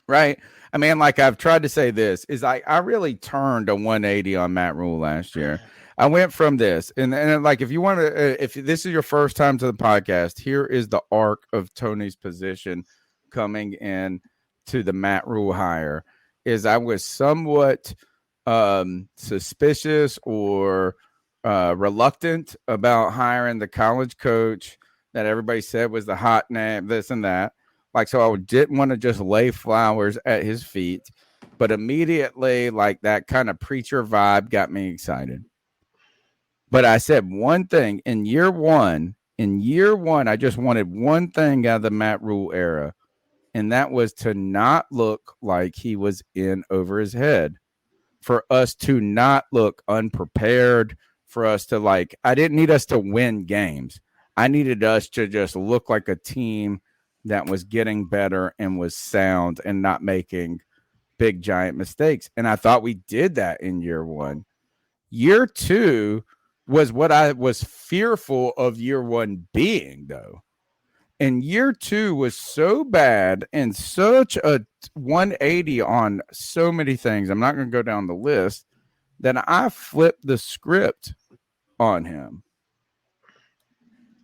Right. I mean, like I've tried to say this is I really turned a 180 on Matt Rule last year. I went from this and like, if you want to, if this is your first time to the podcast, here is the arc of Tony's position coming in to the Matt Rule hire is I was somewhat suspicious or reluctant about hiring the college coach that everybody said was the hot name, this and that. Like, so I didn't want to just lay flowers at his feet, but immediately, like that kind of preacher vibe got me excited. But I said one thing in year one, I just wanted one thing out of the Matt Rule era, and that was to not look like he was in over his head, for us to not look unprepared, for us to like, I didn't need us to win games. I needed us to just look like a team that was getting better and was sound and not making big giant mistakes. And I thought we did that in year one. Year two was what I was fearful of year one being, though. And year two was so bad and such a 180 on so many things. I'm not going to go down the list that I flipped the script on him.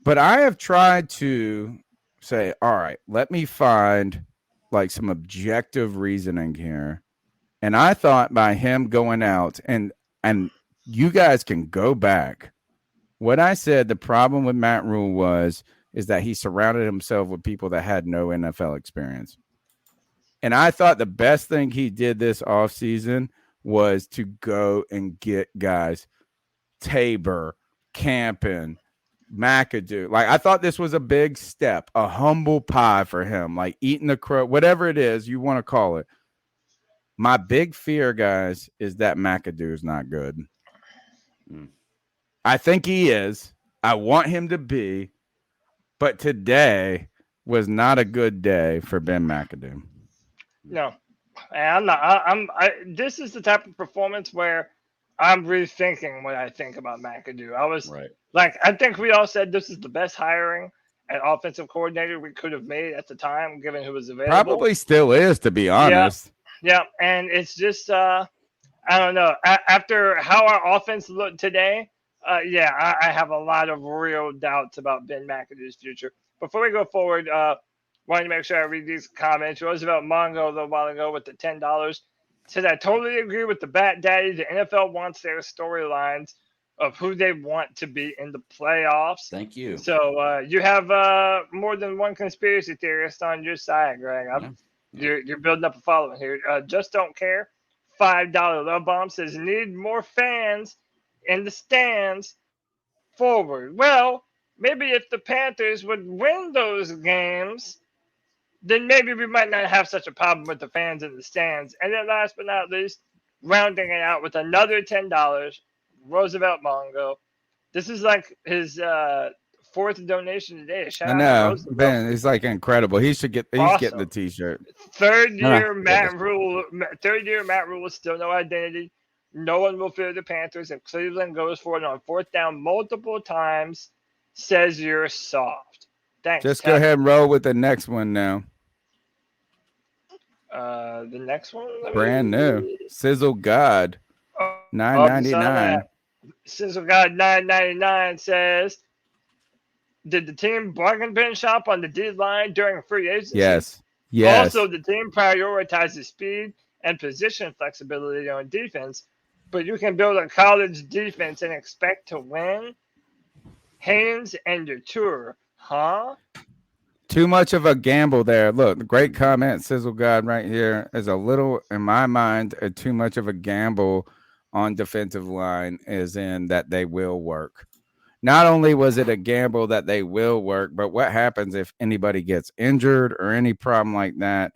But I have tried to say, all right, let me find like some objective reasoning here. And I thought by him going out and you guys can go back. What I said, the problem with Matt Rule is that he surrounded himself with people that had no NFL experience. And I thought the best thing he did this offseason was to go and get guys, Tabor, Campen, McAdoo. Like, I thought this was a big step, a humble pie for him, like eating the crow, whatever it is you want to call it. My big fear, guys, is that McAdoo is not good. I think he is. I want him to be, but today was not a good day for Ben McAdoo. No, I'm not. This is the type of performance where I'm rethinking what I think about McAdoo. I was like, I think we all said this is the best hiring an offensive coordinator we could have made at the time, given who was available. Probably still is, to be honest. Yeah, and it's just, I don't know. After how our offense looked today, I have a lot of real doubts about Ben McAdoo's future. Before we go forward, wanted to make sure I read these comments. Roosevelt Mongo a little while ago with the $10 said, I totally agree with the Bat Daddy. The NFL wants their storylines of who they want to be in the playoffs. Thank you. So you have more than one conspiracy theorist on your side, Greg. You're building up a following here. Just don't care. $5 love bomb says need more fans in the stands forward. Well, maybe if the Panthers would win those games, then maybe we might not have such a problem with the fans in the stands. And then last but not least, rounding it out with another $10, Roosevelt Mongo. This is like his fourth donation today. Shout I out to know, Roosevelt. Ben. He's like incredible. He's getting the Awesome. T-shirt. Third No, year no. Matt Rule is still no identity. No one will fear the Panthers if Cleveland goes for it on fourth down multiple times. Says you're soft. Thanks. Just go ahead and roll with the next one now. The next one. Brand new. Sizzle God. $9.99. Sizzle God $9.99 says, did the team bargain bin shop on the D line during free agency? Yes. Yes. Also, the team prioritizes speed and position flexibility on defense, but you can build a college defense and expect to win. Haynes and your tour, huh? Too much of a gamble there. Look, great comment, Sizzle God, right here. Is a little, in my mind, too much of a gamble on defensive line, is in that they will work. Not only was it a gamble that they will work, but what happens if anybody gets injured or any problem like that?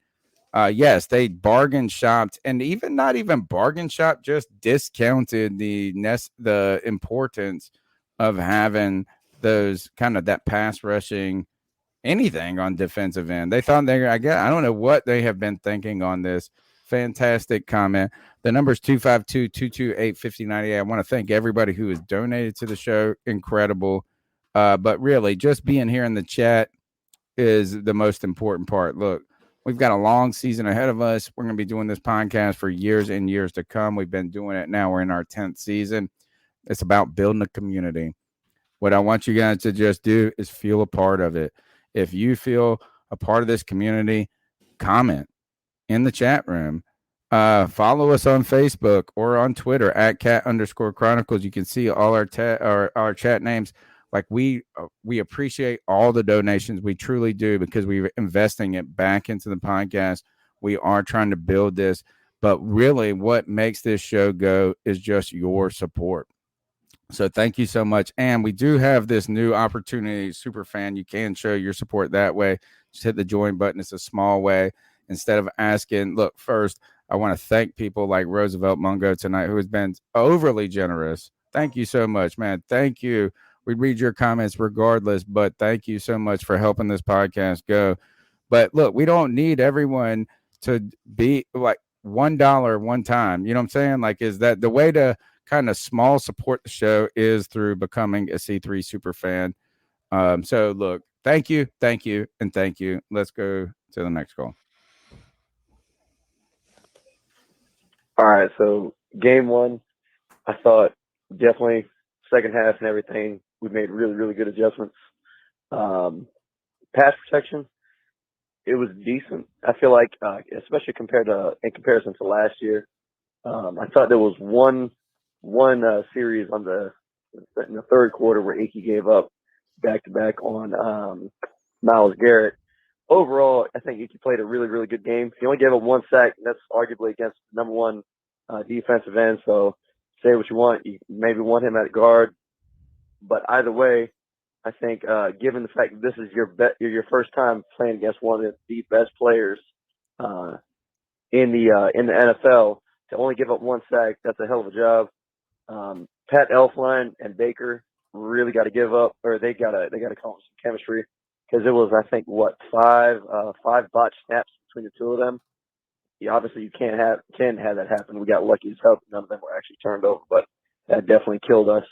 Yes, they bargain shopped, and even not even bargain shop, just discounted the importance of having those kind of that pass rushing anything on defensive end. They thought I don't know what they have been thinking on this. Fantastic comment. The number is 252-228-5098. I want to thank everybody who has donated to the show. Incredible. But really, just being here in the chat is the most important part. Look, we've got a long season ahead of us. We're going to be doing this podcast for years and years to come. We've been doing it now. We're in our 10th season. It's about building a community. What I want you guys to just do is feel a part of it. If you feel a part of this community, comment in the chat room. Follow us on Facebook or on Twitter at @cat_chronicles. You can see all our chat names. Like we appreciate all the donations. We truly do, because we're investing it back into the podcast. We are trying to build this, but really what makes this show go is just your support. So thank you so much. And we do have this new opportunity, super fan. You can show your support that way. Just hit the join button. It's a small way. Instead of asking, look, first, I want to thank people like Roosevelt Mungo tonight, who has been overly generous. Thank you so much, man. Thank you. We read your comments regardless, but thank you so much for helping this podcast go. But look, we don't need everyone to be like $1 one time. You know what I'm saying? Like, is that the way to kind of small support the show is through becoming a C3 super fan. So look, thank you, and thank you. Let's go to the next call. All right, so game one, I thought definitely second half and everything, we made really, really good adjustments. Pass protection, it was decent. I feel like, especially in comparison to last year, I thought there was one series in the third quarter where Icky gave up back-to-back on Myles Garrett. Overall, I think Icky played a really, really good game. He only gave up one sack, and that's arguably against the number one defensive end. So say what you want. You maybe want him at guard. But either way, I think given the fact that this is your first time playing against one of the best players in the NFL, to only give up one sack, that's a hell of a job. Pat Elflein and Baker really got to give up, or they got to call some chemistry, because it was, I think, five botched snaps between the two of them. Obviously you can't have that happen. We got lucky as hell. None of them were actually turned over, but that definitely killed us.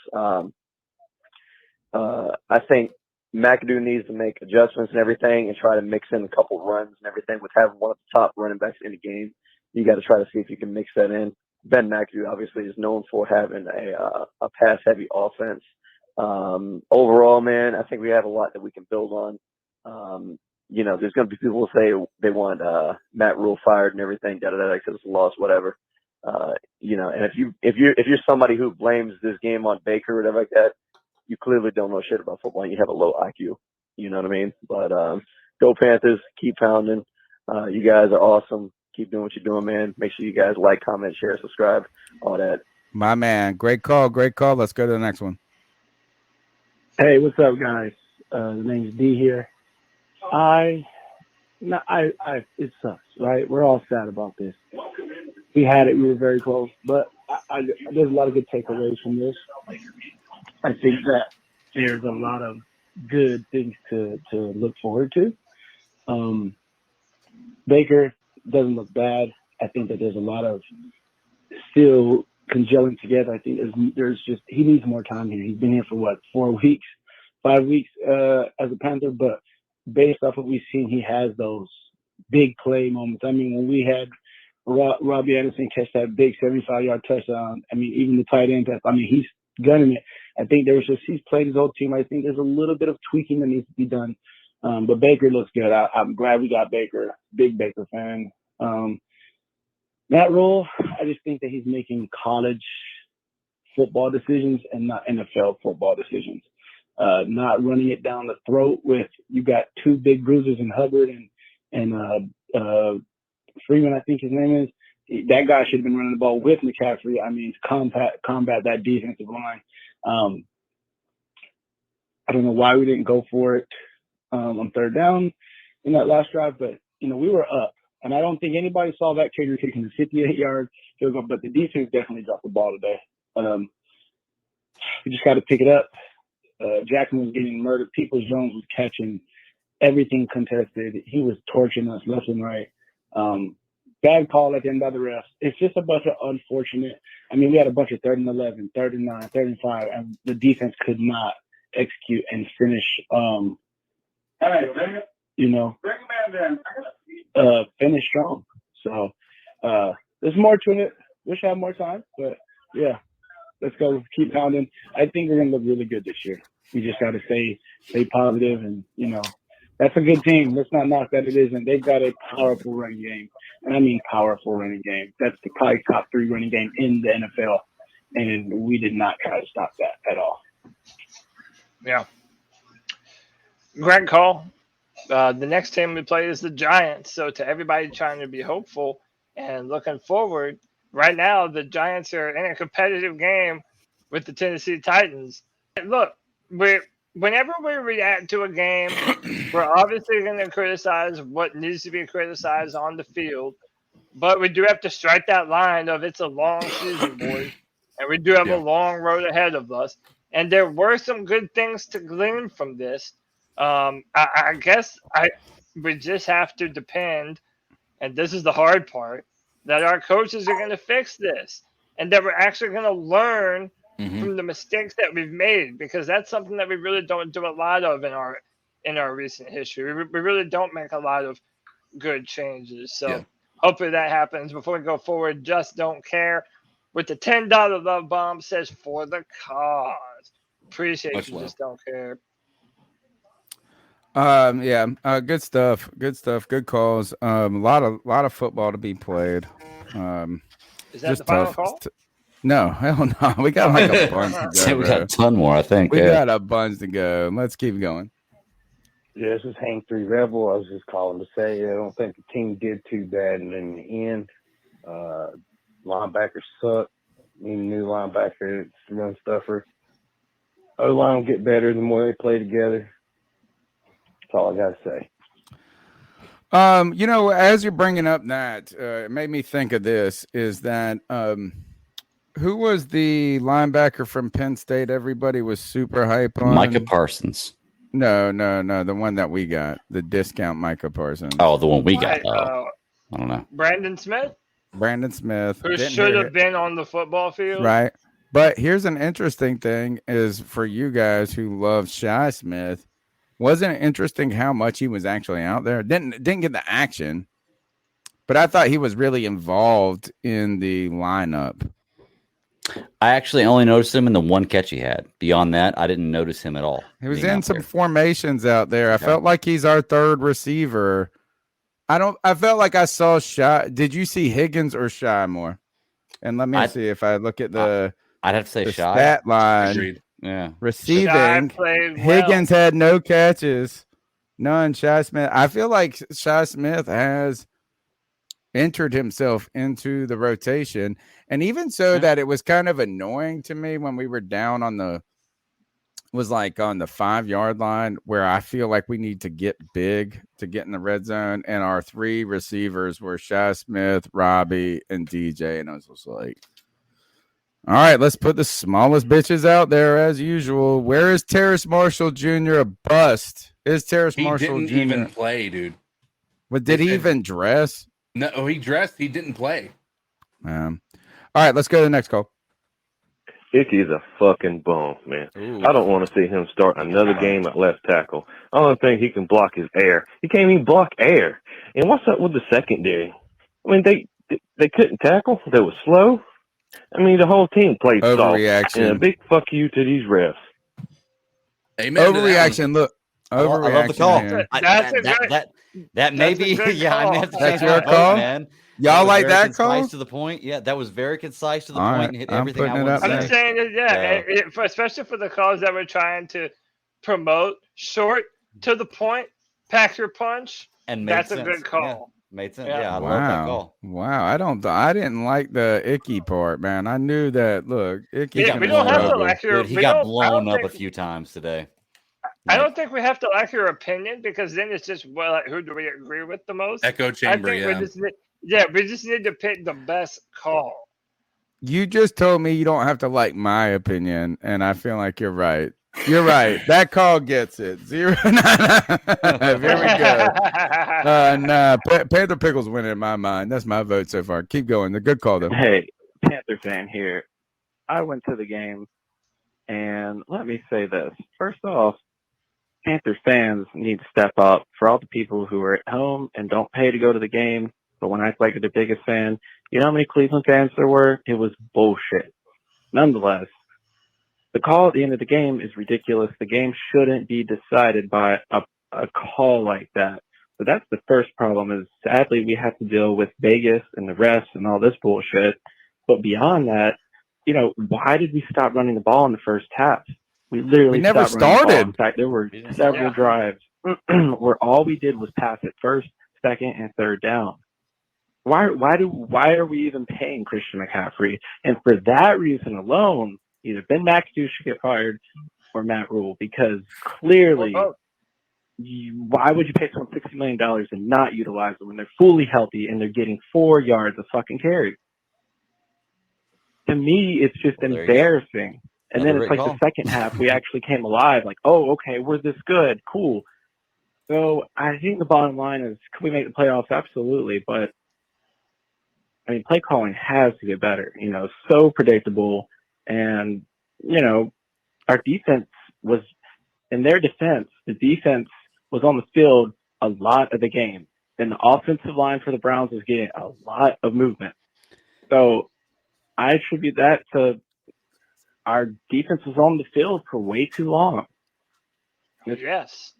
I think McAdoo needs to make adjustments and everything and try to mix in a couple runs and everything. With having one of the top running backs in the game, you got to try to see if you can mix that in. Ben McAdoo obviously is known for having a pass-heavy offense. Overall, man, I think we have a lot that we can build on. There's going to be people who say they want Matt Rule fired and everything, because it's a loss, whatever. And if you're somebody who blames this game on Baker or whatever like that, you clearly don't know shit about football. You have a low IQ. You know what I mean? But go Panthers, keep pounding. You guys are awesome. Keep doing what you're doing, man. Make sure you guys like, comment, share, subscribe, all that. My man. Great call. Great call. Let's go to the next one. Hey, what's up, guys? The name's D here. It sucks, right? We're all sad about this. We had it. We were very close, but there's a lot of good takeaways from this. I think that there's a lot of good things to look forward to. Baker doesn't look bad. I think that there's a lot of still congealing together. I think there's just he needs more time here. He's been here for what, 4 weeks, 5 weeks as a Panther, but based off what we've seen, he has those big play moments. I mean, when we had Robbie Anderson catch that big 75-yard touchdown, I mean, even the tight end pass, I mean, he's gunning it. I think he's played his old team. I think there's a little bit of tweaking that needs to be done. But Baker looks good. I'm glad we got Baker. Big Baker fan. Matt Rule, I just think that he's making college football decisions and not NFL football decisions. Not running it down the throat with you got two big bruisers in Hubbard and Freeman, I think his name is. That guy should have been running the ball with McCaffrey. I mean, to combat that defensive line. I don't know why we didn't go for it on third down in that last drive, but we were up. And I don't think anybody saw that kicker kicking the 58-yard field goal, but the defense definitely dropped the ball today. We just got to pick it up. Jackson was getting murdered. Peoples-Jones was catching everything contested. He was torching us left and right. Bad call at the end by the refs. It's just a bunch of unfortunate. I mean, we had a bunch of 3rd and 11, 3rd and 9, 3rd and 5, and the defense could not execute and finish. Finish strong. So there's more to it. Wish I had more time, but yeah, let's go. Keep pounding. I think we're gonna look really good this year. We just got to stay positive, and that's a good team. Let's not knock that it isn't. They've got a powerful running game, and I mean powerful running game. That's the probably top 3 running game in the NFL, and we did not try to stop that at all. Yeah. Great call. The next team we play is the Giants. So to everybody trying to be hopeful and looking forward, right now the Giants are in a competitive game with the Tennessee Titans. Look, whenever we react to a game, we're obviously going to criticize what needs to be criticized on the field, but we do have to strike that line of it's a long season, boys, and we do have a long road ahead of us. And there were some good things to glean from this. I guess we just have to depend, and this is the hard part, that our coaches are going to fix this and that we're actually going to learn from the mistakes that we've made, because that's something that we really don't do a lot of in our recent history. We really don't make a lot of good changes. So hopefully that happens. Before we go forward, Just Don't Care with the $10 love bomb says for the cause. Appreciate Much you, love. Just Don't Care. Good stuff. Good calls. A lot of football to be played. Is that the final call? No, hell no. We got like a bunch to go. We got a ton more, I think. We got a bunch to go. Let's keep going. Yeah, this is Hank 3 Rebel. I was just calling to say I don't think the team did too bad in the end. Linebackers suck. Need a new linebacker, run stuffer. O-line will get better the more they play together. That's all I got to say. As you're bringing up that, it made me think of this, is that who was the linebacker from Penn State everybody was super hype on? Micah Parsons. No, the one that we got, the discount Micah Parsons. Oh, the one we got. I don't know. Brandon Smith, who should have been on the football field. Right. But here's an interesting thing is for you guys who love Shi Smith, wasn't it interesting how much he was actually out there? Didn't get the action, but I thought he was really involved in the lineup. I actually only noticed him in the one catch he had. Beyond that, I didn't notice him at all. He was in some formations out there. I felt like he's our third receiver. I felt like I saw Shi. Did you see Higgins or Shi more? And let me see if I look at I'd have to say Shi. Stat line. Agreed. Yeah. Receiving. Higgins had no catches. None. Shy Smith. I feel like Shy Smith has entered himself into the rotation, and even so that it was kind of annoying to me when we were down on the 5-yard line, where I feel like we need to get big to get in the red zone, and our three receivers were Shy Smith, Robbie, and DJ, and I was just like, all right, let's put the smallest bitches out there as usual. Where is Terrace Marshall Jr. a bust? Is Terrace Marshall didn't Jr. even play, dude. But did he even dress? No, he dressed. He didn't play. All right, let's go to the next call. Icky's a fucking bum, man. Ooh. I don't want to see him start another game at left tackle. I don't think he can block his air. He can't even block air. And what's up with the secondary? I mean, they couldn't tackle. They were slow. I mean, the whole team played soft. Overreaction. And a big fuck you to these refs. Amen. Overreaction. Look, overreaction. I love the call. here. That may be. Yeah, I may have to That's change your my vote, call, man. Y'all was like very that concise call? to the point. Yeah, that was very concise to the All point right, and hit I'm everything I putting it wanted up to there. say. I'm saying that, especially for the calls that we're trying to promote, short, to the point, pack your punch. And made that's sense. a good call. Made sense. Yeah. Yeah, I love that call. Wow. I didn't like the Icky part, man. I knew that. Look, Icky. Yeah, we don't have to like your. Dude, he we got don't- I blown don't up think- a few times today. I don't think we have to like your opinion, because then it's just, well, like, who do we agree with the most? Echo chamber, I think yeah. we just need to pick the best call. You just told me you don't have to like my opinion, and I feel like you're right. You're right. That call gets it. 0 9. Here we go. Panther Pickles winning in my mind. That's my vote so far. Keep going. The good call though. Hey, Panther fan here. I went to the game, and let me say this. First off, Panthers fans need to step up. For all the people who are at home and don't pay to go to the game, but when I like the biggest fan, you know how many Cleveland fans there were? It was bullshit. Nonetheless, the call at the end of the game is ridiculous. The game shouldn't be decided by a call like that. But that's the first problem, is sadly we have to deal with Vegas and the refs and all this bullshit. But beyond that, you know, why did we stop running the ball in the first half? We literally never stopped running the ball. started. In fact, there were several drives where all we did was pass it first, second, and third down. Why are we even paying Christian McCaffrey? And for that reason alone, either Ben McAdoo should get fired or Matt Rule, because clearly, why would you pay someone $60 million and not utilize them when they're fully healthy and they're getting 4 yards of fucking carry? To me, it's just embarrassing. And then it's like the second half, we actually came alive. Like, oh, okay, we're this good. Cool. So I think the bottom line is, can we make the playoffs? Absolutely. But, I mean, play calling has to get better. You know, so predictable. And, you know, our defense was, in their defense, the defense was on the field a lot of the game. And the offensive line for the Browns was getting a lot of movement. So I attribute that to our defense was on the field for way too long. Yes.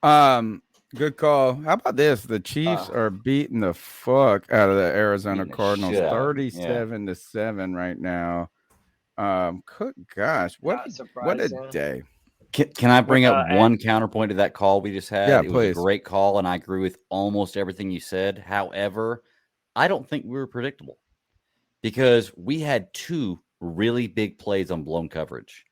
Good call. How about this? The Chiefs are beating the fuck out of the Arizona Cardinals, shit out of 'em. 37-7 right now. Good gosh, what a day. Can I bring up one counterpoint to that call we just had? Yeah, it please. was a great call, and I agree with almost everything you said. However, I don't think we were predictable, because we had 2 really big plays on blown coverage.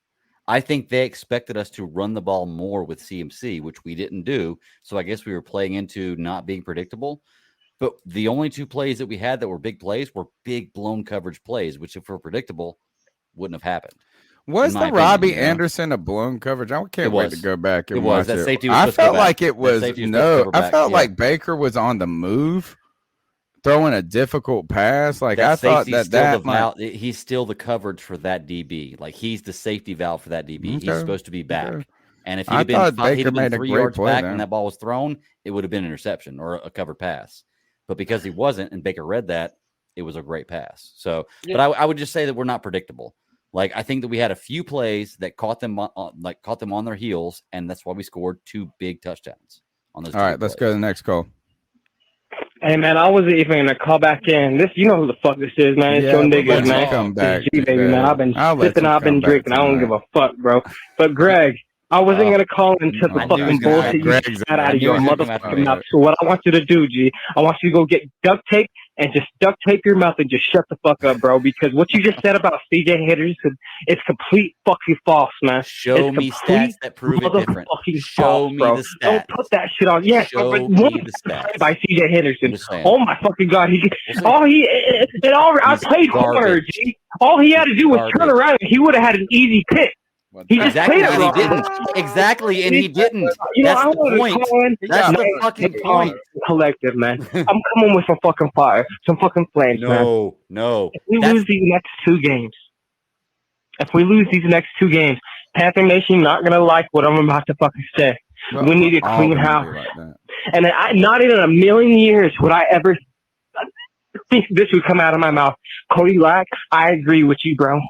I think they expected us to run the ball more with CMC, which we didn't do. So I guess we were playing into not being predictable. But the only 2 plays that we had that were big plays were big blown coverage plays, which if we're predictable, wouldn't have happened. Was in the my Robbie opinion, you know? Anderson a blown coverage? I can't It wait was. to go back and It was. watch That it. safety was I supposed to go felt back. like it That was safety was supposed to no. cover I back, felt yeah. like Baker was on the move, throwing a difficult pass. Like I thought safety's that still the valve. He's still the coverage for that DB. Like he's the safety valve for that DB. He's Okay. supposed to be back. Okay. And if I he'd thought been, Baker made a 3 great yards play back there. when that ball was thrown, it would have been an interception or a covered pass. But because he wasn't, and Baker read that, it was a great pass. So, Yeah. but I would just say that we're not predictable. Like I think that we had a few plays that caught them on their heels, and that's why we scored 2 big touchdowns on those. All right, let's go to the next call. Hey man, I wasn't even gonna call back in. This, you know who the fuck this is, man. It's Yeah, your we'll niggas, let you man. come back, It's G baby, man. I've been I'll let sipping, you I've been come back drinking. I don't tonight. give a fuck, bro. But Greg, I wasn't gonna call until the I knew he was fucking gonna bullshit say you Greg's said out I of knew your he was gonna come after motherfucking me. mouth. So what I want you to do, G, I want you to go get duct tape and just duct tape your mouth and just shut the fuck up, bro. Because what you just said about CJ Henderson is complete fucking false, man. Show It's me complete stats that prove it different. motherfucking Show false, me bro. the Don't stats. put that shit on. Yes, but Show one me the play stats. by CJ Henderson. I'm just saying. Oh my fucking god, We'll see. all he it all I He's played corner, garbage. G. All he had to do was turn Garbage. around and he would have had an easy pick. He just Exactly, played it and he wrong. didn't. Exactly, and he didn't. You know, That's I the wanted point. to call in. That's the Nice, fucking calm, point. collective, man. I'm coming with some fucking fire, some fucking flames, man. No. If we lose these next two games, Panther Nation not gonna like what I'm about to fucking say. Well, We need a all clean gonna house. be like that. And not in a million years would I ever think this would come out of my mouth. Cody Lack, I agree with you, bro.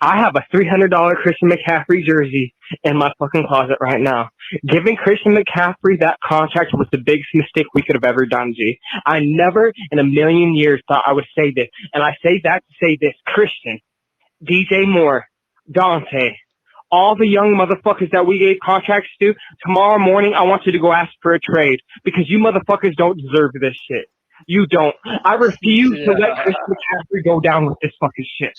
I have a $300 Christian McCaffrey jersey in my fucking closet right now. Giving Christian McCaffrey that contract was the biggest mistake we could have ever done, G. I never in a million years thought I would say this. And I say that to say this. Christian, DJ Moore, Dante, all the young motherfuckers that we gave contracts to, tomorrow morning I want you to go ask for a trade because you motherfuckers don't deserve this shit. You don't. I refuse to let Christian McCaffrey go down with this fucking shit.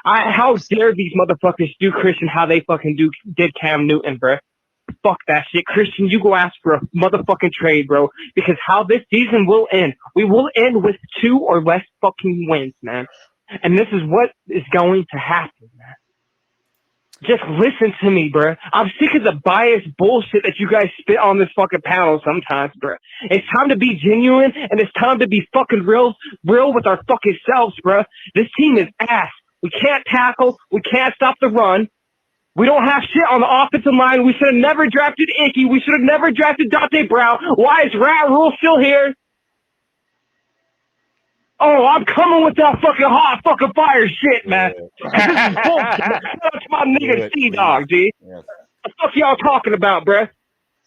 How dare these motherfuckers do Christian how they fucking did Cam Newton, bro? Fuck that shit. Christian, you go ask for a motherfucking trade, bro. Because how this season will end. We will end with 2 or less fucking wins, man. And this is what is going to happen, man. Just listen to me, bro. I'm sick of the biased bullshit that you guys spit on this fucking panel sometimes, bro. It's time to be genuine, and it's time to be fucking real with our fucking selves, bro. This team is ass. We can't tackle. We can't stop the run. We don't have shit on the offensive line. We should have never drafted Icky. We should have never drafted Dante Brown. Why is Rat Rule still here? Oh, I'm coming with that fucking hot fucking fire shit, man. This is bullshit. Shout out to my nigga C-Dog, G. What the fuck y'all talking about, bruh?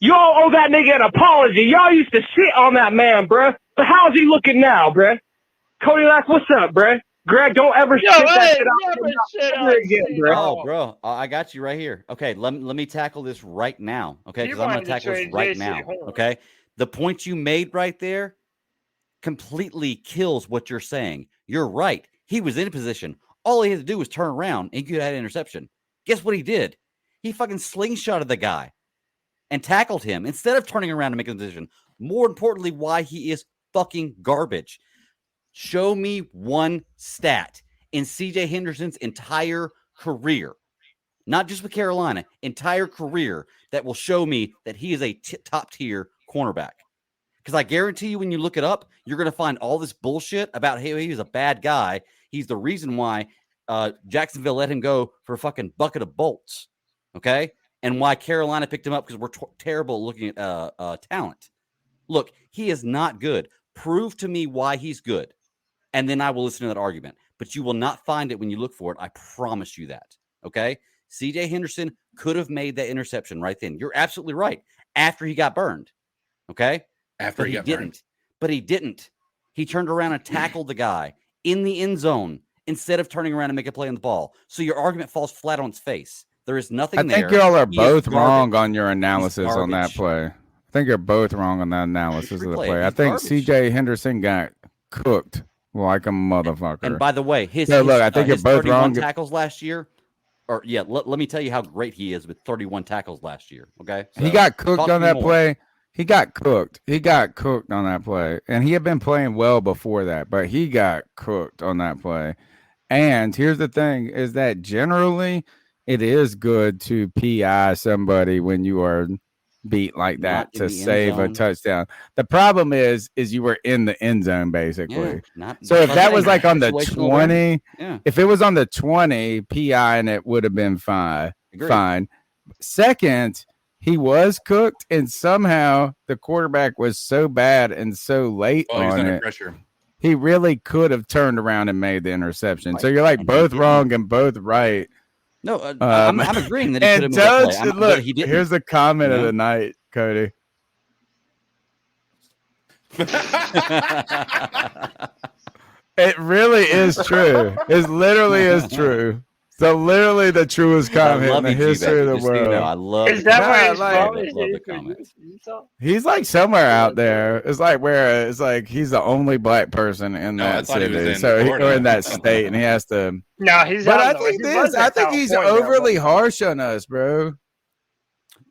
Y'all owe that nigga an apology. Y'all used to shit on that man, bruh. But how's he looking now, bruh? Cody Lack, what's up, bruh? Greg, don't ever spit that shit out again, bruh. Oh, bro, I got you right here. Okay, let me tackle this right now. Okay, because I'm going to tackle this right now. Okay, the point you made right there completely kills what you're saying. You're right. He was in a position. All he had to do was turn around and he could have had an interception. Guess what he did? He fucking slingshotted the guy and tackled him instead of turning around and making a decision. More importantly, why he is fucking garbage. Show me one stat in CJ Henderson's entire career, not just with Carolina, entire career that will show me that he is a top tier cornerback. Because I guarantee you when you look it up, you're going to find all this bullshit about, hey, he was a bad guy. He's the reason why Jacksonville let him go for a fucking bucket of bolts, okay? And why Carolina picked him up because we're terrible looking at talent. Look, he is not good. Prove to me why he's good, and then I will listen to that argument. But you will not find it when you look for it. I promise you that, okay? CJ Henderson could have made that interception right then. You're absolutely right. After he got burned, okay? After he got burned. But he didn't. He turned around and tackled the guy in the end zone instead of turning around and make a play on the ball. So your argument falls flat on its face. There is nothing there. I think y'all are both wrong on your analysis on that play. I think you're both wrong on that analysis of the play. I think CJ Henderson got cooked like a motherfucker. And by the way, his I think you're both 31 wrong. tackles last year. Or let me tell you how great he is with 31 tackles last year. Okay, so, he got cooked on that play. He got cooked. He got cooked on that play. And he had been playing well before that, but he got cooked on that play. And here's the thing is that generally it is good to PI somebody when you are beat like that to save a touchdown. The problem is you were in the end zone basically. So if that was like on the 20, if it was on the 20, PI and it would have been fine. Second, he was cooked, and somehow the quarterback was so bad and so late on it. Pressure. He really could have turned around and made the interception. Right. So you're like both wrong and both right. No, I'm agreeing that he could have made that play. Look, he didn't. Here's the comment of the night, Cody. It really is true. It literally is true. So literally the truest I comment in love the you, history of G-Baby. the Just so you know, world. I love Is the that where comments. he's like- from? Is love he the from comments. Utah? He's like somewhere out there. It's like where it's like he's the only black person in No, I that thought he was city. in So Florida. or in that state, and he has to. No, he's But out I north. think He this. was I in think he's California, overly but- harsh on us, bro.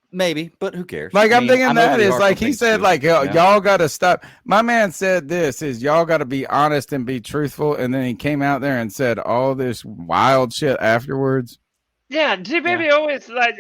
Maybe, but who cares? Like I I'm mean, thinking that overly is harsh like on he things said, too, like you know? y'all got to stop. My man said this is y'all got to be honest and be truthful, and then he came out there and said all this wild shit afterwards. Yeah, G-Baby always like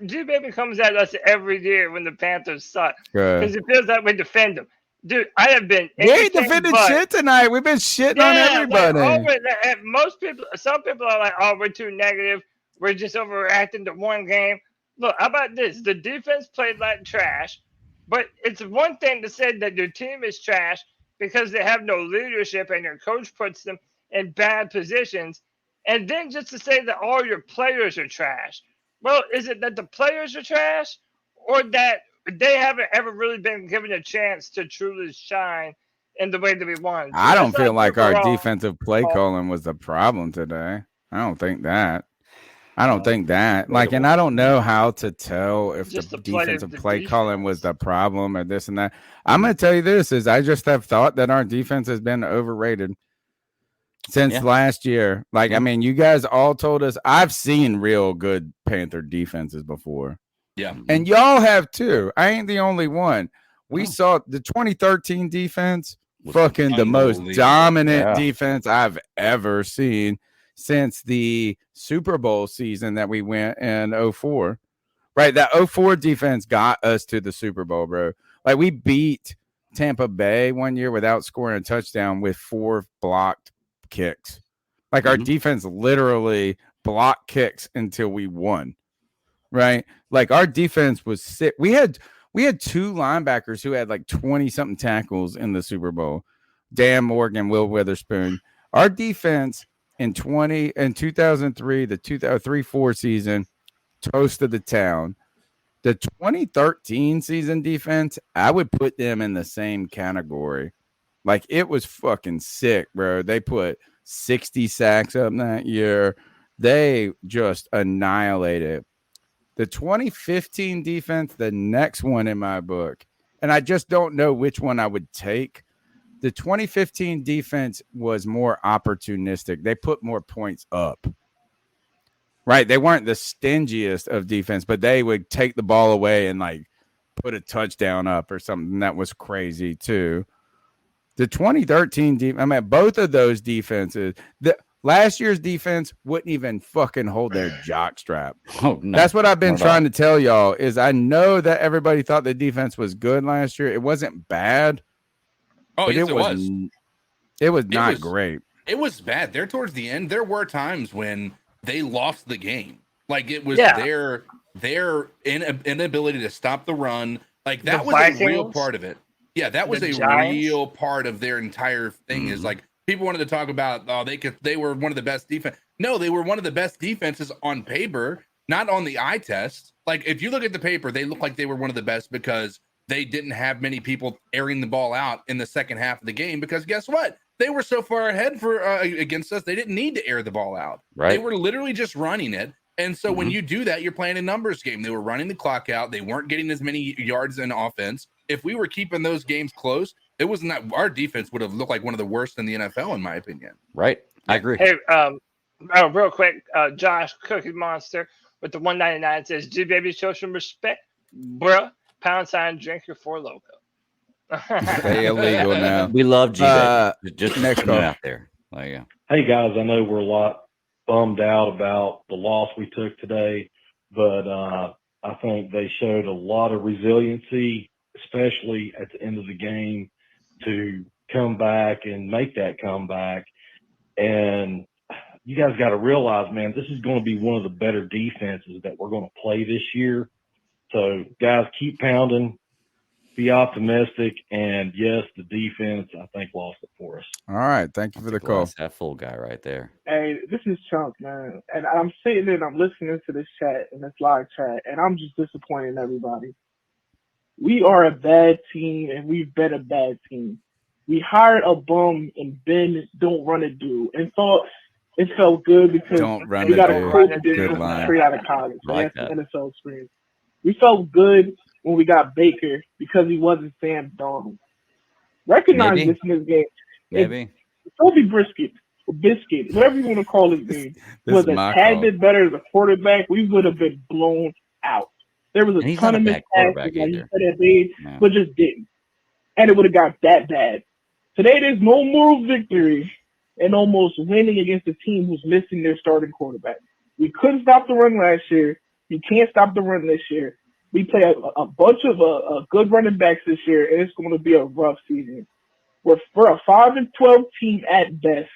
G-Baby comes at us every year when the Panthers suck Good. because it feels like we defend them. Dude, I have been We ain't anything defending but. shit tonight. We've been shitting on Yeah, everybody. like always, and most people, some people are like, "Oh, we're too negative. We're just overreacting to one game." Look, how about this? The defense played like trash, but it's one thing to say that your team is trash because they have no leadership and your coach puts them in bad positions, and then just to say that all your players are trash. Well, is it that the players are trash, or that they haven't ever really been given a chance to truly shine in the way that we wanted to? I don't That's feel not like our overall. defensive play calling was the problem today. I don't think that. I don't think that. Like, and I don't know how to tell if Just the the play of defensive the play calling was the problem or this and that. I'm going to tell you this is I just have thought that our defense has been overrated since last year. Like, I mean, you guys all told us I've seen real good Panther defenses before. Yeah. And y'all have too. I ain't the only one. We saw the 2013 defense, fucking the most unbelievable. dominant defense I've ever seen since the Super Bowl season that we went in 04. Right, that 04 defense got us to the Super Bowl, bro. Like we beat Tampa Bay one year without scoring a touchdown with 4 blocked kicks. Like our defense literally blocked kicks until we won. Right? Like our defense was sick. We had 2 linebackers who had like 20 something tackles in the Super Bowl. Dan Morgan, Will Witherspoon. Our defense in 2003, the 2003-04 season toasted the town. The 2013 season defense, I would put them in the same category. Like it was fucking sick, bro. They put 60 sacks up that year. They just annihilated. The 2015 defense, the next one in my book, and I just don't know which one I would take. The 2015 defense was more opportunistic. They put more points up. Right? They weren't the stingiest of defense, but they would take the ball away and like put a touchdown up or something. That was crazy too. The 2013 I mean, both of those defenses, last year's defense wouldn't even fucking hold their jock strap. Oh, no. That's what I've been Not at trying to tell y'all is I know that everybody thought the defense was good last year. It wasn't bad. Oh, but yes, it was. It was not great. It was bad. There towards the end, there were times when they lost the game. Like it was their inability to stop the run. Like that was a real part of it. Yeah, that was a real part of their entire thing. Is like people wanted to talk about they were one of the best defense. No, they were one of the best defenses on paper, not on the eye test. Like if you look at the paper, they look like they were one of the best because they didn't have many people airing the ball out in the second half of the game because guess what? They were so far ahead for against us, they didn't need to air the ball out. Right. They were literally just running it. And so when you do that, you're playing a numbers game. They were running the clock out. They weren't getting as many yards in offense. If we were keeping those games close, it was not our defense would have looked like one of the worst in the NFL, in my opinion. Right. I agree. Hey, real quick, Josh Cookie Monster with the 199 says, G-Baby, show some respect, bruh. # drink your Four Loko. Stay illegal now. We love G-Baby. Just next putting it call. out there. There you go. Hey guys, I know we're a lot bummed out about the loss we took today, but I think they showed a lot of resiliency, especially at the end of the game, to come back and make that comeback. And you guys got to realize, man, this is going to be one of the better defenses that we're going to play this year. So guys, keep pounding. Be optimistic, and yes, the defense I think lost it for us. All right, thank you for the call. That full guy right there. Hey, this is Chunk, man. And I'm sitting there and I'm listening to this chat and this live chat, and I'm just disappointed in everybody. We are a bad team, and we've been a bad team. We hired a bum and Ben don't run a dude and thought it felt good because Don't run we the got a dude. coach Good line. straight out of college. So Like that's that. an NFL experience. We felt good when we got Baker because he wasn't Sam Darnold. Recognize Maybe. this in this game. Maybe. If Toby Biscuit, whatever you want to call his name, This was is a my tad call. bit better as a quarterback, we would have been blown out. There was And a he's ton not a of bad missed quarterback passes that he either. could have made, No. but just didn't. And it would have got that bad. Today, there's no moral victory in almost winning against a team who's missing their starting quarterback. We couldn't stop the run last year. You can't stop the run this year. We play a bunch of good running backs this year, and it's going to be a rough season. We're a 5-12 team at best,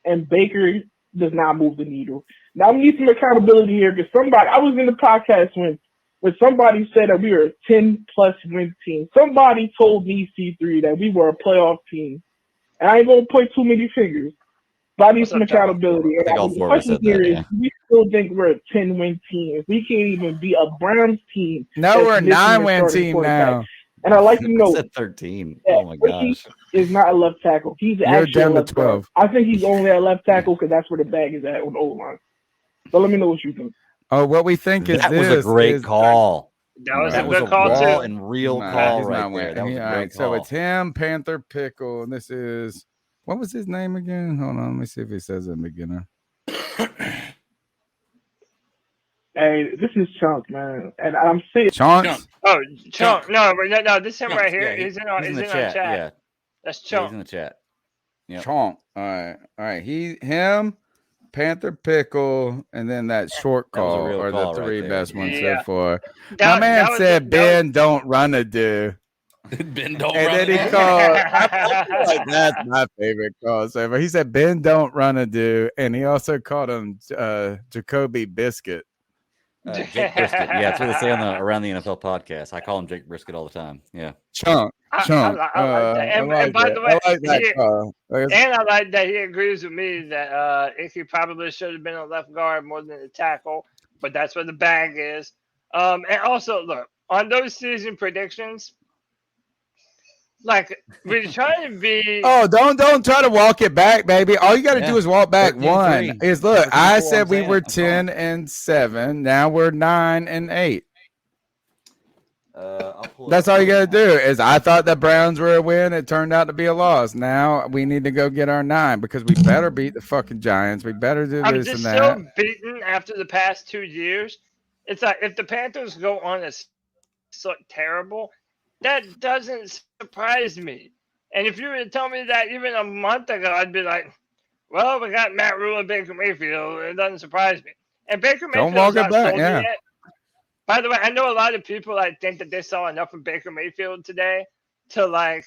and Baker does not move the needle. Now we need some accountability here because I was in the podcast when somebody said that we were a 10-plus win team. Somebody told me, C3, that we were a playoff team. And I ain't going to point too many fingers, but I need some accountability. I think all And four the of us question said here that, is, yeah. do we still think we're a 10-win team? If we can't even be a Browns team. No, that's we're a missing their 9-win starting team quarterback. now. And I like to I know said 13. that Oh my Ricky gosh. is not a left tackle. He's You're actually a down to left guard. 12. I think he's only a left tackle because that's where the bag is at on the O-line. So let me know what you think. Oh, what we think is That this was a great is call. That was That a was good a call raw too. and real Nah, call he's right not there. winning. That was a All great right, call. so it's him, Panther Pickle, and this is what was his name again? Hold on, let me see if he says it in the beginning. Hey, this is Chunk, man, and I'm saying Chunks. Oh, Chunk. No, this is him Chunks, right here. yeah, he's in our he's in the chat. chat. Yeah. That's Yeah, Chunk. he's in the chat. Yep. Chonk. All right. Him, Panther Pickle, and then that short That was a call real are call the right three there. best ones so Yeah. far. That- My man that was said, the- that Ben, don't run a do. Ben don't And run then he it. called, I feel like that's my favorite call so far. He said, Ben, don't run a do. And he also called him Jacoby Biscuit. Jake Brisket. Yeah, that's what they say on around the NFL podcast. I call him Jake Brisket all the time. Yeah. Chunk. I like that. And by the way, I like that call. and I like that he agrees with me that Icky probably should have been a left guard more than a tackle, but that's where the bag is. And also, look, on those season predictions, like we're trying to be. Oh, don't try to walk it back, baby. All you got to do is walk back 13-3. one. Is look, I 13-4, said we were I'm saying. 10-7. Now we're 9-8. I'll pull it That's up all you right got to do. Is I thought the Browns were a win. It turned out to be a loss. Now we need to go get our 9 because we better beat the fucking Giants. We better do I'm this just and that. so beaten after the past 2 years. It's like if the Panthers go on a so terrible, that doesn't surprise me. And if you were to tell me that even a month ago, I'd be like, well, we got Matt Rule and Baker Mayfield. It doesn't surprise me. And Baker Don't Mayfield's walk it not back, sold me yeah. yet. By the way, I know a lot of people think that they saw enough from Baker Mayfield today to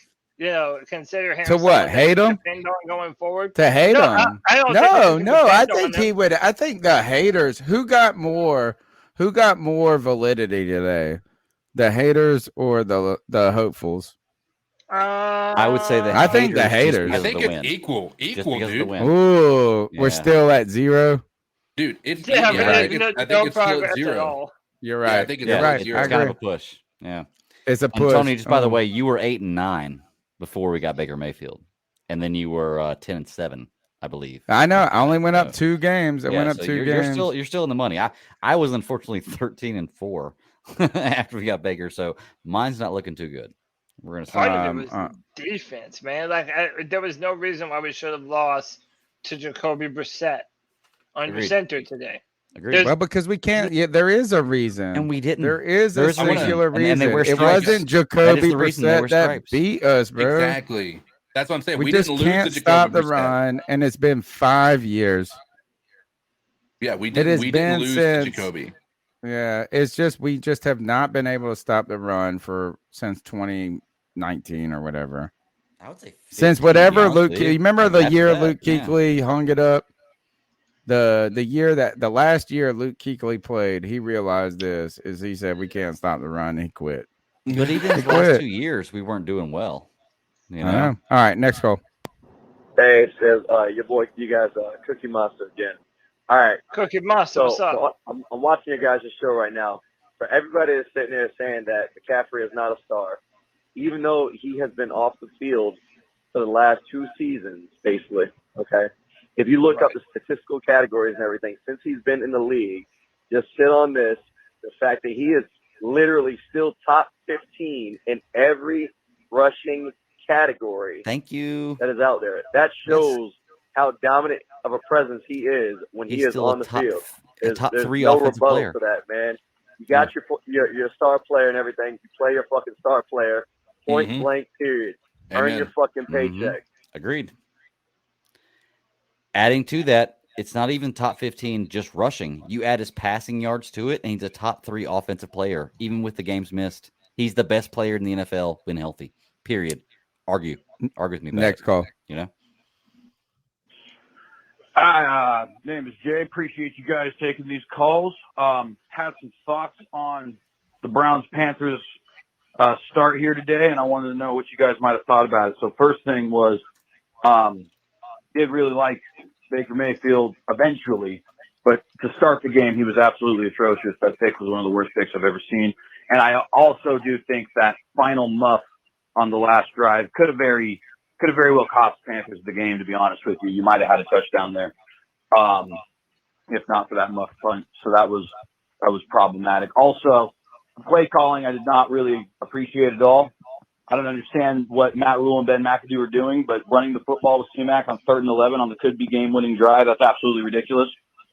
consider him To what? someone they Hate can him? depend on going forward. To hate No, him? I don't think they can No. I depend on think him. he would. I think the haters who got more validity today, the haters or the hopefuls. I would say the I think the haters. haters. I think of the it's win. equal, Just because of dude. the win. Ooh, Yeah. we're still at 0. Dude, it's Yeah, You're but right. there's I think no it's still at progress at 0. all. You're Yeah, I right. think it's You're still at right. It's 0. I kind of agree. a push. Yeah. It's a And push. Tony, just by the way, you were 8-9 before we got Baker Mayfield, and then you were 10-7, I believe. I know. I only went up 2 games. I went up so 2 you're games. You're still in the money. I was unfortunately 13-4 after we got Baker, so mine's not looking too good. We're gonna see. Part of it was the defense, man. There was no reason why we should have lost to Jacoby Brissett under Agreed. center today. Agreed. Well, because we can't. Yeah, there is a reason, and we didn't. There is a singular reason. And they wear it stripes. wasn't That is Jacoby the reason they wear Brissett that stripes. beat us, bro. Exactly. That's what I'm saying. We didn't just lose can't to Jacoby stop the Brissett. run, and it's been 5 years. Yeah, we It didn't. has We been didn't lose since- to Jacoby. Yeah, it's just we just have not been able to stop the run since 2019 or whatever. I would say Since 15, whatever to be honest Luke, with you you. remember Like, the after year that, Luke yeah. Kuechly hung it up. The year that the last year Luke Kuechly played, he realized this is he said we can't stop the run. And he quit. But even the last 2 years, we weren't doing well. You I know? know. All right, next call. Hey, it says your boy, you guys, Cookie Monster again. All right. Cookie Monster, So, what's up? I'm watching your guys' show right now. For everybody that's sitting there saying that McCaffrey is not a star, even though he has been off the field for the last 2 seasons, basically, okay? if you look up the statistical categories and everything, since he's been in the league, just sit on this, the fact that he is literally still top 15 in every rushing category. Thank you. That is out there. That shows how dominant of a presence he is when he He's is still on a the top, field. There's top 3 no offensive rebuttal player. to that, man. You got your star player and everything. You play your fucking star player, point blank, period. Earn your fucking paycheck. Agreed. Adding to that, it's not even top 15 just rushing. You add his passing yards to it, and he's a top 3 offensive player, even with the games missed. He's the best player in the NFL when healthy. Period. Argue with me. Next call. You know. Hi, name is Jay. Appreciate you guys taking these calls. Had some thoughts on the Browns Panthers start here today, and I wanted to know what you guys might have thought about it. So first thing was, did really like Baker Mayfield eventually, but to start the game, he was absolutely atrocious. That pick was one of the worst picks I've ever seen. And I also do think that final muff on the last drive could have very well cost Panthers the game, to be honest with you. You might have had a touchdown there, if not for that muff punt. So that was problematic. Also, play calling I did not really appreciate at all. I don't understand what Matt Rule and Ben McAdoo are doing, but running the football with C-Mac on 3rd and 11 on the could-be game-winning drive, that's absolutely ridiculous.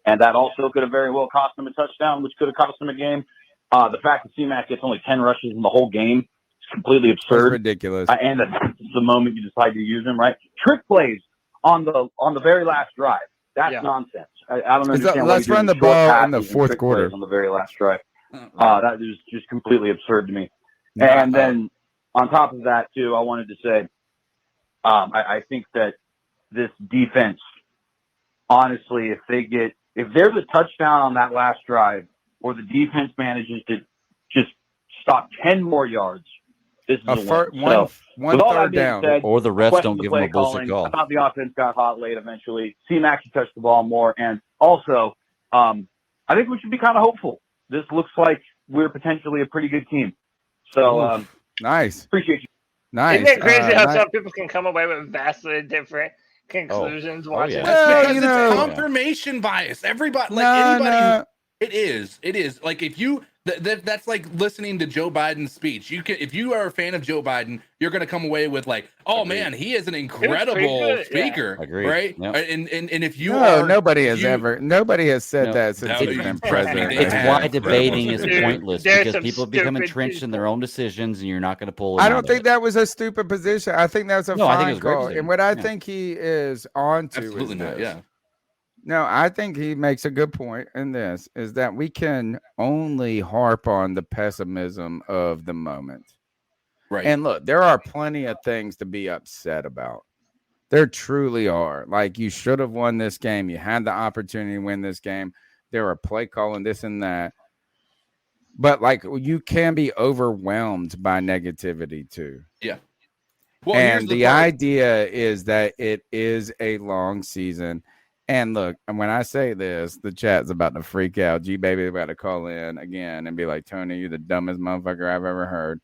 And that also could have very well cost them a touchdown, which could have cost them a game. The fact that C-Mac gets only 10 rushes in the whole game is completely absurd. That's ridiculous. And that's the moment you decide to use him, right? Trick plays on the very last drive. That's nonsense. I don't understand why Let's run the ball in the fourth quarter on the very last drive. That is just completely absurd to me. And then on top of that, too, I wanted to say, I think that this defense, honestly, if there's a touchdown on that last drive, or the defense manages to just stop 10 more yards, this is a win. One third down. Or the refs don't give them a bullshit call. I thought the offense got hot late eventually. C-Mac should touch the ball more. And also, I think we should be kind of hopeful. This looks like we're potentially a pretty good team. So, nice. Appreciate you. Nice. Isn't it crazy how some people can come away with vastly different conclusions watching? That's because it's confirmation bias. Anybody. It is. Like if you that's like listening to Joe Biden's speech. If you are a fan of Joe Biden, you're going to come away with like, oh man, he is an incredible speaker, right? Yep. And if you nobody has said that since he's been president. It's why debating is pointless because people become entrenched in their own decisions, and you're not going to pull. I don't think that was a stupid position. I think that's a fine call. And what I think he is onto absolutely is not. this. Yeah. No, I think he makes a good point in this, is that we can only harp on the pessimism of the moment. Right. And look, there are plenty of things to be upset about. There truly are. Like, you should have won this game. You had the opportunity to win this game. There are play calling this and that. But, like, you can be overwhelmed by negativity, too. Yeah. Well, and the idea is that it is a long season. And look, when I say this, the chat's about to freak out. G-Baby about to call in again and be like, Tony, you're the dumbest motherfucker I've ever heard.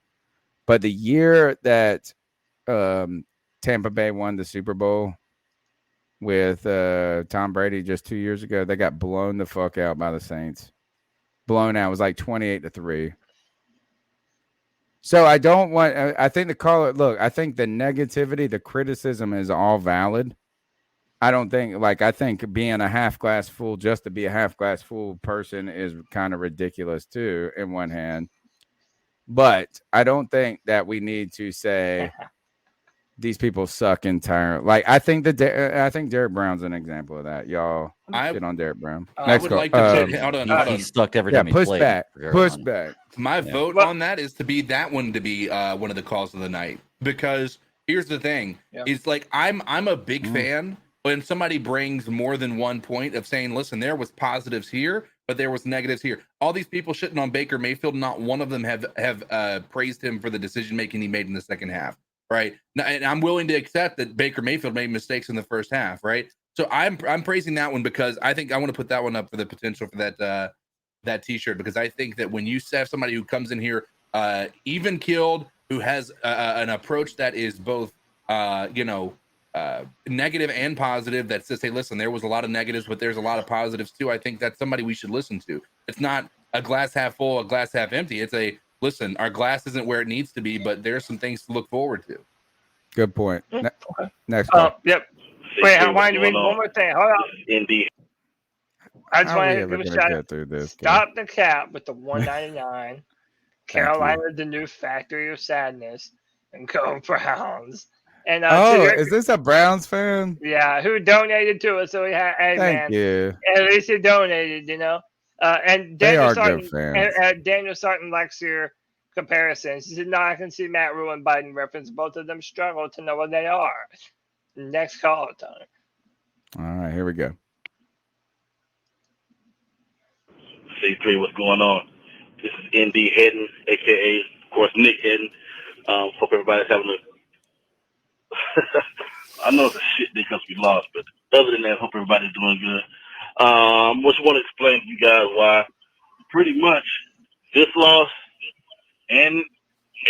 But the year that Tampa Bay won the Super Bowl with Tom Brady just 2 years ago, they got blown the fuck out by the Saints. Blown out. It was like 28-3. So I don't want – I think I think the negativity, the criticism is all valid. I don't think, I think being a half glass full just to be a half glass full person is kind of ridiculous too, in one hand. But I don't think that we need to say these people suck entirely. I think Derek Brown's an example of that. Y'all shit on Derek Brown. Next call. Hold on. He's stuck every time he push played. back. Push back. My vote on that is to be that one to be one of the calls of the night, because here's the thing: is like I'm a big fan. When somebody brings more than 1 point of saying, listen, there was positives here, but there was negatives here. All these people shitting on Baker Mayfield, not one of them have praised him for the decision-making he made in the second half, right? And I'm willing to accept that Baker Mayfield made mistakes in the first half, right? So I'm praising that one because I think I want to put that one up for the potential for that T-shirt, because I think that when you have somebody who comes in here even-keeled, who has an approach that is both, negative and positive that says, hey, listen, there was a lot of negatives, but there's a lot of positives too. I think that's somebody we should listen to. It's not a glass half full, a glass half empty. It's a, listen, our glass isn't where it needs to be, but there's some things to look forward to. Good point. Next call. Yep. Wait, I wanted to read one more thing. Hold on. Indeed. I just How are want we to give ever a gonna shout get out. through this? Stop the cap with the 199. Carolina, the new factory of sadness, and go Browns. And Oh, is this a Browns fan? yeah, who donated to us? So we had, hey Thank man, you. at least he donated, you know. And They Daniel are good Sarton, fans. Daniel Sarton likes your comparisons. He said, "No, I can see Matt Rule and Biden reference. Both of them struggle to know what they are." Next call, Tony. All right, here we go. C3, what's going on? This is ND Hedden, a.k.a., of course, Nick Hedden. Hope everybody's having a... I know it's a shit day because we lost, but other than that, hope everybody's doing good. Just want to explain to you guys why pretty much this loss and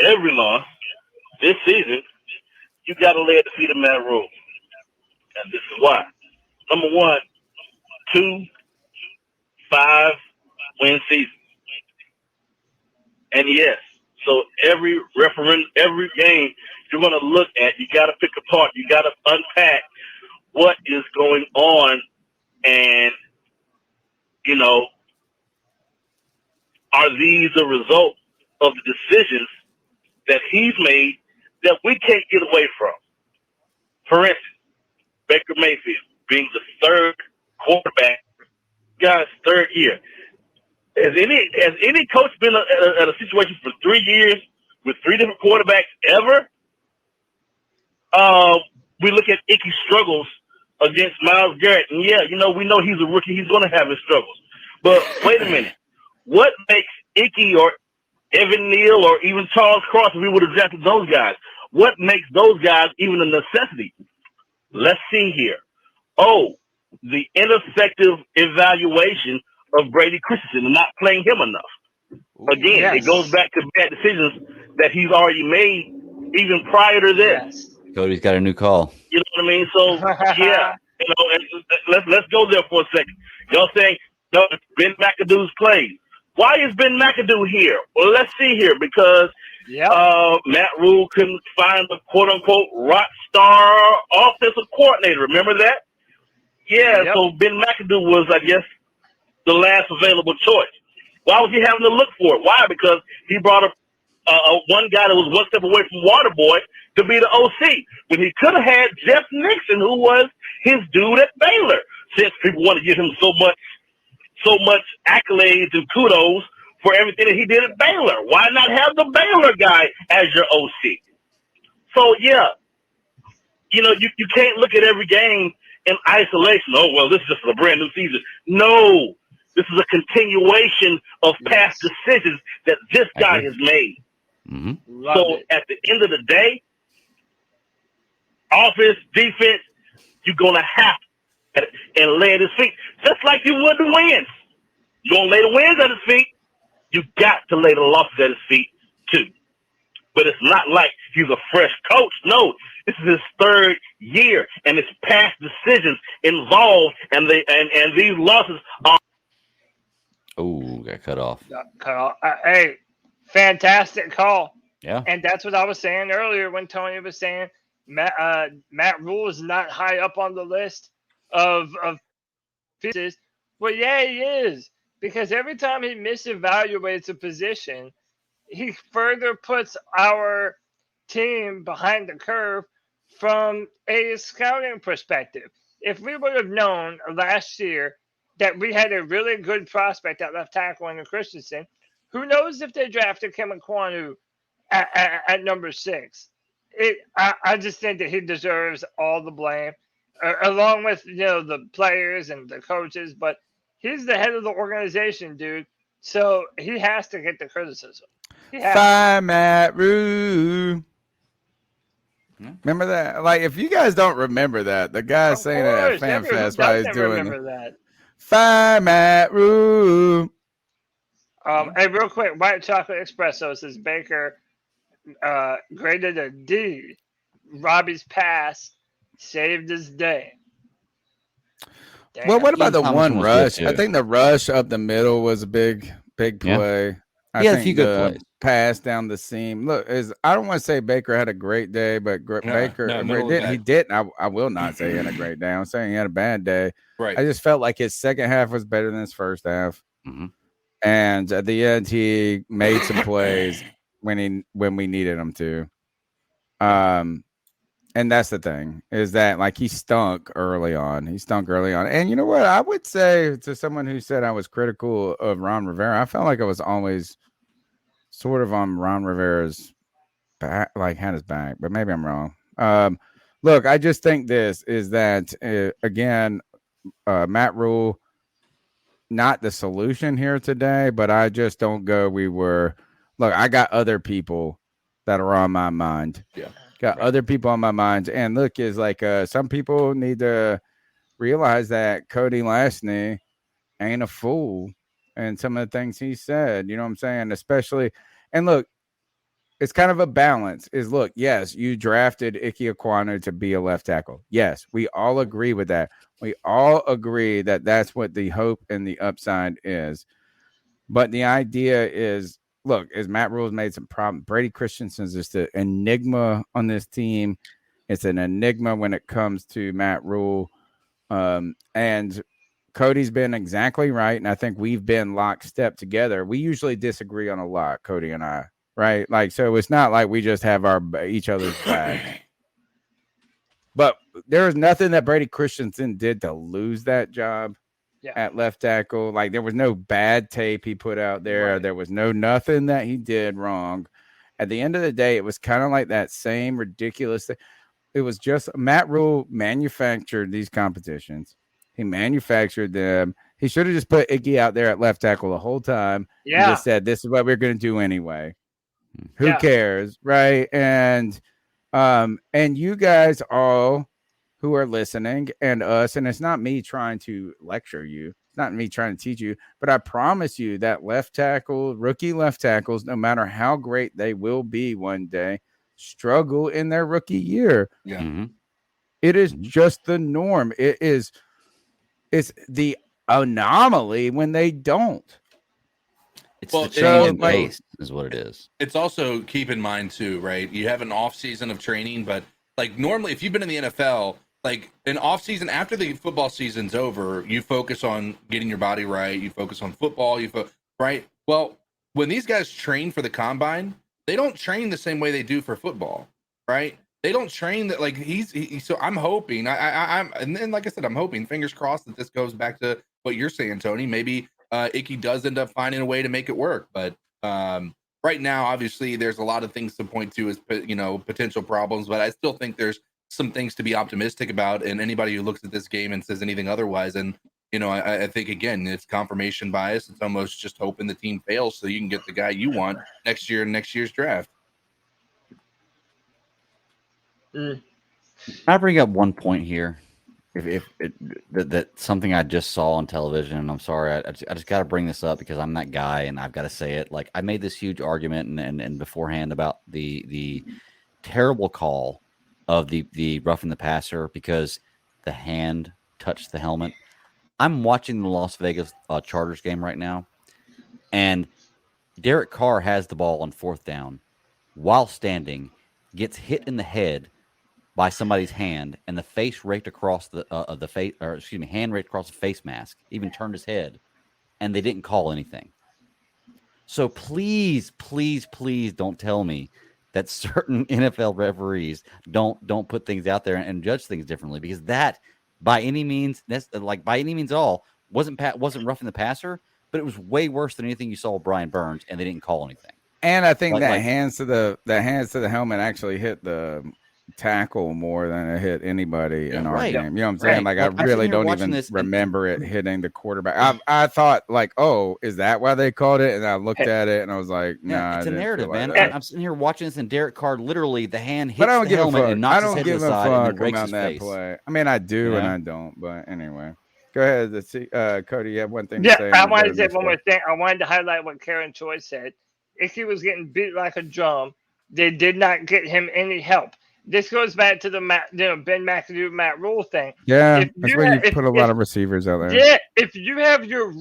every loss this season, you got to lay at the feet of Matt Rule. And this is why. Number one, 2 5-win season. And yes, so every game you're going to look at, you got to pick apart, you got to unpack what is going on, and, you know, are these a result of the decisions that he's made that we can't get away from? For instance, Baker Mayfield being the third quarterback, guy's third year. Has any coach been at a situation for 3 years with 3 different quarterbacks ever? We look at Icky struggles against Myles Garrett, and yeah, you know, we know he's a rookie. He's going to have his struggles. But wait a minute. What makes Icky or Evan Neal or even Charles Cross, if we would have drafted those guys, what makes those guys even a necessity? Let's see here. Oh, the ineffective evaluation of Brady Christensen and not playing him enough. Again, it goes back to bad decisions that he's already made even prior to this. Cody's got a new call. You know what I mean? So yeah, you know, and let's go there for a second. Y'all saying Ben McAdoo's plays. Why is Ben McAdoo here? Well, let's see here, because Matt Rule couldn't find the quote unquote rock star offensive coordinator. Remember that? Yeah, so Ben McAdoo was, I guess, the last available choice. Why was he having to look for it? Why? Because he brought one guy that was one step away from Waterboy to be the OC, when he could have had Jeff Nixon, who was his dude at Baylor, since people want to give him so much accolades and kudos for everything that he did at Baylor. Why not have the Baylor guy as your OC? So, yeah, you know, you can't look at every game in isolation. Oh, well, this is just a brand new season. No, this is a continuation of past decisions that this guy has made. So at the end of the day, offense, defense, you're going to have to and lay at his feet, just like you would the wins. You're going to lay the wins at his feet. You got to lay the losses at his feet, too. But it's not like he's a fresh coach. No, this is his third year, and it's past decisions involved, and these losses are. Oh, got cut off. Hey, fantastic call. Yeah. And that's what I was saying earlier when Tony was saying Matt Rule is not high up on the list of pieces. Well, yeah, he is. Because every time he misevaluates a position, he further puts our team behind the curve from a scouting perspective. If we would have known last year that we had a really good prospect at left tackle in Christensen, who knows if they drafted Kevin Kwanu at number 6. I just think that he deserves all the blame, along with the players and the coaches. But he's the head of the organization, dude. So he has to get the criticism. Fire Matt Rule. Remember that? Like, if you guys don't remember that, the guy saying it at FanFest while he's doing it. That. Fire Matt Rule. Hey, real quick, White Chocolate Espresso says Baker graded a D. Robbie's pass saved his day. Well, what about the Thomason one was good, rush? I too. think the rush up the middle was a big Yeah. play. I He had a think few good the plays. pass down the seam. Look, I don't want to say Baker had a great day, but Baker middle of the he day. didn't. I will not say he had a great day. I'm saying he had a bad day. Right. I just felt like his second half was better than his first half, and at the end he made some plays when we needed him to. And that's the thing, is that like he stunk early on. And you know what? I would say to someone who said I was critical of Ron Rivera, I felt like I was always sort of on Ron Rivera's back, like had his back, but maybe I'm wrong. Look, I just think this is that again, Matt Rule, not the solution here today, but I just don't go. Look, I got other people that are on my mind. Yeah. Got other people on my mind. And look, is like some people need to realize that Cody Lashney ain't a fool. And some of the things he said, you know what I'm saying? Especially, and look, it's kind of a balance. Look, yes, you drafted Ike Ekwonu to be a left tackle. Yes, we all agree with that. We all agree that that's what the hope and the upside is. But the idea is, look, as Matt Rule's made some problem, Brady Christensen's just an enigma on this team. It's an enigma when it comes to Matt Rule. And Cody's been exactly right. And I think we've been lockstep together. We usually disagree on a lot, Cody and I, right? Like, so it's not like we just have each other's back. But there was nothing that Brady Christensen did to lose that job. At left tackle. Like, there was no bad tape he put out there. Right. There was nothing that he did wrong. At the end of the day, it was kind of like that same ridiculous thing. It was just Matt Rule manufactured these competitions. He manufactured them. He should have just put Iggy out there at left tackle the whole time. Yeah. And just said, this is what we're going to do anyway. Who cares? Right. And you guys all who are listening and us, and it's not me trying to lecture you. It's not me trying to teach you, but I promise you that rookie left tackles, no matter how great they will be one day, struggle in their rookie year. Yeah. Mm-hmm. It is just the norm. It's the anomaly when they don't. It's the change in pace is what it is. It's also, keep in mind too, right? You have an off season of training, but like normally if you've been in the NFL, like an off season after the football season's over, you focus on getting your body right. You focus on football. Right. Well, when these guys train for the combine, they don't train the same way they do for football, right? They don't train that like so I'm hoping I'm and then like I said, I'm hoping, fingers crossed, that this goes back to what you're saying, Tony. Maybe Icky does end up finding a way to make it work, but right now, obviously, there's a lot of things to point to as potential problems, but I still think there's some things to be optimistic about. And anybody who looks at this game and says anything otherwise, and I think again, it's confirmation bias. It's almost just hoping the team fails so you can get the guy you want next year in next year's draft. I bring up one point here. That something I just saw on television, and I'm sorry, I just got to bring this up because I'm that guy and I've got to say it. Like, I made this huge argument and beforehand about the terrible call of the roughing the passer because the hand touched the helmet. I'm watching the Las Vegas Chargers game right now, and Derek Carr has the ball on fourth down while standing, gets hit in the head by somebody's hand, and the face raked across the face, or excuse me, hand raked across the face mask, even turned his head, and they didn't call anything. So please, please, please don't tell me that certain NFL referees don't put things out there and judge things differently, because that by any means, all wasn't roughing the passer, but it was way worse than anything you saw with Brian Burns, and they didn't call anything. And I think hands to the helmet actually hit the tackle more than it hit anybody in our game. You know what I'm saying? Like, I really don't even remember it hitting the quarterback. I thought like, oh, is that why they called it? And I looked at it and I was like, nah. It's a narrative, man. I'm sitting here watching this, and Derek Carr literally the hand hits the helmet and knocks his head to the side and then breaks his face. Play. I mean, I do and I don't, but anyway. Go ahead. Let's see. Cody, you have one thing to say. I wanted to say one more thing. I wanted to highlight what Karen Choi said. If he was getting beat like a drum, they did not get him any help. this goes back to the Ben McAdoo, Matt Rule thing. Yeah, If that's you where ha- you if, put a lot of receivers out there. yeah, if you have your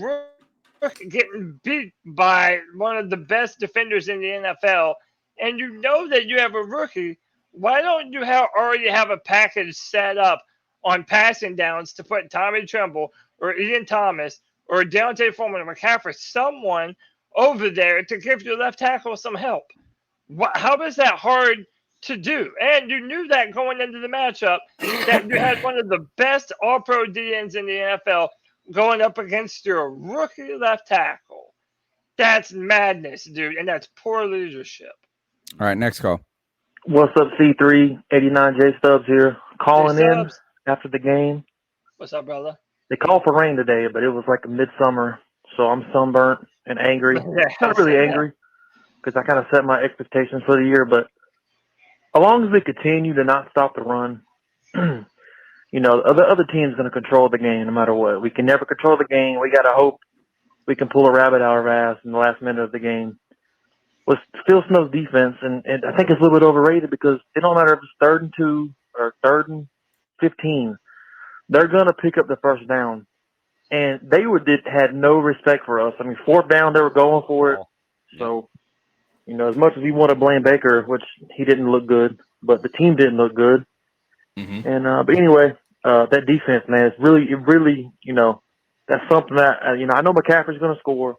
rookie getting beat by one of the best defenders in the NFL, and you know that you have a rookie, why don't you already have a package set up on passing downs to put Tommy Tremble or Ian Thomas or Deontay Foreman or McCaffrey, someone over there to give your left tackle some help? How is that hard to do? And you knew that going into the matchup that you had one of the best all-pro DNs in the NFL going up against your rookie left tackle. That's madness, dude, and that's poor leadership. All right, next call. What's up, C3? 89 J Stubbs here, calling in Stubbs. after the game. What's up, brother? They called for rain today, but it was like a midsummer, so I'm sunburnt and angry. Not really angry, because I kind of set my expectations for the year, but as long as we continue to not stop the run, you know, the other team's going to control the game no matter what. We can never control the game. We got to hope we can pull a rabbit out of our ass in the last minute of the game. With Phil Snow's defense, and I think it's a little bit overrated because it don't matter if it's 3rd and 2 or 3rd and 15. They're going to pick up the first down. And they had no respect for us. I mean, 4th down, they were going for it. So, you know, as much as we want to blame Baker, which he didn't look good, but the team didn't look good. Mm-hmm. And but anyway, that defense, man, it really, you know, that's something that you know. I know McCaffrey's going to score,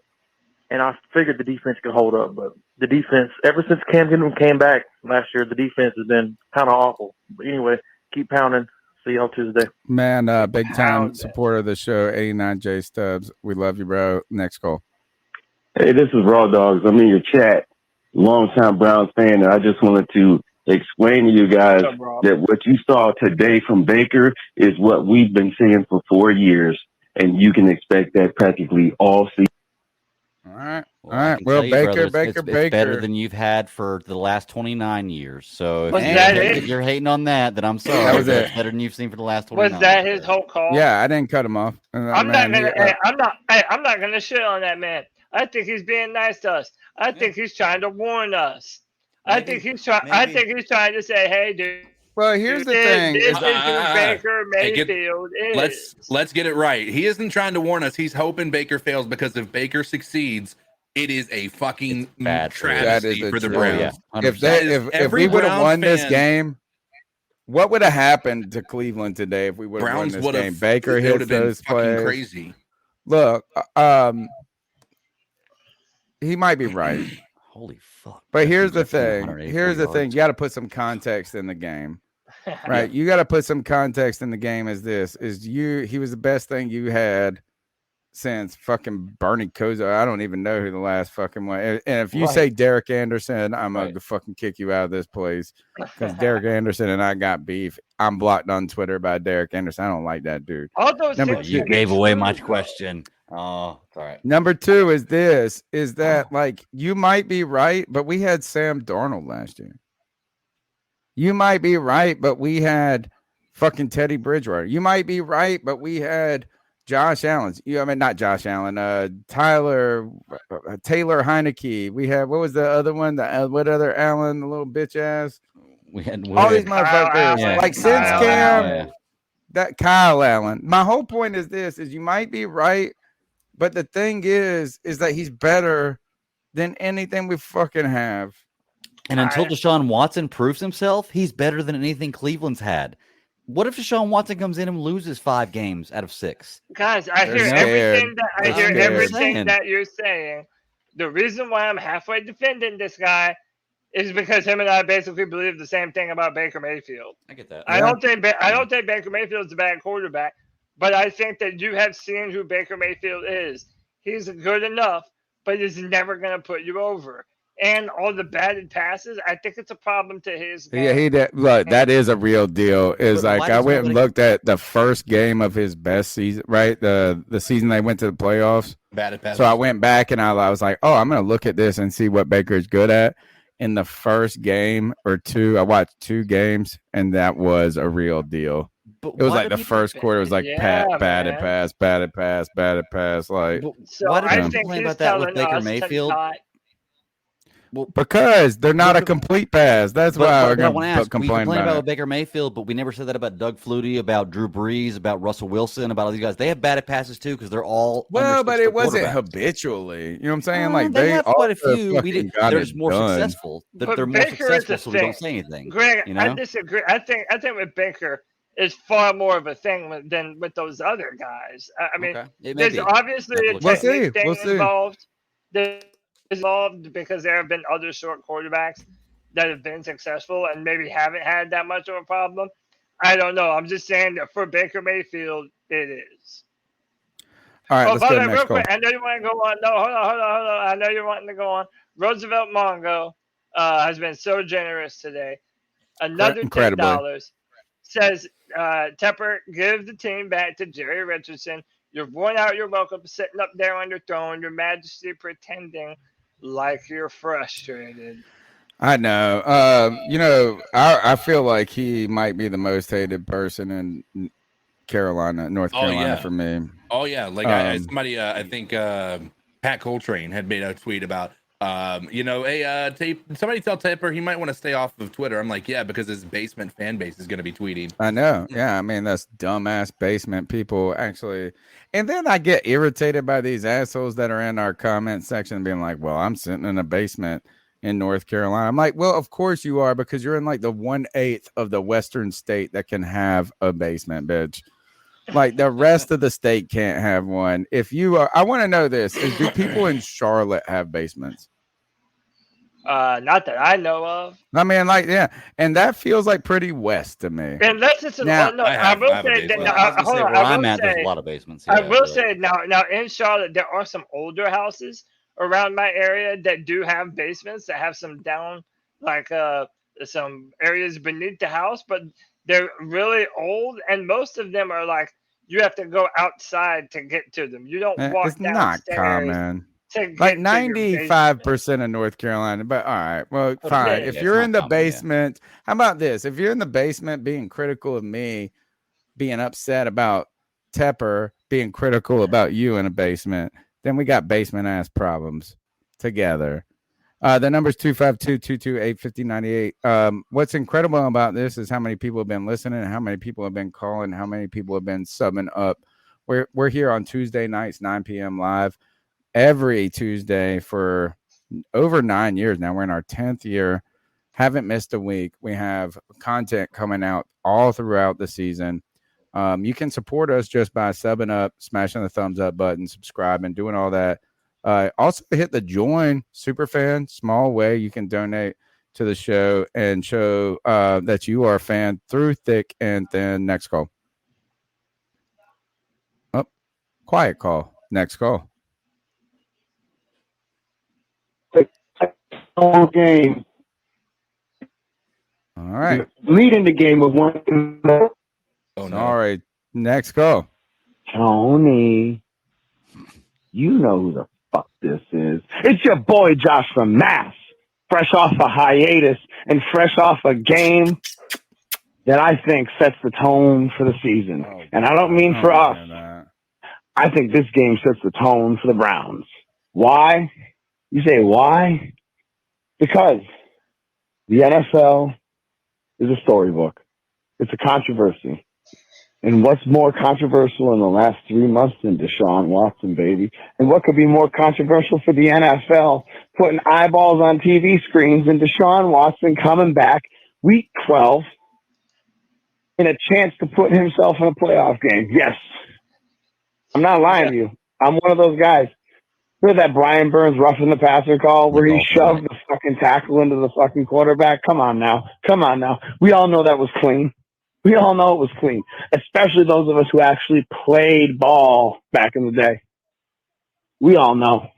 and I figured the defense could hold up. But the defense, ever since Cam Newton came back last year, the defense has been kind of awful. But anyway, keep pounding. See y'all Tuesday. Man, big time supporter of the show, 89 J Stubbs. We love you, bro. Next call. Hey, this is Raw Dogs. I'm in your chat. Longtime Browns fan, and I just wanted to explain to you guys that what you saw today from Baker is what we've been seeing for 4 years, and you can expect that practically all season. All right. Well, Baker, it's better than you've had for the last 29 years. So Was if that it? you're hating on that, then I'm sorry. That was It's it. better than you've seen for the last 29 Was that years. his whole call? Yeah, I didn't cut him off. I'm not gonna shit on that man. I think he's being nice to us. I think he's trying to warn us. I think he's trying to say, "Hey, dude." Well, here's the thing. This is who Baker Mayfield is. Let's get it right. He isn't trying to warn us. He's hoping Baker fails because if Baker succeeds, it is a fucking travesty for the Browns. If we would have won this game, what would have happened to Cleveland today if we would have won this game? Baker hit those plays. Crazy. Look, he might be right. Holy fuck! But here's the thing. Here's the thing. You got to put some context in the game, right? You got to put some context in the game. He was the best thing you had since fucking Bernie Kosar. I don't even know who the last fucking one. And if you say Derek Anderson, I'm gonna fucking kick you out of this place because Derek Anderson and I got beef. I'm blocked on Twitter by Derek Anderson. I don't like that dude. You gave away my question. Oh, it's all right. Number 2 is that like you might be right, but we had Sam Darnold last year. You might be right, but we had fucking Teddy Bridgewater. You might be right, but we had Josh Allen. Not Josh Allen. Taylor Heineke. We had, what was the other one? What other Allen? The little bitch ass. We had all these motherfuckers. Like since Cam, that Kyle Allen. My whole point is this: is you might be right, but the thing is that he's better than anything we fucking have. And until Deshaun Watson proves himself, he's better than anything Cleveland's had. What if Deshaun Watson comes in and loses 5 games out of 6? Guys, I hear everything that you're saying. The reason why I'm halfway defending this guy is because him and I basically believe the same thing about Baker Mayfield. I get that. I don't think Baker Mayfield's a bad quarterback, but I think that you have seen who Baker Mayfield is. He's good enough, but he's never going to put you over. And all the batted passes, I think it's a problem to his game. Yeah, he did. Look, that is a real deal. Is like I went and looked at the first game of his best season, right? The season they went to the playoffs. Batted passes. So I went back and I was like, oh, I'm going to look at this and see what Baker's good at. In the first game or 2, I watched 2 games, and that was a real deal. It was like the first quarter was like batted pass. Like, so I think he's about that with telling Baker us Mayfield. Because they're not a complete pass. That's why But we're I going want to to ask, we complain complain about about it. Baker Mayfield, but we never said that about Doug Flutie, about Drew Brees, about Russell Wilson, about all these guys. They have bad passes too because they're all Well, but it wasn't quarterbacks. habitually. You know what I'm saying? Like They they have all quite a few. got They're it just more done. successful. They're But more Baker is successful, a so we don't thing. say anything. Greg, You know? I disagree. I think with Baker is far more of a thing than with those other guys. I mean, Okay. It may there's be. obviously a We'll technique see. thing We'll see. involved. There's involved because there have been other short quarterbacks that have been successful and maybe haven't had that much of a problem. I don't know. I'm just saying that for Baker Mayfield, it is. All right, Oh, let's by go the to way, next real call. quick, I know you want to go on. No, hold on. I know you're wanting to go on. Roosevelt Mongo has been so generous today. Another Incredibly. $10 says, Tepper, give the team back to Jerry Richardson. You've worn out your welcome sitting up there on your throne, your majesty pretending like you're frustrated. I know. I feel like he might be the most hated person in North Carolina for me. Oh yeah, like somebody, I think Pat Coltrane had made a tweet about, hey, somebody tell Tepper he might want to stay off of Twitter. I'm like, yeah, because his basement fan base is going to be tweeting. I know. Yeah, I mean that's dumbass basement people actually. And then I get irritated by these assholes that are in our comment section being like, "Well, I'm sitting in a basement in North Carolina." I'm like, "Well, of course you are because you're in like the 1/8 of the western state that can have a basement, bitch." Like the rest of the state can't have one. If you are, I want to know this: do people in Charlotte have basements? Not that I know of. I mean, like, yeah, and that feels like pretty west to me. Unless it's an Now, I will say that. Hold on. Where I'm at, there's a lot of basements. I Yeah, will but- say now in Charlotte there are some older houses around my area that do have basements that have some down some areas beneath the house, but they're really old and most of them are like you have to go outside to get to them. You don't walk it's not downstairs common. to get Like to your 95% of North Carolina, but all right, well, fine. Yeah, If it's you're not in the common, yeah. basement, how about this? If you're in the basement being critical of me, being upset about Tepper, being critical about you in a basement, then we got basement ass problems together. The number's 252-228-5098. What's incredible about this is how many people have been listening, how many people have been calling, how many people have been subbing up. We're here on Tuesday nights, 9 p.m. live every Tuesday for over 9 years now. We're in our 10th year. Haven't missed a week. We have content coming out all throughout the season. You can support us just by subbing up, smashing the thumbs up button, subscribing, doing all that. Also hit the join superfan, small way you can donate to the show and show that you are a fan through thick and thin. Next call. Oh, quiet call. Next call. Whole game. All right. Leading the game with one. Oh, no. All right. Next call. Tony, you know who the fuck this is. It's your boy Josh from Mass, fresh off a hiatus and fresh off a game that I think sets the tone for the season. And I don't mean for us. I think this game sets the tone for the Browns. Why? You say why? Because the NFL is a storybook. It's a controversy. And what's more controversial in the last 3 months than Deshaun Watson, baby? And what could be more controversial for the NFL putting eyeballs on TV screens than Deshaun Watson coming back week 12 in a chance to put himself in a playoff game? Yes. I'm not lying to you. I'm one of those guys. Remember that Brian Burns roughing the passer call where he shoved the fucking tackle into the fucking quarterback? Come on now. We all know that was clean. We all know it was clean, especially those of us who actually played ball back in the day. We all know.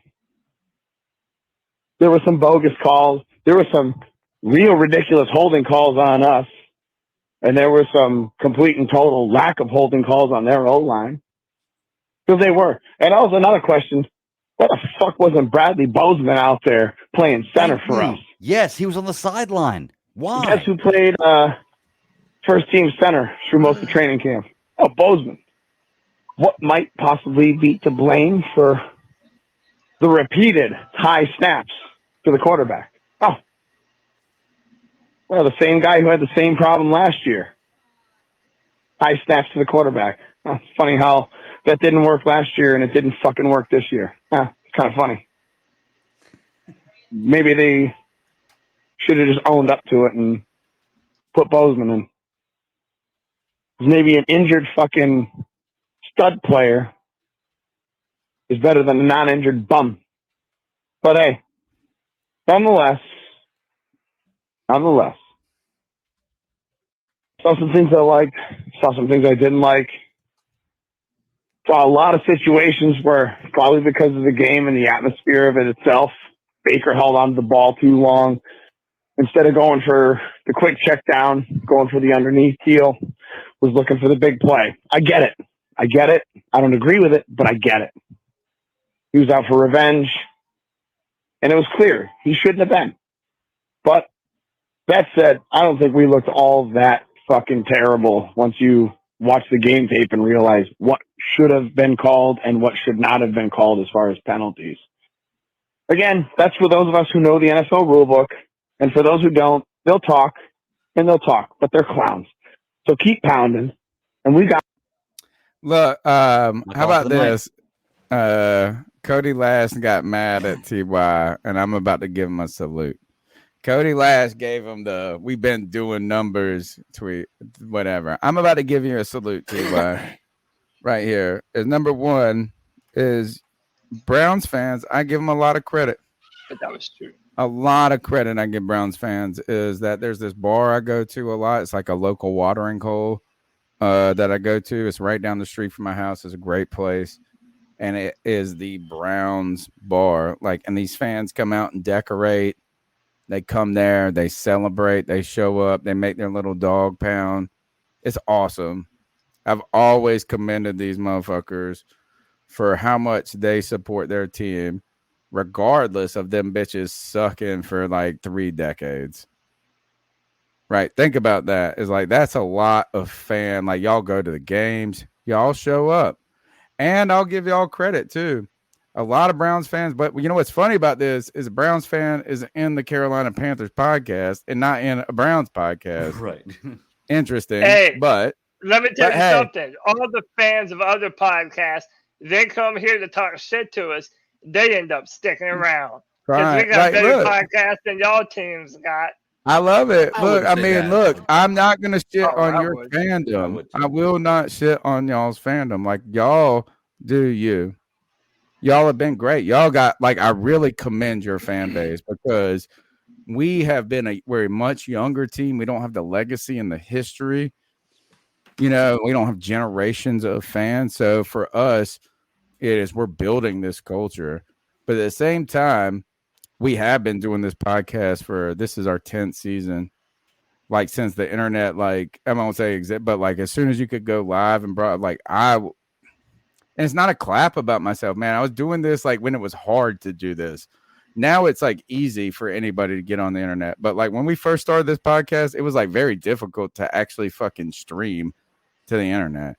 There were some bogus calls. There were some real ridiculous holding calls on us. And there were some complete and total lack of holding calls on their O-line. Because they were. And that was another question. What the fuck wasn't Bradley Bozeman out there playing center for us? Yes, he was on the sideline. Why? Guess who played first team center through most of training camp? Oh, Bozeman. What might possibly be to blame for the repeated high snaps to the quarterback? Oh, well, the same guy who had the same problem last year. High snaps to the quarterback. It's funny how that didn't work last year and it didn't fucking work this year. It's kind of funny. Maybe they should have just owned up to it and put Bozeman in. Maybe an injured fucking stud player is better than a non-injured bum. But hey, nonetheless, saw some things I liked, saw some things I didn't like. Saw a lot of situations where, probably because of the game and the atmosphere of it itself, Baker held on to the ball too long. Instead of going for the quick check down, going for the underneath heel, was looking for the big play. I get it. I don't agree with it, but I get it. He was out for revenge, and it was clear he shouldn't have been. But that said, I don't think we looked all that fucking terrible once you watch the game tape and realize what should have been called and what should not have been called as far as penalties. Again, that's for those of us who know the NFL rulebook, and for those who don't, they'll talk, but they're clowns. So keep pounding, and we got. Look, how about this? Cody Lash got mad at TY, and I'm about to give him a salute. Cody Lash gave him the "we've been doing numbers" tweet, whatever. I'm about to give you a salute, TY. Right here is number one is Browns fans. I give them a lot of credit. But that was true. A lot of credit I give Browns fans is that there's this bar I go to a lot. It's like a local watering hole that I go to. It's right down the street from my house. It's a great place. And it is the Browns bar. And these fans come out and decorate. They come there, they celebrate, they show up, they make their little dog pound. It's awesome. I've always commended these motherfuckers for how much they support their team, regardless of them bitches sucking for 3 decades. Right. Think about that. It's that's a lot of fan. Y'all go to the games, y'all show up. And I'll give y'all credit too. A lot of Browns fans, but you know what's funny about this is a Browns fan is in the Carolina Panthers podcast and not in a Browns podcast. Right. Interesting. Hey, but let me tell you something. All the fans of other podcasts, they come here to talk shit to us. They end up sticking around because we got better podcasts than y'all teams got. I love it. Look, I'm not going to shit on your fandom. I will not shit on y'all's fandom. Y'all do you. Y'all have been great. Y'all got I really commend your fan base because we're a much younger team. We don't have the legacy and the history. We don't have generations of fans. So for us, we're building this culture. But at the same time, we have been doing this podcast this is our 10th season. Since the internet, I won't say exist, but as soon as you could go live and and it's not a clap about myself, man. I was doing this when it was hard to do this. Now it's easy for anybody to get on the internet. But when we first started this podcast, it was very difficult to actually fucking stream to the internet.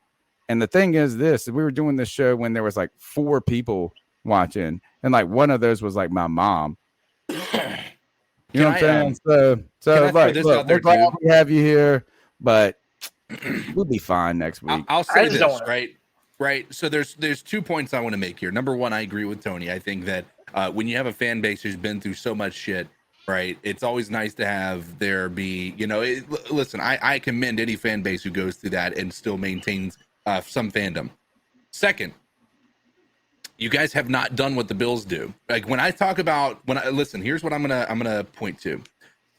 And the thing is we were doing this show when there was 4 people watching. And one of those was my mom. You know what I'm saying? So we're glad we have you here, but we'll be fine next week. I'll say this, right? So there's 2 points I want to make here. Number one, I agree with Tony. I think that when you have a fan base who's been through so much shit, right? It's always nice to have there be, listen, I commend any fan base who goes through that and still maintains some fandom. Second, you guys have not done what the Bills do. When I talk about listen, here's what I'm gonna point to.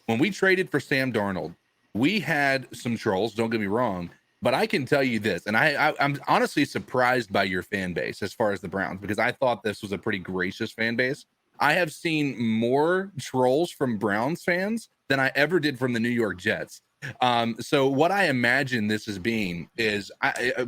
When we traded for Sam Darnold, we had some trolls. Don't get me wrong, but I can tell you this, and I'm honestly surprised by your fan base as far as the Browns because I thought this was a pretty gracious fan base. I have seen more trolls from Browns fans than I ever did from the New York Jets. So what I imagine this as being is,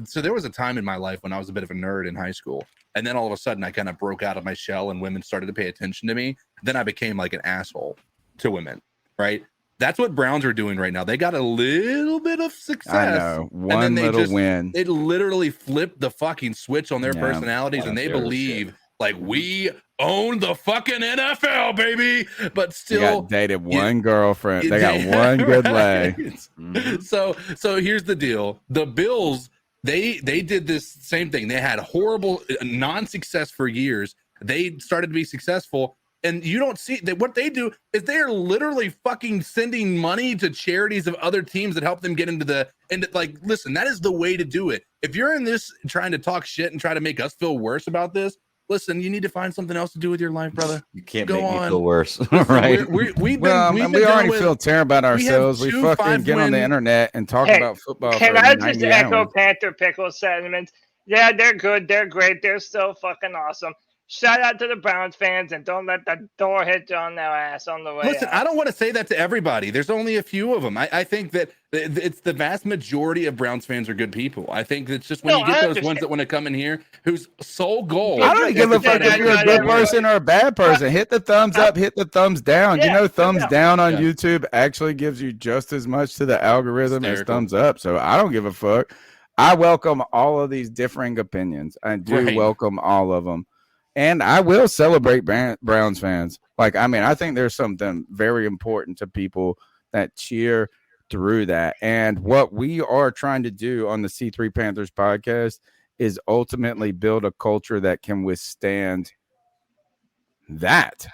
so there was a time in my life when I was a bit of a nerd in high school. And then all of a sudden I kind of broke out of my shell and women started to pay attention to me. Then I became an asshole to women, right? That's what Browns are doing right now. They got a little bit of success. I know. One little win. It literally flipped the fucking switch on their personalities and they believe Like, we own the fucking NFL, baby. But They still, got dated one girlfriend. They got damn one good right. leg. So here's the deal. The Bills, they did this same thing. They had horrible non-success for years. They started to be successful. And you don't see that what they do is they are literally fucking sending money to charities of other teams that help them get into the like, listen, that is the way to do it. If you're in this trying to talk shit and try to make us feel worse about this, listen, you need to find something else to do with your life, brother. You can't Go make me on. feel worse, Listen, right? we've We been already with, feel terrible about ourselves. We two fucking get on the 5-win internet and talk Hey, about football can for I just 90 echo hours. Panther Pickle sentiments? Yeah, they're good. They're great. They're so fucking awesome. Shout out to the Browns fans, and don't let the door hit you on their ass on the way Listen, out. I don't want to say that to everybody. There's only a few of them. I think that it's the vast majority of Browns fans are good people. I think it's just when No, you get I those understand. ones that want to come in here whose sole goal I don't is give to a try fuck to if you're a good person or a bad person. Hit the thumbs up, hit the thumbs down. You know, thumbs down on YouTube actually gives you just as much to the algorithm as thumbs up. So I don't give a fuck. I welcome all of these differing opinions. I do welcome all of them. And I will celebrate Browns fans. Like, I mean, I think there's something very important to people that cheer through that. And what we are trying to do on the C3 Panthers podcast is ultimately build a culture that can withstand that.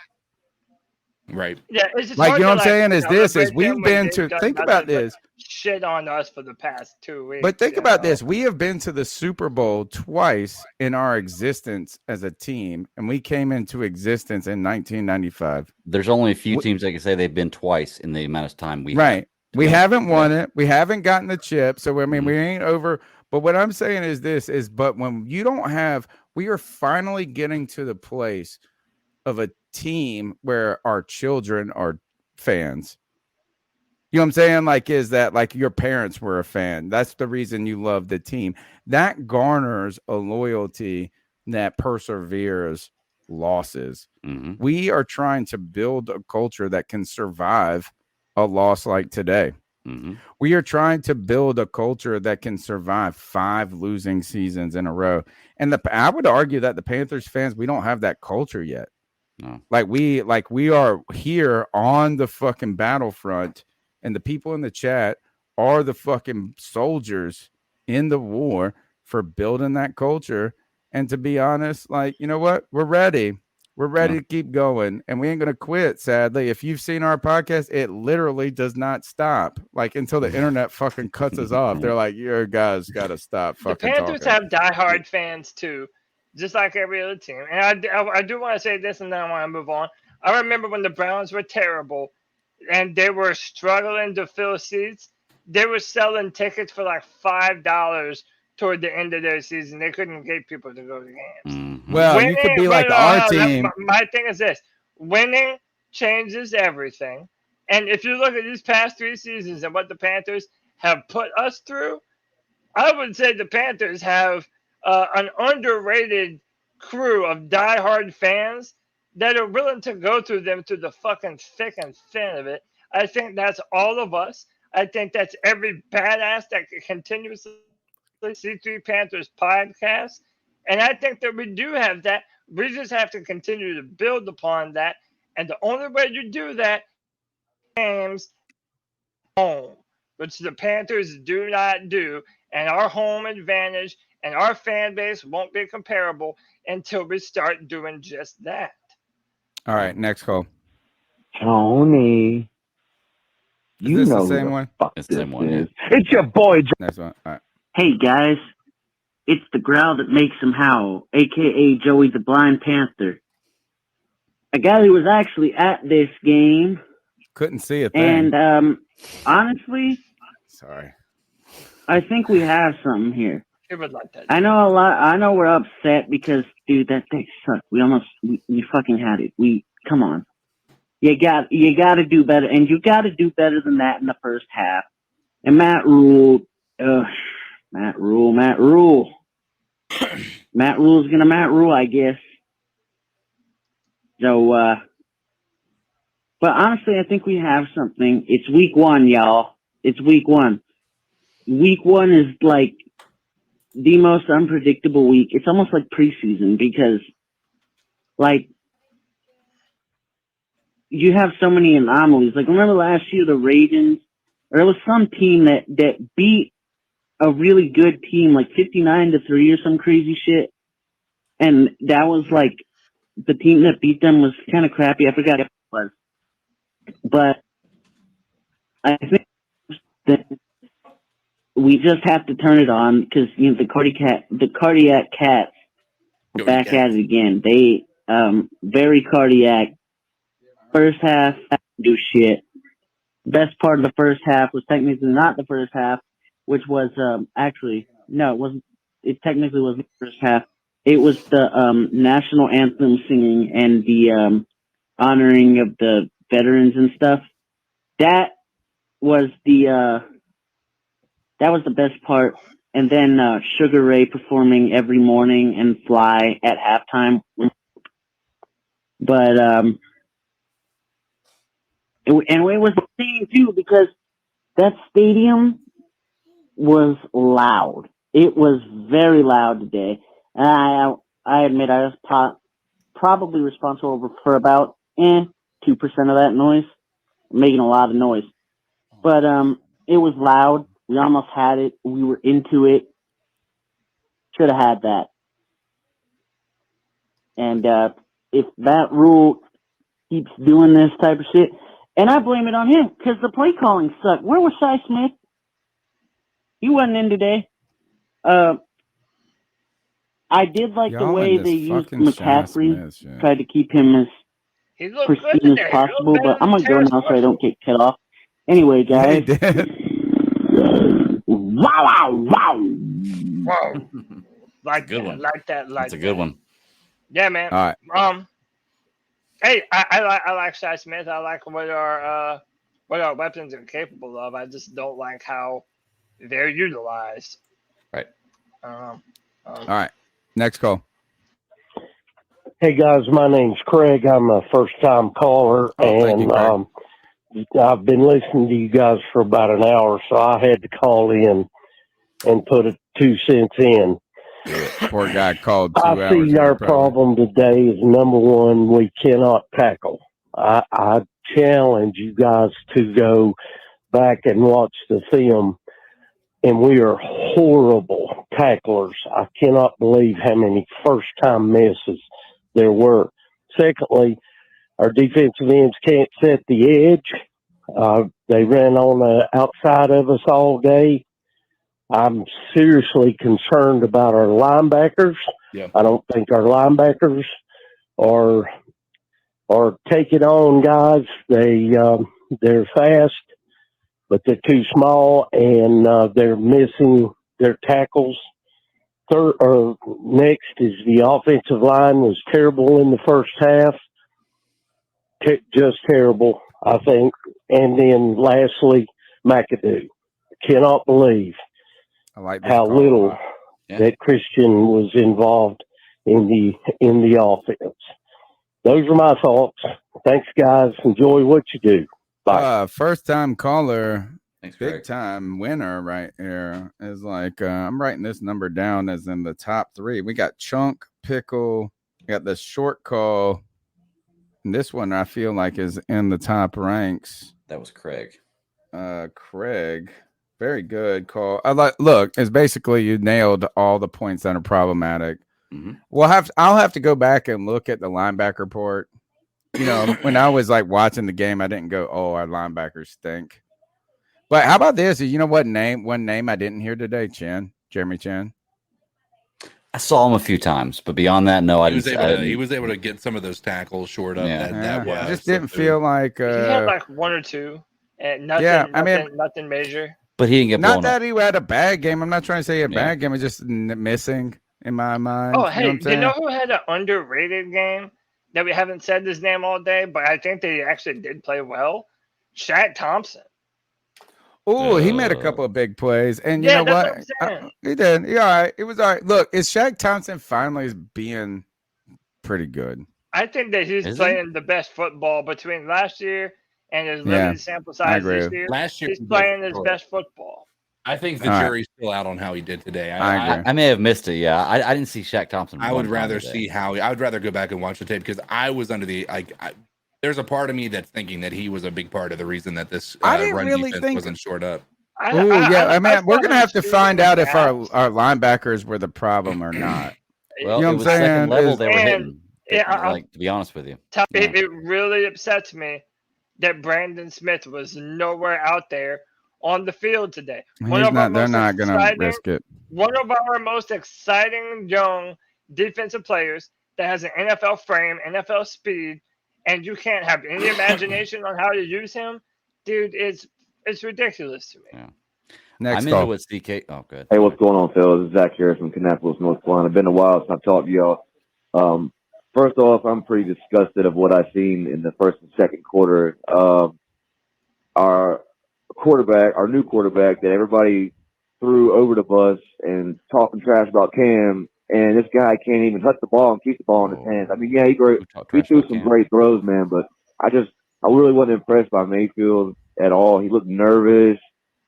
Right. Yeah, it's just Like, hard you know to what I'm saying? Is this is celebrate them we've when been they've to done think about nothing but this. shit on us for the past 2 weeks. But think about this. We have been to the Super Bowl twice in our existence as a team, and we came into existence in 1995. There's only a few teams that can say they've been twice in the amount of time we right. have. We haven't won it. We haven't gotten the chip. So I mean, we ain't over. But what I'm saying is this is but when you don't have, we are finally getting to the place of a team where our children are fans. You know what I'm saying? Like, is that like your parents were a fan? That's the reason you love the team. That garners a loyalty that perseveres losses. We are trying to build a culture that can survive a loss like today. We are trying to build a culture that can survive 5 losing seasons in a row. And I would argue that the Panthers fans, we don't have that culture yet. No. Like we are here on the fucking battlefront. And the people in the chat are the fucking soldiers in the war for building that culture. And to be honest, like, you know what? We're ready. We're ready to keep going. And we ain't going to quit, sadly. If you've seen our podcast, it literally does not stop. Like, until the internet fucking cuts us off. They're like, your guys got to stop The fucking Panthers talking. have diehard fans too, just like every other team. And I do want to say this, and then I want to move on. I remember when the Browns were terrible, and they were struggling to fill seats. They were selling tickets for like $5 toward the end of their season. They couldn't get people to go to games. Well, you could be like our team. My thing is this: winning changes everything. And if you look at these past 3 seasons and what the Panthers have put us through, I would say the Panthers have an underrated crew of diehard fans that are willing to go through them to the fucking thick and thin of it. I think that's all of us. I think that's every badass that continuously C3 Panthers podcast. And I think that we do have that. We just have to continue to build upon that. And the only way to do that is home, which the Panthers do not do. And our home advantage and our fan base won't be comparable until we start doing just that. All right, next call. Tony. Is You this know the same who the one? fuck It's the this same one, is. It's your boy. Next one. All right. Hey guys, it's the growl that makes him howl, aka Joey the Blind Panther. A guy who was actually at this game. Couldn't see a thing. And honestly, sorry, I think we have something here. It would like that. I know a lot. I know we're upset because, dude, that thing sucked. We fucking had it. Come on. You got to do better, and you got to do better than that in the first half. And Matt Rule's gonna Matt Rule, I guess. So, but honestly, I think we have something. It's week 1, y'all. It's week 1. Week 1 is like the most unpredictable week. It's almost like preseason because Like, you have so many anomalies. Like, remember last year, the Ravens, or it was some team that beat a really good team, like 59-3 or some crazy shit. And that was like, the team that beat them was kind of crappy. I forgot what it was. But I think that we just have to turn it on because, you know, the cardiac cats are back at it again. They, very cardiac. First half, do shit. Best part of the first half was technically not the first half, which was, actually, no, it wasn't. It technically wasn't the first half. It was the, national anthem singing and the, honoring of the veterans and stuff. That was the best part. And then Sugar Ray performing Every Morning and Fly at halftime. But it was insane too because that stadium was loud. It was very loud today. And I admit I was probably responsible for about 2% of that noise, making a lot of noise. But it was loud. We almost had it. We were into it. Should have had that. And if that rule keeps doing this type of shit, and I blame it on him because the play calling sucked. Where was Cy Smith? He wasn't in today. I did like the way they used McCaffrey, tried to keep him as He looked good pristine today. as possible, but I'm going to go now so I don't get cut off. Anyway, guys. Wow. Whoa. Like good that, one. like that, like That's a good one. Yeah, man. All right. Hey, I like Cy Smith. I like what our weapons are capable of. I just don't like how they're utilized. Right. All right. Next call. Hey guys, my name's Craig. I'm a first-time caller, thank you, Craig. I've been listening to you guys for about an hour, so I had to call in and put a 2 cents in. Poor guy called 2 hours. I see our problem today is number one, we cannot tackle. I challenge you guys to go back and watch the film, and we are horrible tacklers. I cannot believe how many first-time misses there were. Secondly, our defensive ends can't set the edge. They ran on the outside of us all day. I'm seriously concerned about our linebackers. Yeah. I don't think our linebackers are taking on guys. They're fast, but they're too small, and they're missing their tackles. Next is the offensive line was terrible in the first half. Just terrible, I think. And then lastly, McAdoo. Cannot believe how little that Christian was involved in the offense. Those are my thoughts. Thanks, guys. Enjoy what you do. Bye. First time caller, Thanks, big Greg. time winner right here is like I'm writing this number down as in the top 3. We got Chunk, Pickle, we got the short call. And this one I feel like is in the top ranks. That was Craig. Craig, very good call. Look, it's basically you nailed all the points that are problematic. Mm-hmm. I'll have to go back and look at the linebacker report. You know, when I was like watching the game, I didn't go, "Oh, our linebackers stink." But how about this? You know what name? One name I didn't hear today, Jeremy Chin. I saw him a few times, but beyond that, no, He was able to get some of those tackles short up. Yeah. I just didn't feel like he had like 1 or 2, and nothing. Yeah, I mean, nothing major. But he didn't get not blown that up. he had a bad game. I'm not trying to say he had a bad game. It's just missing in my mind. Oh, you know hey, what I'm saying? you know who had an underrated game that we haven't said his name all day, but I think they actually did play well? Shaq Thompson. Oh, he made a couple of big plays, and you know what? He did. He all right. It was all right. Look, is Shaq Thompson finally being pretty good? I think that he's playing the best football between last year and his Yeah, limited sample I size agree. this year. Last year he's he was playing his good. best football. I think the All right. jury's still out on how he did today. I agree. I may have missed it. Yeah, I didn't see Shaq Thompson. I one would time rather today. see how I would rather go back and watch the tape because I was under the there's a part of me that's thinking that he was a big part of the reason that this I didn't run really defense think. wasn't shored up. Oh yeah, I mean, I we're saw gonna him have to shooting find the out if our gaps. linebackers were the problem or not. Well, You know it what was I'm second saying? level Is- they were And hitting. yeah, Like, to be honest with you. it really upsets me that Brandon Smith was nowhere out there on the field today. He's not. They're not gonna risk it. One of our most exciting young defensive players that has an NFL frame, NFL speed, and you can't have any imagination on how to use him, dude. It's ridiculous to me. Next I'm call. into what CK. Oh, good. Hey, what's going on, Phil? This is Zach here from Kannapolis, North Carolina. Been a while since I've talked to y'all. First off, I'm pretty disgusted of what I've seen in the first and second quarter. Our new quarterback that everybody threw over the bus and talking trash about Cam, and this guy can't even touch the ball and keep the ball in his hands. I mean, yeah, he threw some great throws, man, but I really wasn't impressed by Mayfield at all. He looked nervous.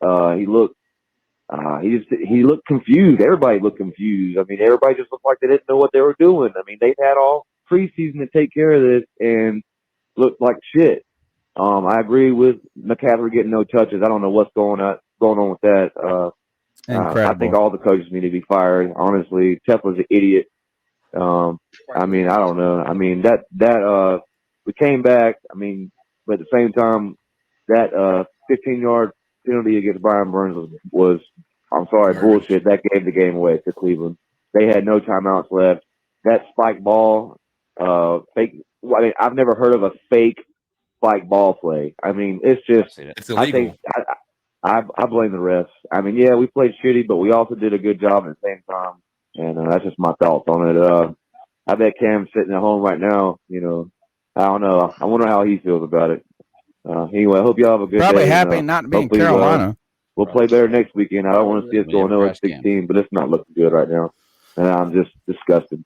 He looked confused. Everybody looked confused. I mean, everybody just looked like they didn't know what they were doing. I mean, they've had all preseason to take care of this and looked like shit. I agree with McCaffrey getting no touches. I don't know what's going on with that. I think all the coaches need to be fired. Honestly, Tefler's an idiot. I mean, I don't know. I mean, we came back. I mean, but at the same time, that 15-yard penalty against Brian Burns was I'm sorry, bullshit. That gave the game away to Cleveland. They had no timeouts left. That spike ball, fake. I mean, I've never heard of a fake spike ball play. I mean, it's just. It's illegal. I blame the refs. I mean, yeah, we played shitty, but we also did a good job at the same time. And that's just my thoughts on it. I bet Cam's sitting at home right now. You know, I don't know. I wonder how he feels about it. Anyway, I hope y'all have a good Probably day. happy not to be in Carolina. We'll play better next weekend. I don't want to see us going 0-16, but it's not looking good right now. And I'm just disgusted.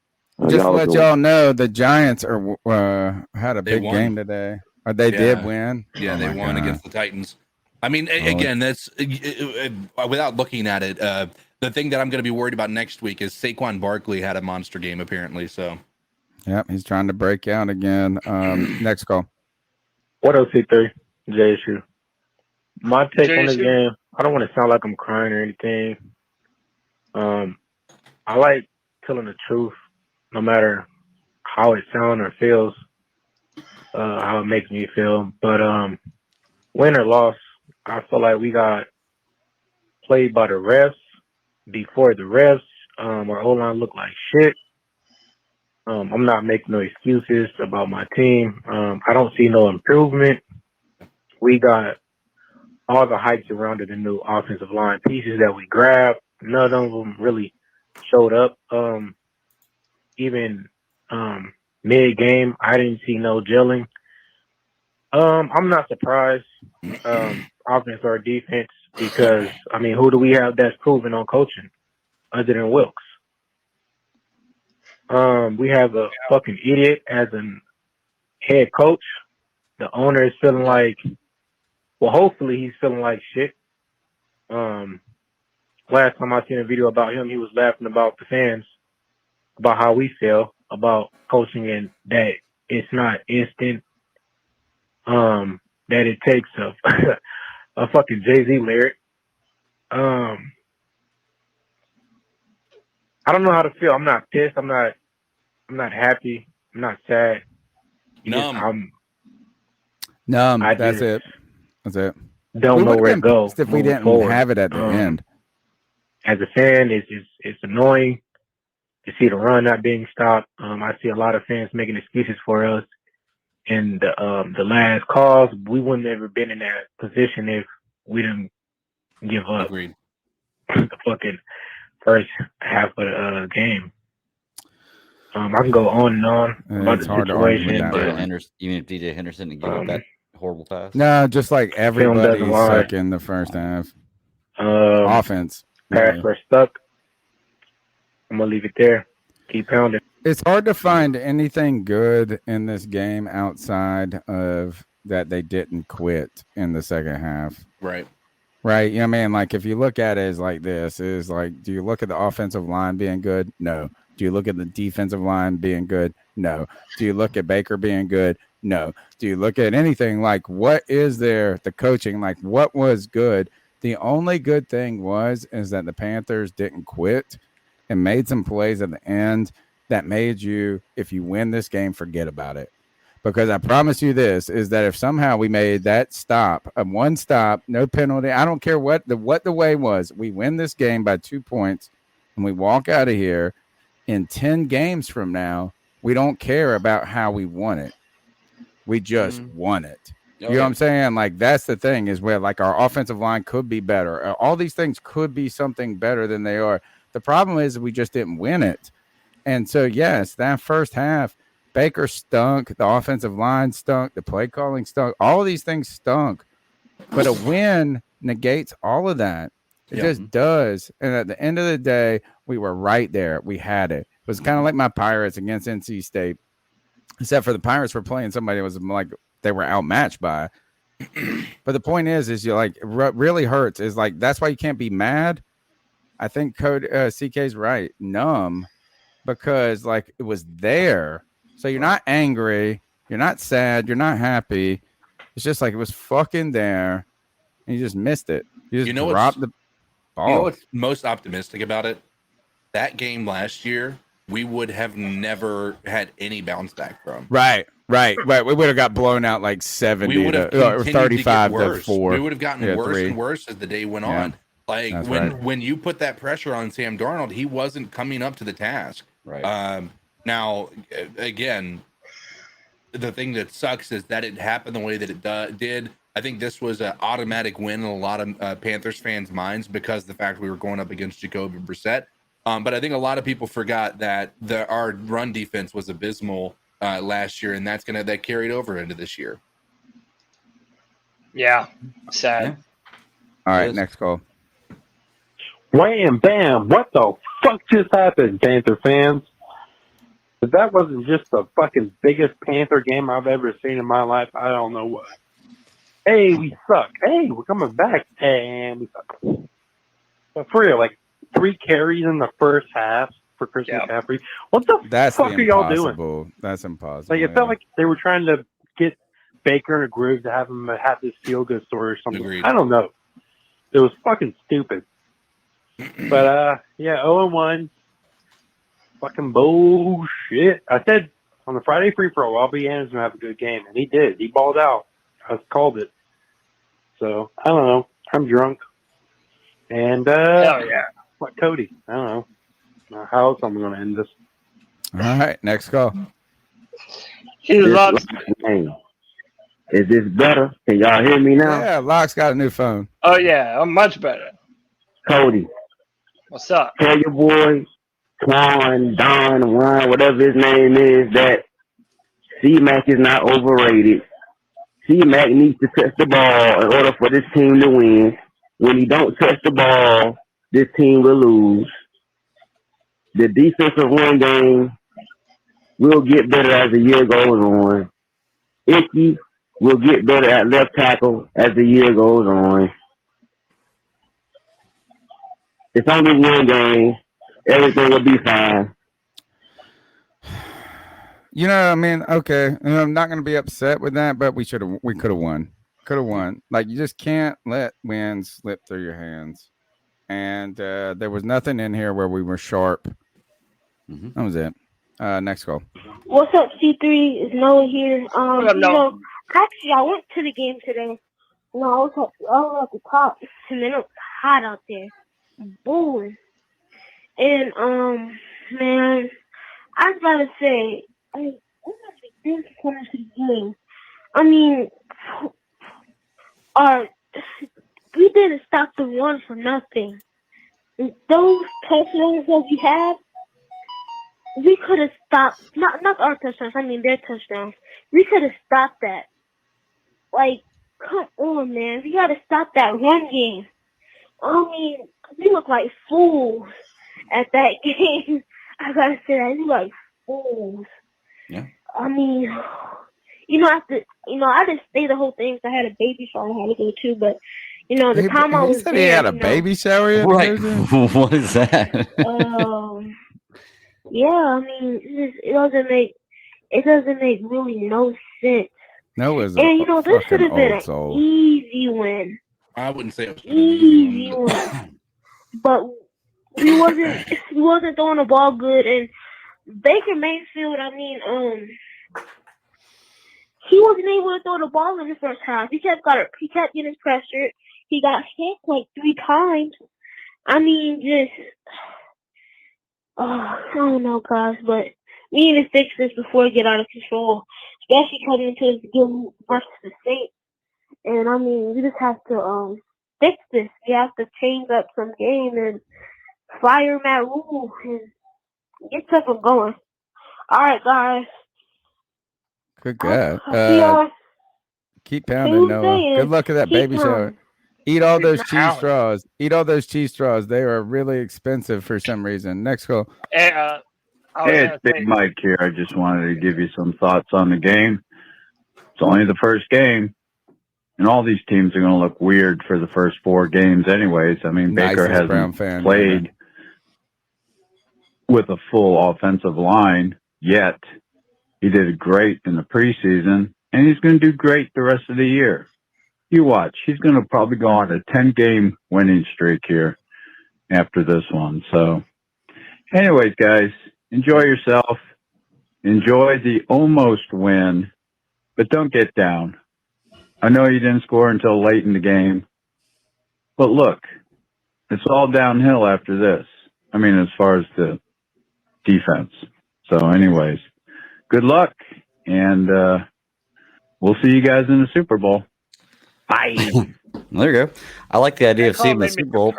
Just to let y'all know, the Giants had a big won. game today. Or they did win. Yeah, Oh they my won God. against the Titans. I mean, again, that's without looking at it. The thing that I'm going to be worried about next week is Saquon Barkley had a monster game apparently. So, Yep, he's trying to break out again. Next call. What else, C3? JSU. My take on this JSU? game, I don't want to sound like I'm crying or anything. I like telling the truth, no matter how it sounds or feels, how it makes me feel. But win or loss, I feel like we got played by the refs before the refs. Our O-line looked like shit. I'm not making no excuses about my team. I don't see no improvement. We got all the hype surrounding the new offensive line pieces that we grabbed. None of them really showed up. Even mid-game, I didn't see no gelling. I'm not surprised, offense or defense, because, I mean, who do we have that's proven on coaching other than Wilkes? We have a fucking idiot as an head coach. The owner is feeling like, well, hopefully he's feeling like shit. Last time I seen a video about him, he was laughing about the fans, about how we feel about coaching and that it's not instant. That it takes a fucking Jay-Z lyric. I don't know how to feel. I'm not pissed. I'm not happy. I'm not sad. Numb. That's it. That's it. Don't We know would've where to been go. pissed if we moving didn't forward. have it at the end. As a fan, it's annoying to see the run not being stopped. I see a lot of fans making excuses for us. And the last calls, we wouldn't have ever been in that position if we didn't give up. Agreed. The fucking first half of the game. I can go on and on about It's the hard to argue with situation. that. But, Even if DJ Henderson didn't give up that horrible pass. No, just like doesn't everybody lie. suck in the first half. Um, Offense. pass Yeah. were stuck. I'm gonna leave it there. Keep pounding. It's hard to find anything good in this game outside of that they didn't quit in the second half. Right. right? You know what I mean? Like, if you look at it as like this, is like, do you look at the offensive line being good? No. Do you look at the defensive line being good? No. Do you look at Baker being good? No. Do you look at anything like what is there, the coaching, like what was good? The only good thing is that the Panthers didn't quit and made some plays at the end that made you, if you win this game, forget about it. Because I promise you this, is that if somehow we made that stop, one stop, no penalty, I don't care what the way was, we win this game by 2 points and we walk out of here in 10 games from now, we don't care about how we won it. We just won it. You know what I'm saying? Like, that's the thing, is where like our offensive line could be better. All these things could be something better than they are. The problem is we just didn't win it. And so, yes, that first half, Baker stunk. The offensive line stunk. The play calling stunk. All of these things stunk. But a win negates all of that. It just does. And at the end of the day, we were right there. We had it. It was kind of like my Pirates against NC State. Except for the Pirates were playing somebody that was like they were outmatched by. But the point is you're like, what really hurts is like, that's why you can't be mad. I think Cody CK's right. Numb, because like it was there. So you're not angry. You're not sad. You're not happy. It's just like it was fucking there. And you just missed it. You just dropped the ball. You know what's most optimistic about it? That game last year, we would have never had any bounce back from. Right. We would have got blown out like 70 or 35 to 4. We would have gotten worse and worse as the day went on. Like when you put that pressure on Sam Darnold, he wasn't coming up to the task. Right. Now, again, the thing that sucks is that it happened the way that it did. I think this was an automatic win in a lot of Panthers fans' minds because of the fact we were going up against Jacoby Brissett. But I think a lot of people forgot that our run defense was abysmal last year, and that carried over into this year. Yeah, sad. Yeah. All right, next call. Wham, bam, what the fuck just happened, Panther fans? If that wasn't just the fucking biggest Panther game I've ever seen in my life, I don't know what. Hey, we suck. Hey, we're coming back. And we suck. But for real, like 3 carries in the first half for Chris McCaffrey. What the fuck are y'all doing? That's impossible. Like, it felt like they were trying to get Baker in a groove to have him have this feel-good story or something. Agreed. I don't know. It was fucking stupid. But, 0-1. Fucking bullshit. I said on the Friday free-for-all, Robbie Anderson going to have a good game. And he did. He balled out. I called it. So, I don't know. I'm drunk. And, hell yeah. Like Cody. I don't know. How else I'm going to end this? All right, next call. He loves Is this better? Can y'all hear me now? Yeah, Locke's got a new phone. Oh, yeah. I'm much better. Cody. What's up? Tell your boy, Don, whatever his name is, that C-Mac is not overrated. C-Mac needs to touch the ball in order for this team to win. When he don't touch the ball, this team will lose. The defensive run game will get better as the year goes on. Icky will get better at left tackle as the year goes on. It's only one game. Everything will be fine. You know, I mean, okay, I'm not going to be upset with that, but we could have won. Could have won. Like, you just can't let wins slip through your hands. And there was nothing in here where we were sharp. That was it. Next call. What's up, C3? Is Noah here? Actually, I went to the game today. I was at the top, and then it was hot out there. Boom. And, man, I gotta say, I'm not a big fan of the game. I mean, we didn't stop the run for nothing. And those touchdowns that we had, we could have stopped, not our touchdowns, I mean their touchdowns. We could have stopped that. Like, come on, man. We got to stop that run game. I mean, we look like fools at that game. I got to say that. We look like fools. Yeah. I mean, I didn't stay the whole thing because I had a baby, so I had to go too. But, the time I He was said he there, had a baby shower he had to Right. go to? What is that? yeah, I mean, it doesn't make really no sense. Noah's And a this should fucking have been old an soul. easy win. I wouldn't say it was an easy one. Win. But we wasn't throwing the ball good, and Baker Mayfield, I mean, he wasn't able to throw the ball in the first half. He kept getting pressured. He got hit like 3 times. I mean, I don't know, guys, but we need to fix this before it get out of control, especially coming into this game versus the Saints. And I mean, we just have to fix this. We have to change up some game and fire Matt Rule and get something going. All right, guys. Good God. I'll see y'all Keep pounding, Noah. Tuesday. Good luck at that keep baby shower. pounding. Eat all those Keep cheese pounding. straws. Eat all those cheese straws. They are really expensive for some reason. Next call. Hey, it's Big Mike here. I just wanted to give you some thoughts on the game. It's only the first game, and all these teams are going to look weird for the first 4 games anyways. I mean, Baker Nicest Brown hasn't fan played with a full offensive line yet. He did great in the preseason, and he's going to do great the rest of the year. You watch. He's going to probably go on a 10-game winning streak here after this one. So, anyways, guys, enjoy yourself. Enjoy the almost win, but don't get down. I know you didn't score until late in the game, but look, it's all downhill after this. I mean, as far as the defense. So, anyways, good luck, and we'll see you guys in the Super Bowl. Bye. There you go. I like the idea of seeing the made me Super Bowl.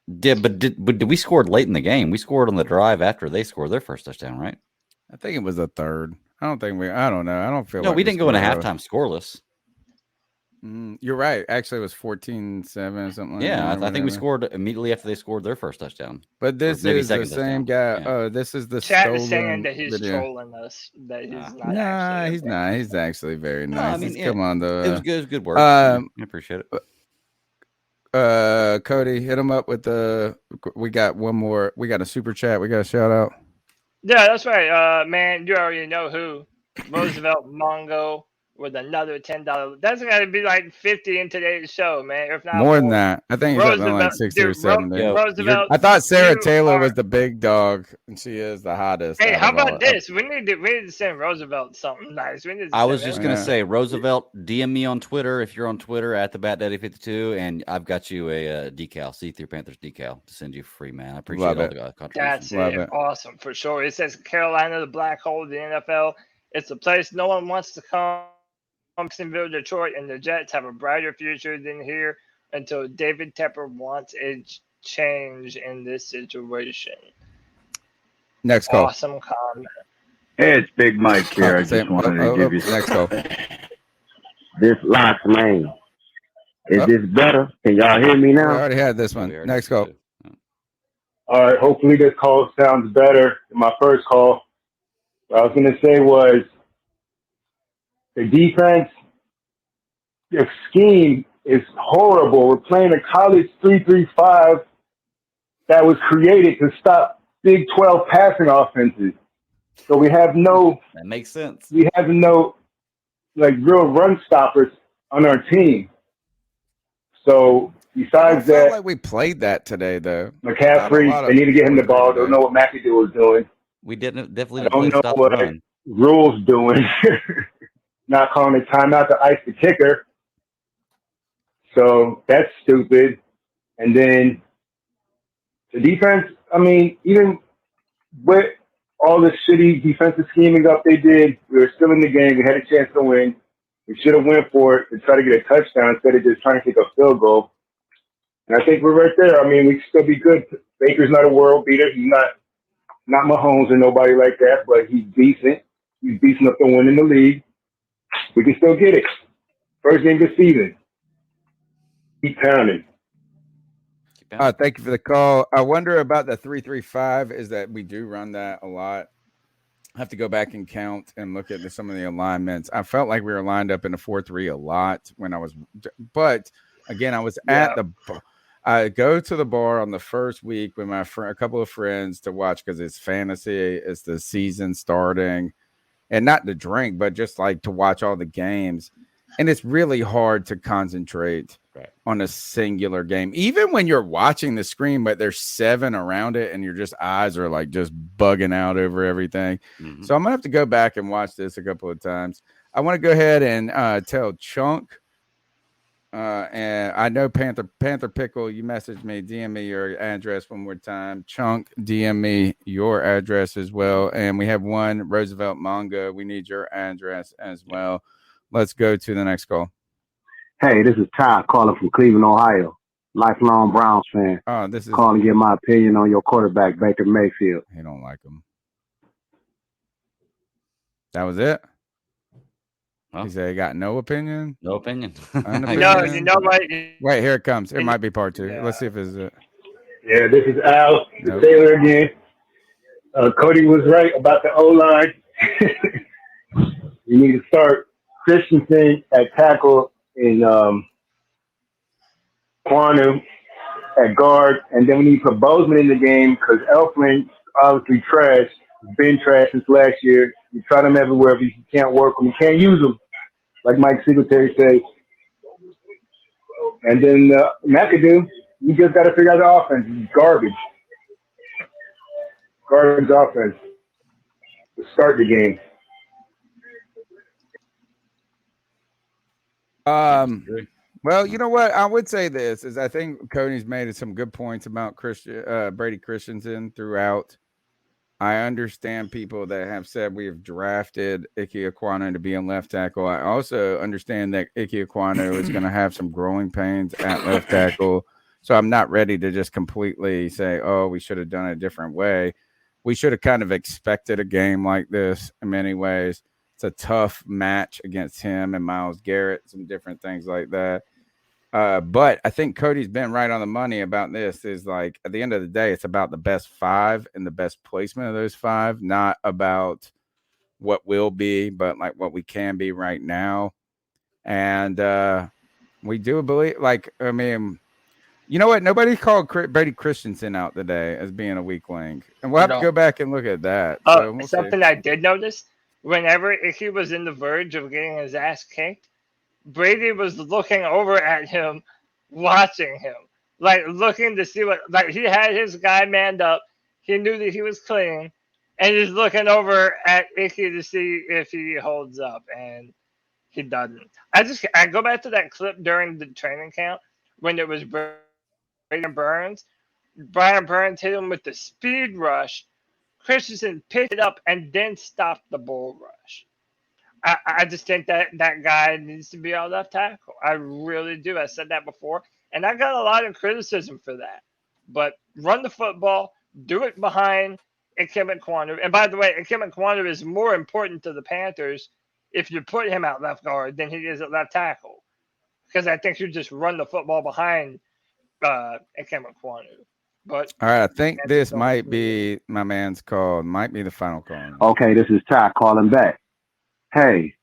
depressed. But we scored late in the game. We scored on the drive after they scored their first touchdown, right? I think it was a third. I don't know. I don't feel No, like we didn't go into scored halftime scoreless. You're right. Actually, it was 14-7 or something like Yeah, that. I think we scored immediately after they scored their first touchdown. But this is the same guy. Yeah. Oh, this is the Chat stolen is saying that he's video. trolling us. That he's not Nah, actually. he's not. He's actually very nice. I mean, Come on, though. It was good. It was good work. I appreciate it. Cody, hit him up with the. We got one more. We got a super chat. We got a shout out. Yeah, that's right. Man, you already know who. Roosevelt Mongo with another $10. That's gonna be like 50 in today's show, man. If not More than that. I think he's up to like 60 or dude, 70. Roosevelt, I thought Sarah you Taylor are- was the big dog, and she is the hottest. Hey, out how of all. about this? We need to send Roosevelt something nice. We need to I send was just him- gonna say, Roosevelt, DM me on Twitter if you're on Twitter at the BatDaddy52, and I've got you a decal, see-through Panthers decal to send you free, man. I appreciate Love all it. the contributions. That's it. Awesome for sure. It says Carolina, the black hole of the NFL. It's a place no one wants to come. Jacksonville, Detroit, and the Jets have a brighter future than here until David Tepper wants a change in this situation. Next call. Awesome comment. Hey, it's Big Mike here. I just wanted to give you next call. This last man. Is this better? Can y'all hear me We now? already had this one. Next call. All right, hopefully this call sounds better than my first call. What I was going to say was the defense, the scheme is horrible. We're playing a college 3-3-5 that was created to stop Big 12 passing offenses. So we have no. That makes sense. We have no real run stoppers on our team. So besides I felt that, like we played that today, though. McCaffrey, they need to get him the ball. Don't know what McAdoo was doing. We definitely I didn't don't play know stop the what run. Rule's doing. Not calling a timeout to ice the kicker. So that's stupid. And then the defense, I mean, even with all the shitty defensive scheming up they did, we were still in the game. We had a chance to win. We should have went for it to try to get a touchdown instead of just trying to kick a field goal. And I think we're right there. I mean, we can still be good. Baker's not a world beater. He's not Mahomes or nobody like that, but he's decent. He's decent enough to win in the league. We can still get it. First game of the season. Keep pounding. Thank you for the call. I wonder about the 3-3-5 is that we do run that a lot. I have to go back and count and look at some of the alignments. I felt like we were lined up in a 4-3 a lot when I was, but Again, I was at the I go to the bar on the first week with my friend, a couple of friends to watch because it's fantasy, it's the season starting, and not to drink, but just like to watch all the games. And it's really hard to concentrate on a singular game, even when you're watching the screen, but there's 7 around it and your just eyes are like just bugging out over everything. So I'm gonna have to go back and watch this a couple of times. I want to go ahead and tell Chunk. And I know Panther Pickle, you messaged me, DM me your address one more time. Chunk, DM me your address as well. And we have one Roosevelt Manga. We need your address as well. Let's go to the next call. Hey, this is Ty calling from Cleveland, Ohio. Lifelong Browns fan. Oh, this is calling to get my opinion on your quarterback, Baker Mayfield. He don't like him. That was it. He said he got no opinion. No opinion. No, you know what? Wait, here it comes. It might be part 2. Let's see if it's it. Yeah, this is Al, the Nope. Taylor again. Cody was right about the O-line. You need to start Christensen at tackle and Quanu at guard, and then we need to put Bozeman in the game because Elflin's obviously trash. He's been trash since last year. You try them everywhere, but you can't work them. You can't use them, like Mike Singletary says. And then McAdoo, you just got to figure out the offense. It's garbage. Garbage offense to start the game. Well, you know what? I would say this is I think Cody's made some good points about Brady Christensen throughout. I understand people that have said we have drafted Ike Ekwonu to be a left tackle. I also understand that Ike Ekwonu is going to have some growing pains at left tackle. So I'm not ready to just completely say, oh, we should have done it a different way. We should have kind of expected a game like this in many ways. It's a tough match against him and Myles Garrett, some different things like that. But I think Cody's been right on the money about this. Is like at the end of the day, it's about the best 5 and the best placement of those 5, not about what will be, but like what we can be right now. And we do believe, I mean, you know what? Nobody called Brady Christensen out today as being a weak link, and we'll have to go back and look at that. So we'll Something see. I did notice: whenever he was in the verge of getting his ass kicked, Brady was looking over at him, watching him, like looking to see what. Like he had his guy manned up. He knew that he was clean, and he's looking over at Icky to see if he holds up, and he doesn't. I go back to that clip during the training camp when it was Brady and Burns. Brian Burns hit him with the speed rush. Christensen picked it up and then stopped the bull rush. I just think that guy needs to be our left tackle. I really do. I said that before, and I got a lot of criticism for that. But run the football, do it behind Ikem Ekwonu. And by the way, Ikem Ekwonu is more important to the Panthers if you put him at left guard than he is at left tackle, because I think you just run the football behind Ikem Ekwonu. But All right, I think this might be my man's call. Might be the final call. Okay, this is Ty calling back. Hey,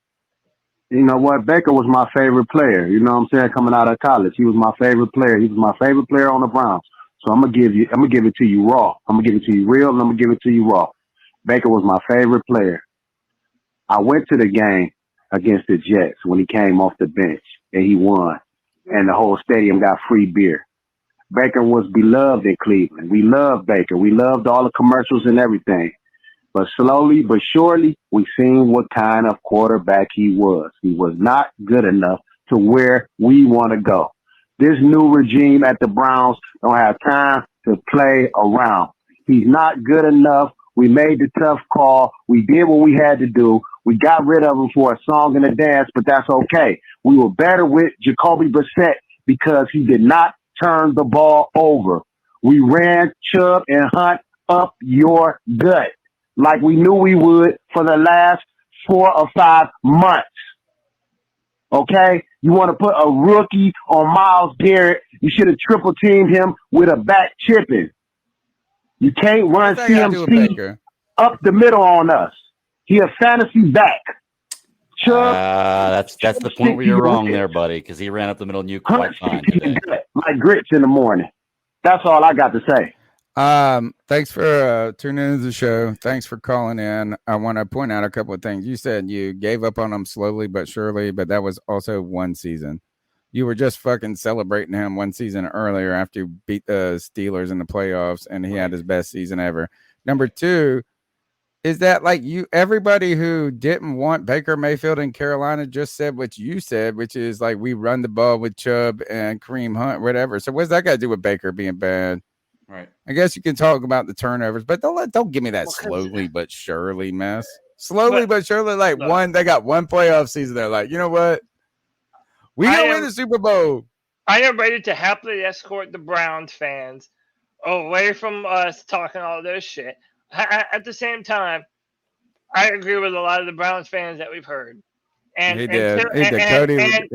you know what? Baker was my favorite player. You know what I'm saying? Coming out of college, he was my favorite player. He was my favorite player on the Browns. So I'm gonna give it to you raw. I'm gonna give it to you real, and I'm gonna give it to you raw. Baker was my favorite player. I went to the game against the Jets when he came off the bench and he won, and the whole stadium got free beer. Baker was beloved in Cleveland. We loved Baker. We loved all the commercials and everything. But slowly but surely, we seen what kind of quarterback he was. He was not good enough to where we want to go. This new regime at the Browns don't have time to play around. He's not good enough. We made the tough call. We did what we had to do. We got rid of him for a song and a dance, but that's okay. We were better with Jacoby Brissett because he did not turn the ball over. We ran Chubb and Hunt up your gut like we knew we would for the last 4 or 5 months. Okay? You want to put a rookie on Myles Garrett, you should have triple teamed him with a back chipping. You can't run CMC up the middle on us. He a fantasy back. That's the point where you're wrong there, buddy, because he ran up the middle and you quite fine today. Like grits in the morning. That's all I got to say. Thanks for tuning into the show. Thanks for calling in. I want to point out a couple of things. You said you gave up on him slowly but surely, but that was also one season. You were just fucking celebrating him one season earlier after you beat the Steelers in the playoffs, and he had his best season ever. Number two is that like everybody who didn't want Baker Mayfield in Carolina just said what you said, which is like we run the ball with Chubb and Kareem Hunt, whatever. So what's that got to do with Baker being bad? Right. I guess you can talk about the turnovers, but don't give me that slowly but surely mess. Slowly but surely, like they got one playoff season. They're like, you know what? We gonna win the Super Bowl. I am ready to happily escort the Browns fans away from us talking all this shit. At the same time, I agree with a lot of the Browns fans that we've heard. And he did. Cody,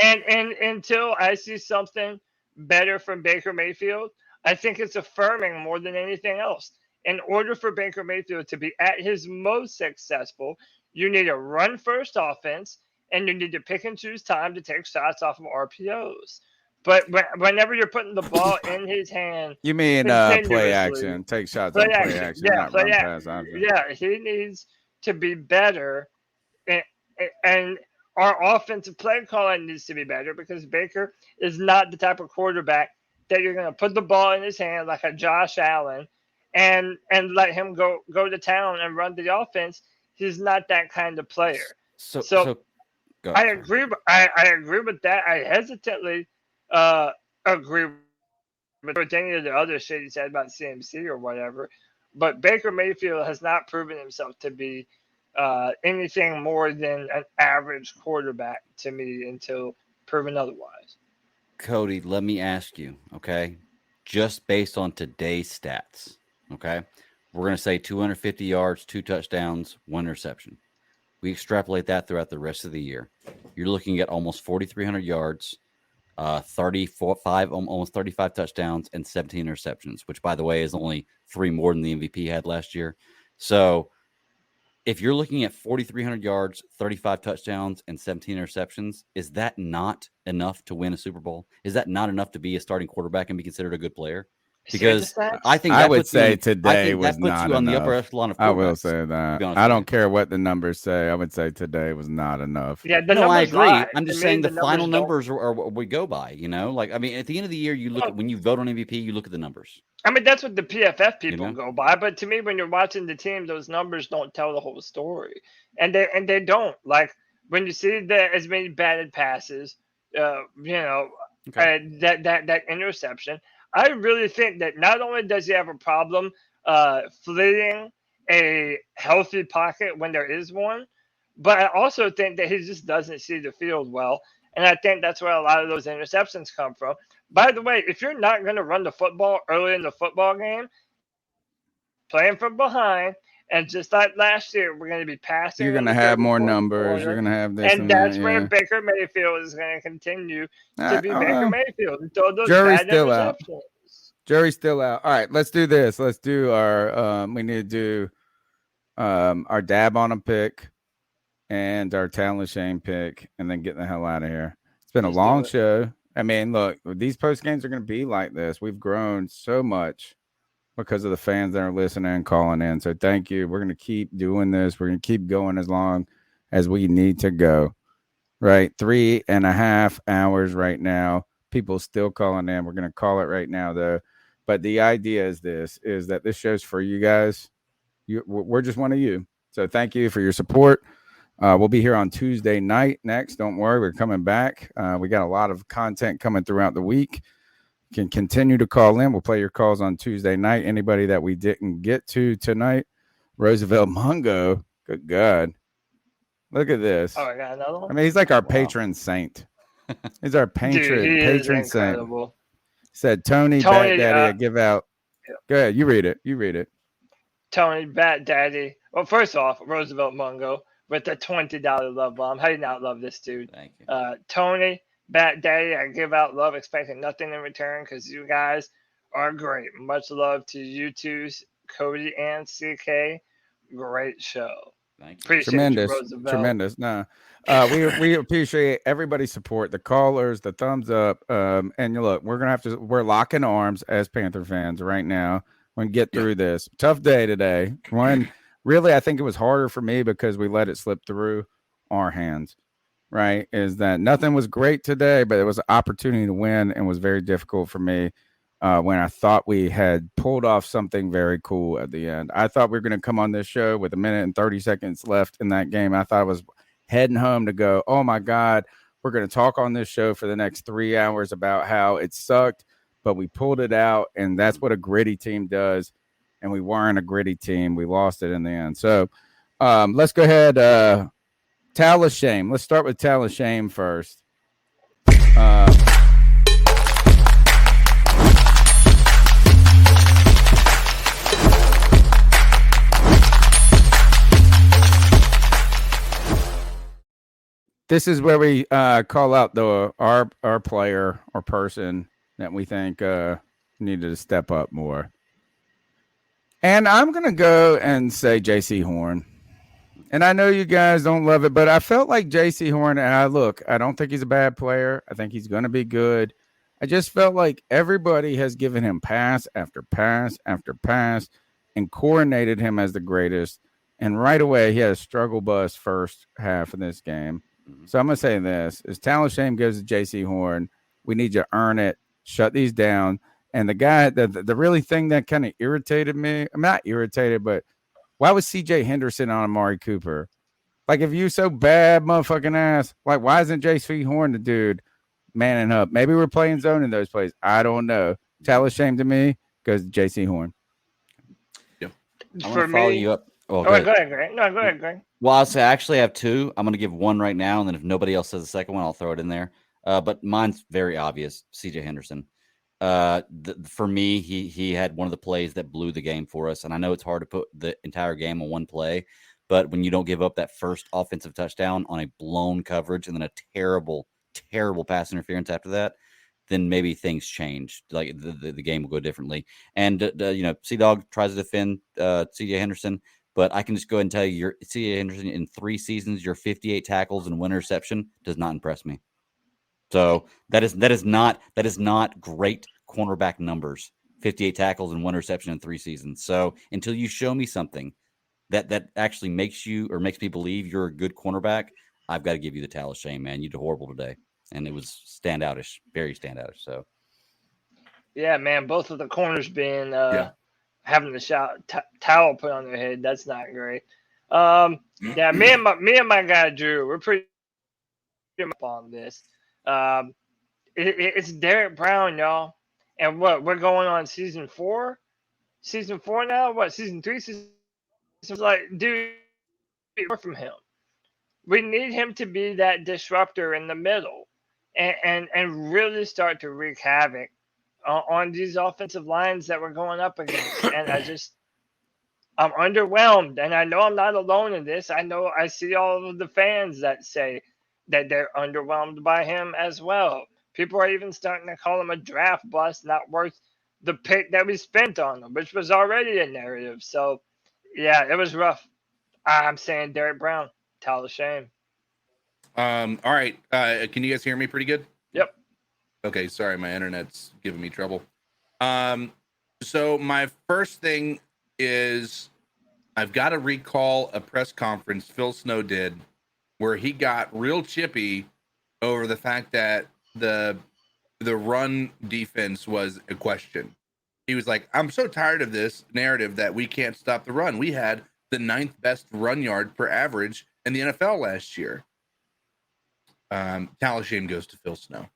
and until I see something better from Baker Mayfield, I think it's affirming more than anything else. In order for Baker Mayfield to be at his most successful, you need a run-first offense, and you need to pick and choose time to take shots off of RPOs. But whenever you're putting the ball in his hand, you mean play action? Take shots on play action, not run pass option. Yeah, he needs to be better, and our offensive play calling needs to be better because Baker is not the type of quarterback that you're going to put the ball in his hand like a Josh Allen and let him go to town and run the offense. He's not that kind of player. So I agree. I agree with that. I hesitantly agree with any of the other shit he said about CMC or whatever. But Baker Mayfield has not proven himself to be anything more than an average quarterback to me until proven otherwise. Cody, let me ask you, okay? Just based on today's stats, okay? We're going to say 250 yards, 2 touchdowns, 1 interception. We extrapolate that throughout the rest of the year. You're looking at almost 4,300 yards, almost 35 touchdowns, and 17 interceptions, which, by the way, is only 3 more than the MVP had last year. So if you're looking at 4,300 yards, 35 touchdowns, and 17 interceptions, is that not enough to win a Super Bowl? Is that not enough to be a starting quarterback and be considered a good player? Because I think I would say today was not enough. On the upper echelon of quarterbacks. I will say that. I don't care what the numbers say. I would say today was not enough. Yeah, I agree. I'm just saying the final numbers are what we go by. You know, like I mean, at the end of the year, you look at when you vote on MVP, you look at the numbers. I mean, that's what the PFF people go by. But to me, when you're watching the team, those numbers don't tell the whole story, and they don't. Like when you see as many batted passes, that interception. I really think that not only does he have a problem fleeing a healthy pocket when there is one, but I also think that he just doesn't see the field well. And I think that's where a lot of those interceptions come from. By the way, if you're not going to run the football early in the football game, playing from behind, and just like last year, we're going to be passing. You're going to have more numbers. You're going to have this, and that's where Baker Mayfield is going to continue to be Baker Mayfield. Jury's still out. Jury's still out. All right, let's do this. Let's do our. We need to do our dab on a pick and our talent shame pick, and then get the hell out of here. It's been a long show. I mean, look, these post games are going to be like this. We've grown so much because of the fans that are listening and calling in. So thank you. We're going to keep doing this. We're going to keep going as long as we need to go. Right, 3.5 hours right now. People still calling in. We're going to call it right now, though. But the idea is that this show's for you guys. We're just one of you. So thank you for your support. We'll be here on Tuesday night next. Don't worry, we're coming back. We got a lot of content coming throughout the week. You can continue to call in. We'll play your calls on Tuesday night. Anybody that we didn't get to tonight, Roosevelt Mungo. Good God. Look at this. Oh, I got another one? I mean, he's like our patron saint. He's our patron saint. Said Tony Bat Daddy, give out. Go ahead, you read it. Tony Bat Daddy. Well, first off, Roosevelt Mungo with the $20 love bomb. How do you not love this dude? Thank you. Tony Bat Daddy, I give out love, expecting nothing in return because you guys are great. Much love to you two, Cody and CK. Great show. Thank you. Tremendous. No, We appreciate everybody's support, the callers, the thumbs up, and look, we're locking arms as Panther fans right now. We're gonna get through this tough day today. Really, I think it was harder for me because we let it slip through our hands. Right, is that nothing was great today, but it was an opportunity to win, and was very difficult for me when I thought we had pulled off something very cool at the end. I thought we were going to come on this show with 1 minute and 30 seconds left in that game. I thought I was heading home to go, oh my God, we're going to talk on this show for the next 3 hours about how it sucked, but we pulled it out, and that's what a gritty team does. And we weren't a gritty team. We lost it in the end. So let's go ahead. Towel of shame. Let's start with towel of shame first. This is where we call out our player or person that we think needed to step up more. And I'm gonna go and say J.C. Horn. And I know you guys don't love it, but I felt like J.C. Horn, and I don't think he's a bad player. I think he's going to be good. I just felt like everybody has given him pass after pass after pass and coronated him as the greatest. And right away, he had a struggle bus first half of this game. So I'm going to say this. As talent shame goes to J.C. Horn, we need you to earn it, shut these down. And the guy, the really thing that kind of irritated me, I'm not irritated, but why was CJ Henderson on Amari Cooper? Like, if you so bad, motherfucking ass, like, why isn't J.C. Horn the dude manning up? Maybe we're playing zone in those plays. I don't know. Tell a shame to me goes to J.C. Horn. I want to follow you up. Oh, go ahead, Greg. No, go ahead, Greg. Well, I'll say I actually have two. I'm going to give one right now, and then if nobody else says the second one, I'll throw it in there. But mine's very obvious. CJ Henderson. For me, he had one of the plays that blew the game for us, and I know it's hard to put the entire game on one play, but when you don't give up that first offensive touchdown on a blown coverage and then a terrible pass interference after that, then maybe things change. Like the game will go differently. And Sea Dog tries to defend CJ Henderson, but I can just go ahead and tell you, your CJ Henderson in 3 seasons, your 58 tackles and 1 interception does not impress me. So that is not great cornerback numbers. 58 tackles and 1 interception in 3 seasons. So until you show me something that actually makes me believe you're a good cornerback, I've got to give you the towel of shame, man. You did horrible today, and it was standoutish, very standoutish. So yeah, man, both of the corners being having the towel put on their head, that's not great. Yeah, me and my guy Drew, we're pretty up on this. It's Derek Brown, y'all. And what, we're going on season 4? Season 4 now? What, season 3? Like, dude, from him. We need him to be that disruptor in the middle and really start to wreak havoc on these offensive lines that we're going up against. And I'm underwhelmed. And I know I'm not alone in this. I see all of the fans that say that they're underwhelmed by him as well. People are even starting to call him a draft bust, not worth the pick that we spent on him, which was already a narrative. So, yeah, it was rough. I'm saying Derek Brown, towel of shame. All right. Can you guys hear me pretty good? Yep. Okay. Sorry, my internet's giving me trouble. So my first thing is I've got to recall a press conference Phil Snow did where he got real chippy over the fact that the run defense was a question. He was like, I'm so tired of this narrative that we can't stop the run. We had the 9th best run yard per average in the NFL last year. Towel of shame goes to Phil Snow.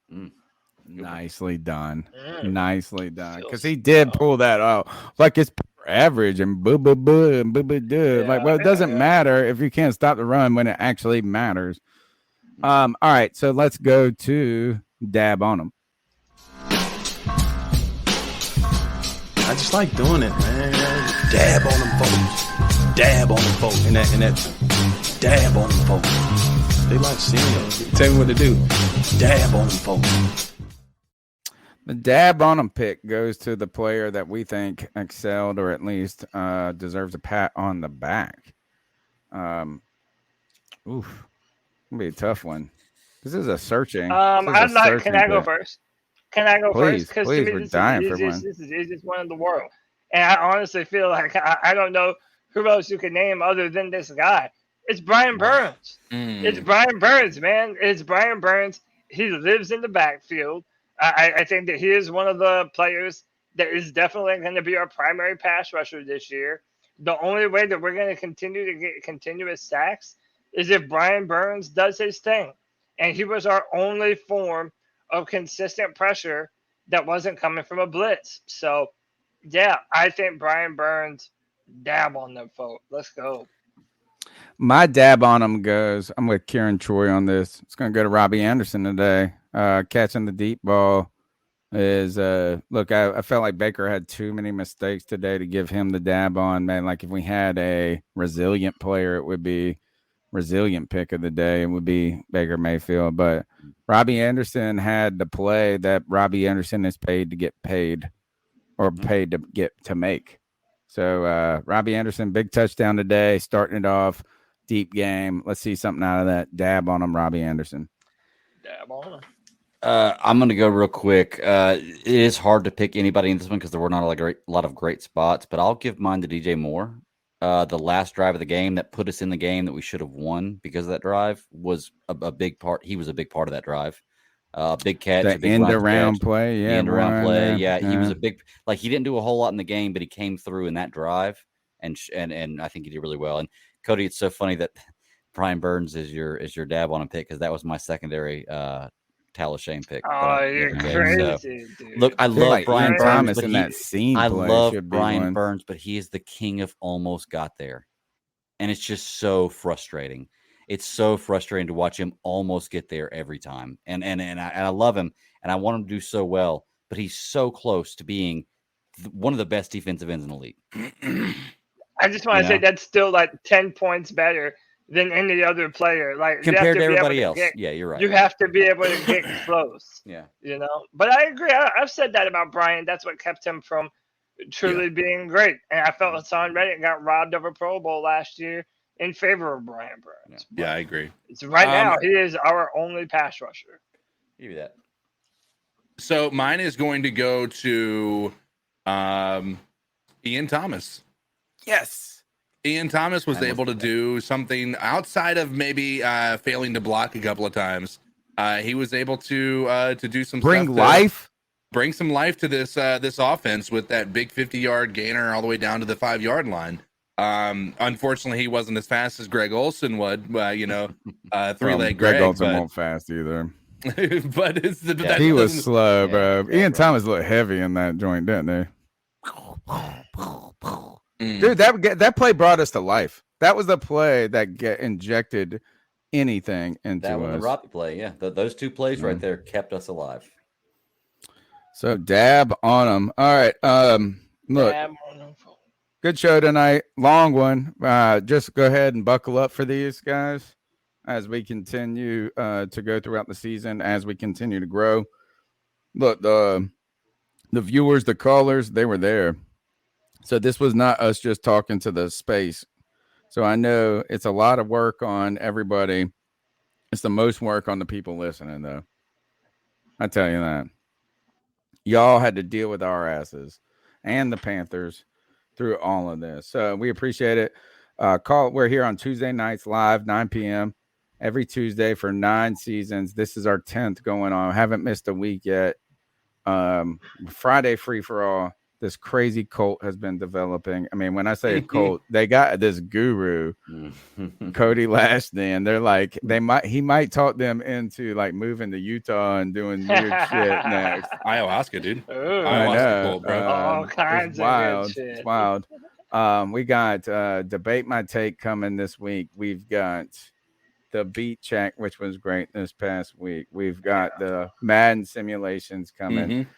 Nicely done. Nicely done. Because he did pull that out. Like, it's average and boo. Like, well, it doesn't matter if you can't stop the run when it actually matters. All right, so let's go to Dab on him. I just like doing it, man. Dab on them folks. Dab on them folks. And that dab on them folks. They like seeing it. Tell me what to do. Dab on them folks. The dab on him pick goes to the player that we think excelled or at least deserves a pat on the back. Oof. gonna be a tough one. This is a searching. Can I go Pick. first? Can I go first? Please, Because to please, me, we're this is dying the for easiest. one. This is the easiest one in the world. And I honestly feel like I don't know who else you can name other than this guy. It's Brian Burns. It's Brian Burns, man. It's Brian Burns. He lives in the backfield. I think that he is one of the players that is definitely going to be our primary pass rusher this year. The only way that we're going to continue to get continuous sacks is if Brian Burns does his thing. And he was our only form of consistent pressure that wasn't coming from a blitz. So, yeah, I think Brian Burns, dab on them, folks. Let's go. My dab on him goes. I'm with Kieran Troy on this. It's going to go to Robbie Anderson today. Catching the deep ball is look. I felt like Baker had too many mistakes today to give him the dab on. Man, like if we had a resilient player, it would be resilient pick of the day. It would be Baker Mayfield. But Robbie Anderson had the play that Robbie Anderson is paid to get paid, or paid to get to make. So Robbie Anderson, big touchdown today, starting it off. Deep game. Let's see something out of that. Dab on him, Robbie Anderson. Dab on him. I'm going to go real quick. It is hard to pick anybody in this one because there were not a lot of great spots, but I'll give mine to DJ Moore. The last drive of the game that put us in the game that we should have won because of that drive was a big part. He was a big part of that drive. Big catch, The a big end around play. the Yeah, end around play. yeah. He was a big, like he didn't do a whole lot in the game, but he came through in that drive, and I think he did really well. And Cody, it's so funny that Brian Burns is your dab on him pick because that was my secondary Talashane pick. Oh, you're crazy, dude. Look, I love like Brian Ian Burns, Thomas but in that scene I play love should be Brian one. Burns, but he is the king of almost got there, and it's just so frustrating. It's so frustrating to watch him almost get there every time, and I love him, and I want him to do so well, but he's so close to being one of the best defensive ends in the league. I just want to say that's still like 10 points better than any other player. Like Compared you to have be everybody able to else. get, Yeah, you're right. You have to be able to get close. Yeah. You know, but I agree. I've said that about Brian. That's what kept him from truly being great. And I felt Hassan Reddick got robbed of a Pro Bowl last year in favor of Brian Burns. Yeah, I agree. So right now, he is our only pass rusher. Give you that. So mine is going to go to Ian Thomas. Yes. Ian Thomas was able to do something outside of maybe failing to block a couple of times. He was able to do some Bring stuff life. Bring some life to this this offense with that big 50-yard gainer all the way down to the 5-yard line. Unfortunately, he wasn't as fast as Greg Olsen would. Three-leg Greg Greg, Olsen won't fast either. but he was slow, bro. Ian Thomas looked heavy in that joint, didn't they? Dude, that play brought us to life. That was the play that injected anything into That one, us. the Robbie play, yeah. Those two plays right there kept us alive. So dab on them. All right. Look, Dab on them. good show tonight. Long one. Just go ahead and buckle up for these guys as we continue to go throughout the season, as we continue to grow. Look, the viewers, the callers, they were there. So this was not us just talking to the space. So I know it's a lot of work on everybody. It's the most work on the people listening, though. I tell you that. Y'all had to deal with our asses and the Panthers through all of this. So we appreciate it. We're here on Tuesday nights live, 9 p.m. every Tuesday for 9 seasons. This is our 10th going on. Haven't missed a week yet. Friday free for all. This crazy cult has been developing. I mean, when I say a cult, they got this guru, Cody Lashden. They're like, he might talk them into like moving to Utah and doing weird shit next. Ayahuasca, dude. I know. Cult, bro. All kinds of good shit. It's wild. We got Debate My Take coming this week. We've got the beat check, which was great this past week. We've got the Madden simulations coming.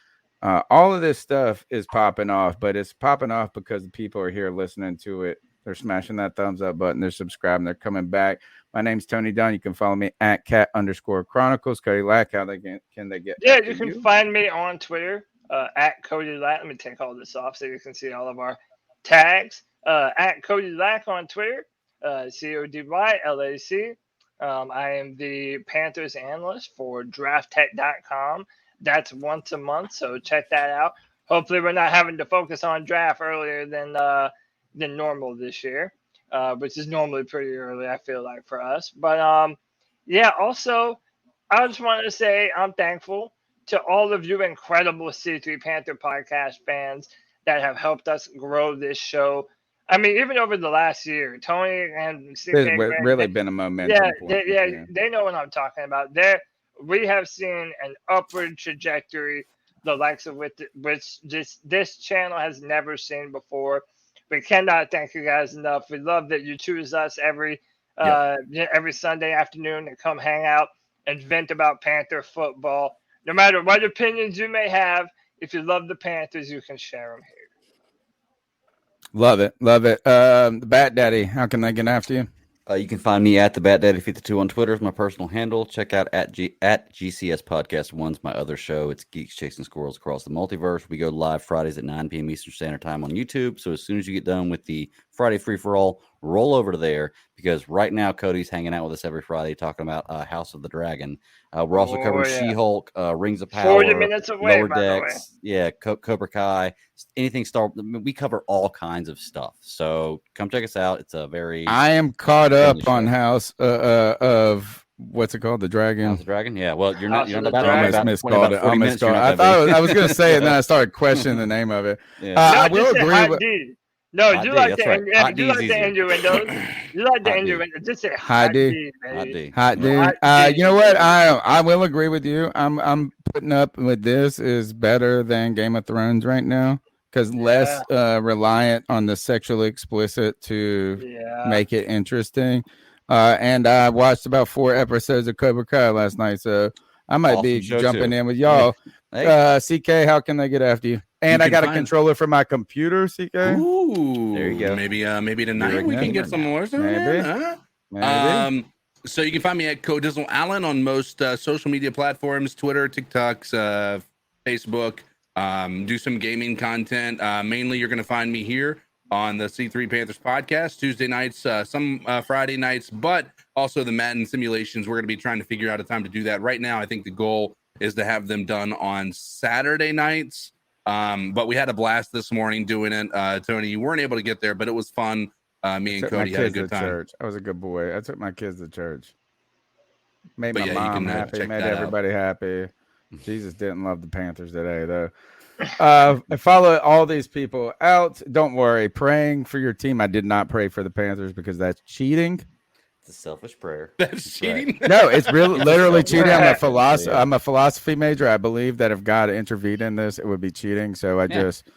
All of this stuff is popping off, but it's popping off because the people are here listening to it. They're smashing that thumbs up button. They're subscribing. They're coming back. My name's Tony Dunn. You can follow me at @cat_chronicles. Cody Lack, how can they get? Yeah, you can find me on Twitter at Cody Lack. Let me take all this off so you can see all of our tags. At Cody Lack on Twitter, CODYLAC. I am the Panthers analyst for drafttech.com. That's once a month, so check that out. Hopefully, we're not having to focus on draft earlier than normal this year, which is normally pretty early, I feel like, for us. But yeah, also, I just wanted to say I'm thankful to all of you incredible C3 Panther podcast fans that have helped us grow this show. I mean, even over the last year, Tony and CK, It's Greg, really been a momentum point. they know what I'm talking about. We have seen an upward trajectory, the likes of which this channel has never seen before. We cannot thank you guys enough. We love that you choose us every Sunday afternoon to come hang out and vent about Panther football. No matter what opinions you may have, if you love the Panthers, you can share them here. Love it. The Bat Daddy, how can they get after you? You can find me at the Bat Daddy 52 on Twitter is my personal handle. Check out at GCS Podcast One's my other show. It's Geeks Chasing Squirrels Across the Multiverse. We go live Fridays at 9 p.m. Eastern Standard Time on YouTube. So as soon as you get done with the Friday Free for All, roll over to there because right now Cody's hanging out with us every Friday talking about House of the Dragon. We're also covering She-Hulk, Rings of Power, 40 minutes away, Lower by the way. Decks, Cobra Kai, anything Star. We cover all kinds of stuff. So come check us out. It's a very I am caught up on House of what's it called? The Dragon. House of the Dragon. Yeah. Well, you're not about I almost miscalled it. I was going to say it, and then I started questioning the name of it. I will agree with. No, you like the innuendos. You like the innuendos. Just say hot D, baby. Hot D. You know what? I will agree with you. I'm putting up with this is better than Game of Thrones right now because less reliant on the sexually explicit to make it interesting. And I watched about 4 episodes of Cobra Kai last night, so I might be jumping in with y'all. Hey. CK, how can they get after you? And I got a controller for my computer, CK. Ooh, there you go. Maybe tonight we can get some more. Maybe. So you can find me at Codizzle Allen on most social media platforms: Twitter, TikToks, Facebook. Do some gaming content. Mainly, you're going to find me here on the C3 Panthers podcast Tuesday nights, some Friday nights, but also the Madden simulations. We're going to be trying to figure out a time to do that. Right now, I think the goal is to have them done on Saturday nights. But we had a blast this morning doing it. Tony, you weren't able to get there, but it was fun. Me and Cody had a good time. Church. I was a good boy. I took my kids to church. Made But my you mom can, happy. check Made that everybody happy. Jesus didn't love the Panthers today, though. I follow all these people out. Don't worry. Praying for your team. I did not pray for the Panthers because that's cheating. It's a selfish prayer. That's cheating. Right. No, it's literally cheating. I'm a philosophy major. I believe that if God intervened in this, it would be cheating. So I just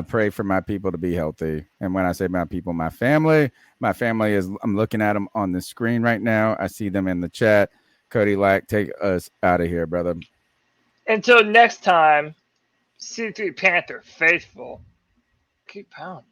pray for my people to be healthy. And when I say my people, my family is. I'm looking at them on the screen right now. I see them in the chat. Cody, take us out of here, brother. Until next time, C3 Panther faithful, keep pounding.